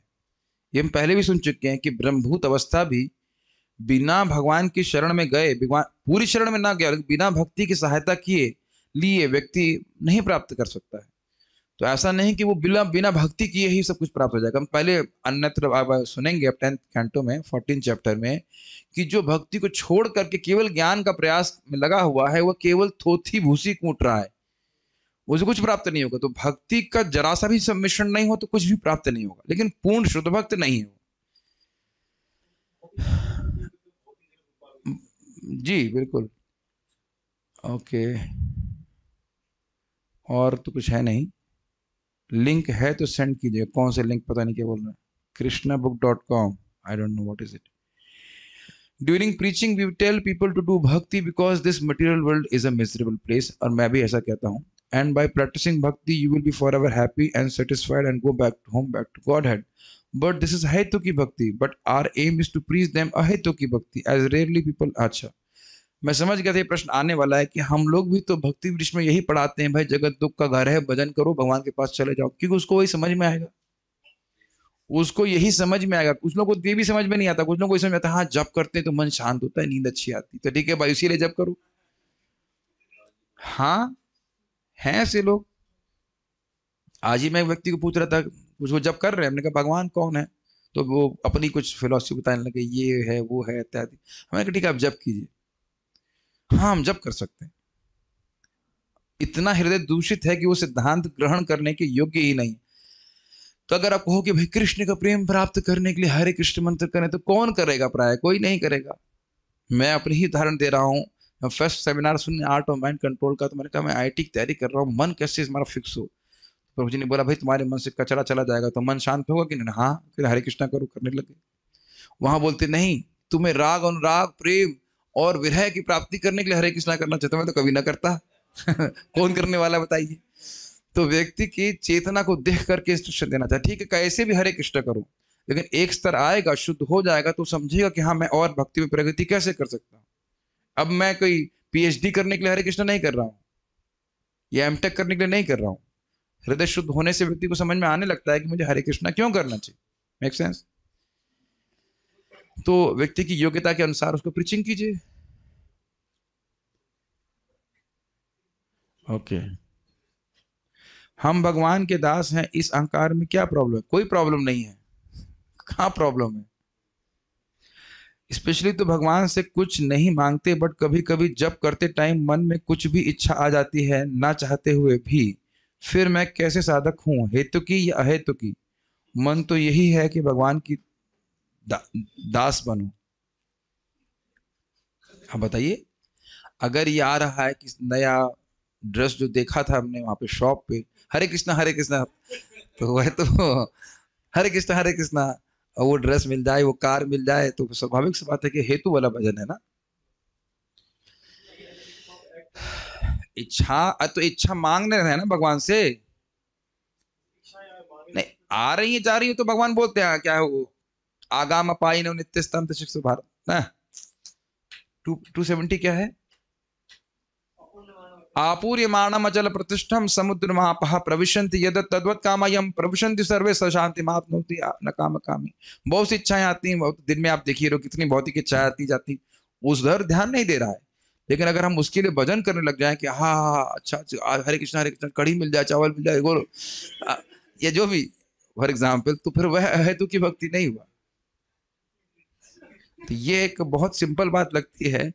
ये हम पहले भी सुन चुके हैं कि ब्रह्मभूत अवस्था भी बिना भगवान की शरण में गए, पूरी शरण में ना गया, बिना भक्ति की सहायता किए लिए व्यक्ति नहीं प्राप्त कर सकता है। तो ऐसा नहीं कि वो बिना भक्ति किए ही सब कुछ प्राप्त हो जाएगा। हम पहले अन्यत्र सुनेंगे 10th कैंटो में 14 चैप्टर में कि जो भक्ति को छोड़ करके केवल ज्ञान का प्रयास में लगा हुआ है, वह केवल थोथी भूसी कूट रहा है। उसे कुछ प्राप्त नहीं होगा। तो भक्ति का जरा सा भी सम्मिश्रण नहीं हो तो कुछ भी प्राप्त नहीं होगा, लेकिन पूर्ण शुद्ध भक्त नहीं है। जी बिल्कुल। ओके, और तो कुछ है नहीं। लिंक है तो सेंड कीजिए। कौन से लिंक, पता नहीं क्या बोल रहे हैं। krishnabook.com, I don't know what is it. During preaching we tell people to do bhakti because this material world is a miserable place, और मैं भी ऐसा कहता हूँ। And by practising bhakti you will be for ever happy and satisfied and go back home, back to godhead. But this is हेतु की bhakti, but our aim is to preach them अहेतु की भक्ति एज रेयरली पीपल। अच्छा, मैं समझ गया था ये प्रश्न आने वाला है कि हम लोग भी तो भक्ति वृक्ष में यही पढ़ाते हैं, भाई जगत दुख का घर है, भजन करो, भगवान के पास चले जाओ, क्योंकि उसको वही समझ में आएगा, उसको यही समझ में आएगा। कुछ लोगों को ये भी समझ में नहीं आता, कुछ लोगों को समझ में आता है हाँ जप करते हैं तो मन शांत होता है, नींद अच्छी आती है, तो ठीक है भाई इसीलिए जप करो। हाँ, हैं ऐसे लोग। आज ही मैं एक व्यक्ति को पूछ रहा था, कुछ वो जप कर रहे हैं, हमने कहा भगवान कौन है, तो वो अपनी कुछ फिलॉसफी बताने लगे, ये है वो है इत्यादि। हमने कहा ठीक है आप जप कीजिए। हाँ हम जप कर सकते हैं, इतना हृदय दूषित है कि वो सिद्धांत ग्रहण करने के योग्य ही नहीं। तो अगर आप कहो कि भाई कृष्ण का प्रेम प्राप्त करने के लिए हरे कृष्ण मंत्र करें, तो कौन करेगा? प्राय कोई नहीं करेगा। मैं अपनी ही उदाहरण दे रहा हूँ। फर्स्ट सेमिनार सुनने आर्ट ऑफ माइंड कंट्रोल का, तो मैंने कहा मैं आईआईटी की तैयारी कर रहा हूँ, मन कैसे हमारा फिक्स हो। प्रभु जी ने बोला भाई तुम्हारे मन से कचरा चला जाएगा तो मन शांत होगा कि नहीं? हाँ, फिर हरे कृष्णा करो, करने लगे। वहां बोलते नहीं, तुम्हें राग अनुराग प्रेम और विरह की प्राप्ति करने के लिए हरे कृष्णा करना चाहता, मैं तो कभी ना करता। कौन करने वाला बताइए। तो व्यक्ति की चेतना को देख करके इंस्ट्रक्शन देना चाहिए। ठीक है कैसे भी हरे कृष्ण करो, लेकिन एक स्तर आएगा, शुद्ध हो जाएगा तो समझेगा कि हाँ मैं और भक्ति में प्रगति कैसे कर सकता हूँ। अब मैं कोई पीएचडी करने के लिए हरे कृष्ण नहीं कर रहा हूँ, या एमटेक करने के लिए नहीं कर रहा हूँ। हृदय शुद्ध होने से व्यक्ति को समझ में आने लगता है कि मुझे हरे कृष्णा क्यों करना चाहिए। Make sense? तो व्यक्ति की योग्यता के अनुसार उसको प्रीचिंग कीजिए। ओके, हम भगवान के दास हैं, इस अहंकार में क्या प्रॉब्लम है? कोई प्रॉब्लम नहीं है। कहाँ प्रॉब्लम है? स्पेशली तो भगवान से कुछ नहीं मांगते, बट कभी कभी जब करते टाइम मन में कुछ भी इच्छा आ जाती है ना चाहते हुए भी, फिर मैं कैसे साधक हूँ, हेतु की या अहेतु की? मन तो यही है कि भगवान की दास बनूं। हाँ बताइए, अगर ये आ रहा है कि नया ड्रेस जो देखा था हमने वहां पे शॉप पे, हरे कृष्णा, तो वह तो हरे कृष्णा, और वो ड्रेस मिल जाए, वो कार मिल जाए, तो स्वाभाविक सी बात है कि हेतु वाला भजन है ना। इच्छा तो इच्छा मांगने रहे ना भगवान से, नहीं आ रही है जा रही है तो भगवान बोलते हैं क्या है वो, आगाम अपाई न नित्य स्तंभ शिक्षु भारत ना। 270 क्या है? आपूर्यमाणम अचल प्रतिष्ठम समुद्र महापह प्रविशन्ति यद तद्वत् कामयम प्रविशन्ति सर्वे सशांति मापनोति न काम कामी। बहुत सी इच्छाएं आती हैं, बहुत दिन में आप देखिए रहो कितनी भौतिक इच्छाएं आती जाती, उधर ध्यान नहीं दे रहा है। लेकिन अगर हम उसके लिए भजन करने लग जाए कि हाँ अच्छा हरे कृष्ण कढ़ी मिल जाए, चावल मिल जाए, गोल या जो भी फॉर एग्जाम्पल, तो फिर वह हेतु की भक्ति नहीं हुआ। तो ये एक बहुत सिंपल बात लगती है,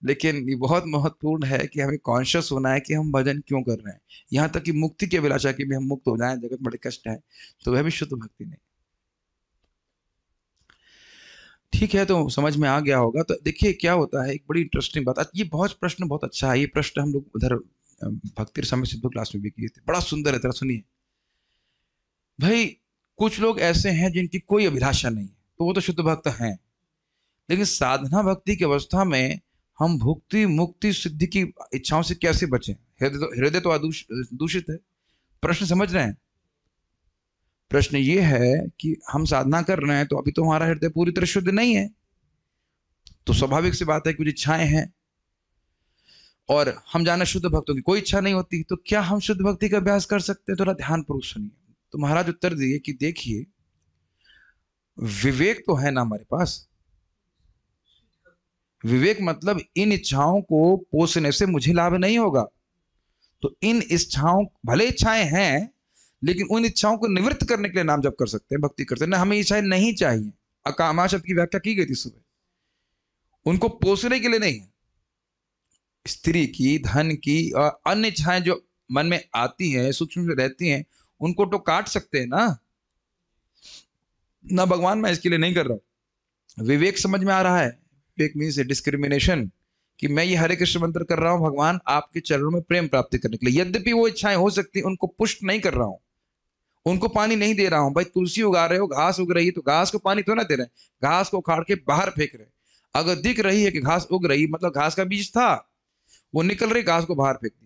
लेकिन ये बहुत महत्वपूर्ण है कि हमें कॉन्शियस होना है कि हम भजन क्यों कर रहे हैं। यहाँ तक कि मुक्ति की अभिलाषा की भी हम मुक्त हो जाएं, जगत बड़े कष्ट है, तो वह भी शुद्ध भक्ति नहीं। ठीक है, तो समझ में आ गया होगा। तो देखिए क्या होता है, एक बड़ी इंटरेस्टिंग बात, ये बहुत प्रश्न बहुत अच्छा है, ये प्रश्न हम लोग उधर भक्ति समय सिद्धू क्लास में भी किए थे, बड़ा सुंदर है। तरह सुनिए भाई, कुछ लोग ऐसे हैं जिनकी कोई अभिलाषा नहीं है, तो वो तो शुद्ध भक्त हैं, लेकिन साधना भक्ति की अवस्था में हम भुक्ति मुक्ति सिद्धि की इच्छाओं से कैसे बचें? हृदय तो दूषित है। प्रश्न समझ रहे हैं? प्रश्न ये है कि हम साधना कर रहे हैं तो अभी तो हमारा हृदय पूरी तरह शुद्ध नहीं है, तो स्वाभाविक सी बात है कुछ इच्छाएं हैं, और हम जाना शुद्ध भक्तों की कोई इच्छा नहीं होती, तो क्या हम शुद्ध भक्ति का अभ्यास कर सकते हैं? थोड़ा ध्यानपूर्वक सुनिए। तो महाराज उत्तर दिए कि देखिए, विवेक तो है ना हमारे पास। विवेक मतलब इन इच्छाओं को पोषने से मुझे लाभ नहीं होगा, तो इन इच्छाओं, भले इच्छाएं हैं, लेकिन उन इच्छाओं को निवृत्त करने के लिए नाम जप कर सकते हैं, भक्ति करते हैं ना। हमें इच्छाएं नहीं चाहिए, अकामा शब्द की व्याख्या की गई थी सुबह, उनको पोषने के लिए नहीं है। स्त्री की, धन की और अन्य इच्छाएं जो मन में आती हैं, सूक्ष्म में रहती हैं, उनको तो काट सकते हैं ना भगवान मैं इसके लिए नहीं कर रहा हूं। विवेक समझ में आ रहा है। विवेक मीन्स डिस्क्रिमिनेशन, कि मैं ये हरे कृष्ण मंत्र कर रहा हूं भगवान आपके चरणों में प्रेम प्राप्ति करने के लिए, यद्यपि वो इच्छाएं हो सकती उनको पुष्ट नहीं कर रहा हूं, उनको पानी नहीं दे रहा हूं। भाई तुलसी उगा रहे हो, घास उग रही है, तो घास को पानी तो ना दे रहे हैं, घास को उखाड़ के बाहर फेंक रहे हैं। अगर दिख रही है कि घास उग रही, मतलब घास का बीज था, वो निकल रही, घास को बाहर फेंक दिया।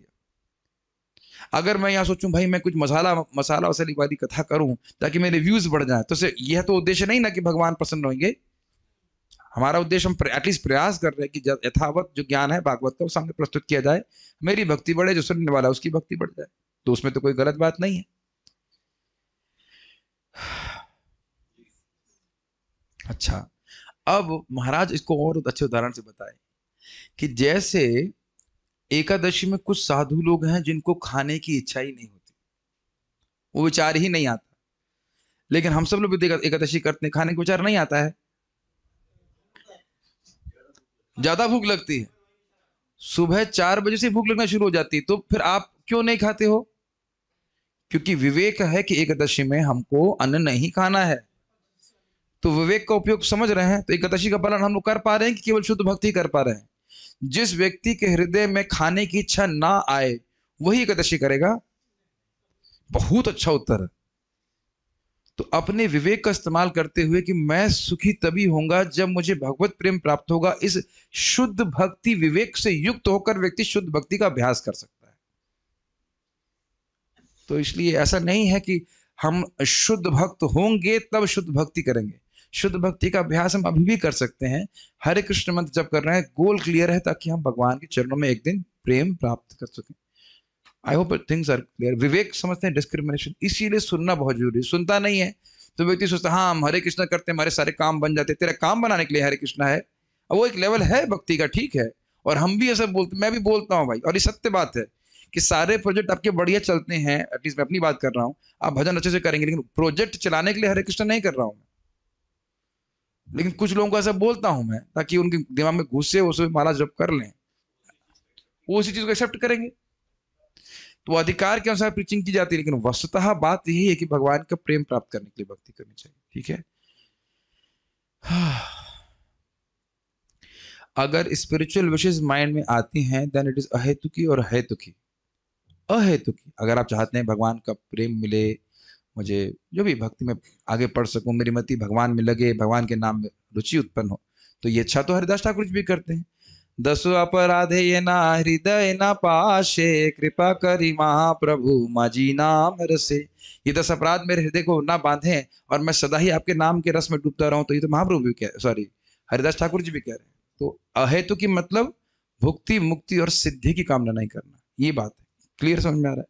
अगर मैं यहाँ सोचूं भाई मैं कुछ मसाला मसाला वसाली वाली कथा करूं ताकि मेरे व्यूज बढ़ जाए, तो यह तो उद्देश्य नहीं ना कि भगवान प्रसन्न होंगे। हमारा उद्देश्य हम एटलीस्ट प्रयास कर रहे हैं कि यथावत जो ज्ञान है भागवत का वो सामने प्रस्तुत किया जाए, मेरी भक्ति बढ़े, जो सुनने वाला उसकी भक्ति बढ़ जाए, तो उसमें तो कोई गलत बात नहीं है। अच्छा, अब महाराज इसको और अच्छे उदाहरण से बताए कि जैसे एकादशी में कुछ साधु लोग हैं जिनको खाने की इच्छा ही नहीं होती, वो विचार ही नहीं आता, लेकिन हम सब लोग भी एकादशी करते हैं, खाने का विचार नहीं आता है, ज्यादा भूख लगती है, सुबह 4 बजे से भूख लगना शुरू हो जाती है, तो फिर आप क्यों नहीं खाते हो? क्योंकि विवेक है कि एकादशी में हमको अन्न नहीं खाना है, तो विवेक का उपयोग समझ रहे हैं, तो एकादशी का पालन हम लोग कर पा रहे हैं कि केवल शुद्ध भक्ति कर पा रहे हैं? जिस व्यक्ति के हृदय में खाने की इच्छा ना आए वही एकादशी करेगा। बहुत अच्छा उत्तर है। तो अपने विवेक का इस्तेमाल करते हुए कि मैं सुखी तभी होऊंगा जब मुझे भगवत प्रेम प्राप्त होगा, इस शुद्ध भक्ति विवेक से युक्त होकर व्यक्ति शुद्ध भक्ति का अभ्यास कर सकता है। तो इसलिए ऐसा नहीं है कि हम शुद्ध भक्त होंगे तब शुद्ध भक्ति करेंगे, शुद्ध भक्ति का अभ्यास हम अभी भी कर सकते हैं। हरे कृष्ण मंत्र जब कर रहे हैं, गोल क्लियर है ताकि हम भगवान के चरणों में एक दिन प्रेम प्राप्त कर सकें। I hope things are clear. विवेक समझते हैं डिस्क्रिमिनेशन, इसीलिए सुनना बहुत जरूरी है। सुनता नहीं है तो व्यक्ति सोचता हाँ हम हरे कृष्ण करते हैं, हमारे सारे काम बन जाते हैं। तेरा काम बनाने के लिए हरे कृष्ण है, और वो एक लेवल है भक्ति का, ठीक है। और हम भी ऐसा बोलते, मैं भी बोलता हूँ भाई, और ये सत्य बात है कि सारे प्रोजेक्ट आपके बढ़िया चलते हैं। एटलीस्ट मैं अपनी बात कर रहा हूँ, आप भजन अच्छे से करेंगे, लेकिन प्रोजेक्ट चलाने के लिए हरे कृष्ण नहीं कर रहा हूँ। लेकिन कुछ लोगों को ऐसा बोलता हूं मैं ताकि उनके दिमाग में घुसे, उसे माला जप कर लें, वो उसी चीज को एक्सेप्ट करेंगे। तो अधिकार के अनुसार प्रीचिंग की जाती है, लेकिन वस्तुतः बात यही है कि भगवान का प्रेम प्राप्त करने के लिए भक्ति करनी चाहिए, ठीक है। अगर स्पिरिचुअल विशेष माइंड में आती हैं देन इट इज अहेतुकी और हेतुकी। अहेतुकी, अगर आप चाहते हैं भगवान का प्रेम मिले, मुझे जो भी भक्ति में आगे पढ़ सकूं, मेरी मति भगवान में लगे, भगवान के नाम में रुचि उत्पन्न हो, तो ये इच्छा तो हरिदास ठाकुर जी भी करते हैं। 10 अपराधे ये ना हृदय ना पाशे, कृपा करी महाप्रभु माजी नाम रसे। ये 10 अपराध मेरे हृदय को ना बांधे और मैं सदा ही आपके नाम के रस में डूबता रहूं, तो ये तो महाप्रभु भी कह, सॉरी हरिदास ठाकुर जी भी कह रहे हैं। तो अहेतु की मतलब भुक्ति मुक्ति और सिद्धि की कामना नहीं करना, ये बात है। क्लियर समझ में आ रहा है?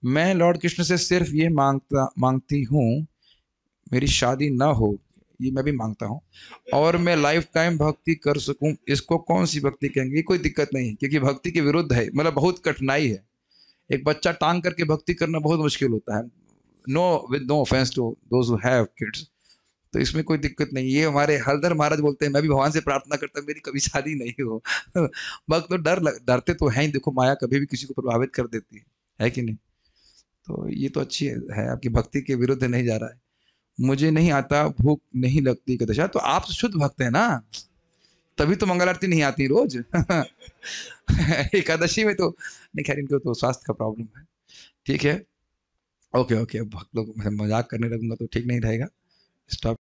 मैं लॉर्ड कृष्ण से सिर्फ ये मांगती हूँ मेरी शादी ना हो, ये मैं भी मांगता हूँ, और मैं लाइफ टाइम भक्ति कर सकूं। इसको कौन सी भक्ति कहेंगे? ये कोई दिक्कत नहीं है, क्योंकि भक्ति के विरुद्ध है, मतलब बहुत कठिनाई है। एक बच्चा टांग करके भक्ति करना बहुत मुश्किल होता है। With no offence to those who have kids, तो इसमें कोई दिक्कत नहीं। ये हमारे हरदर महाराज बोलते हैं, मैं भी भगवान से प्रार्थना करता मेरी कभी शादी नहीं हो। भक्त तो डरते तो हैं ही, देखो माया कभी भी किसी को प्रभावित कर देती है कि नहीं। तो ये तो अच्छी है, आपकी भक्ति के विरुद्ध नहीं जा रहा है। मुझे नहीं आता, भूख नहीं लगती एकादशी, तो आप शुद्ध भक्त है ना, तभी तो मंगल आरती नहीं आती रोज। एकादशी में तो नहीं, खैर इनको तो स्वास्थ्य का प्रॉब्लम है, ठीक है। ओके ओके, भक्त लोग मजाक करने लगूंगा तो ठीक नहीं रहेगा। स्टॉप।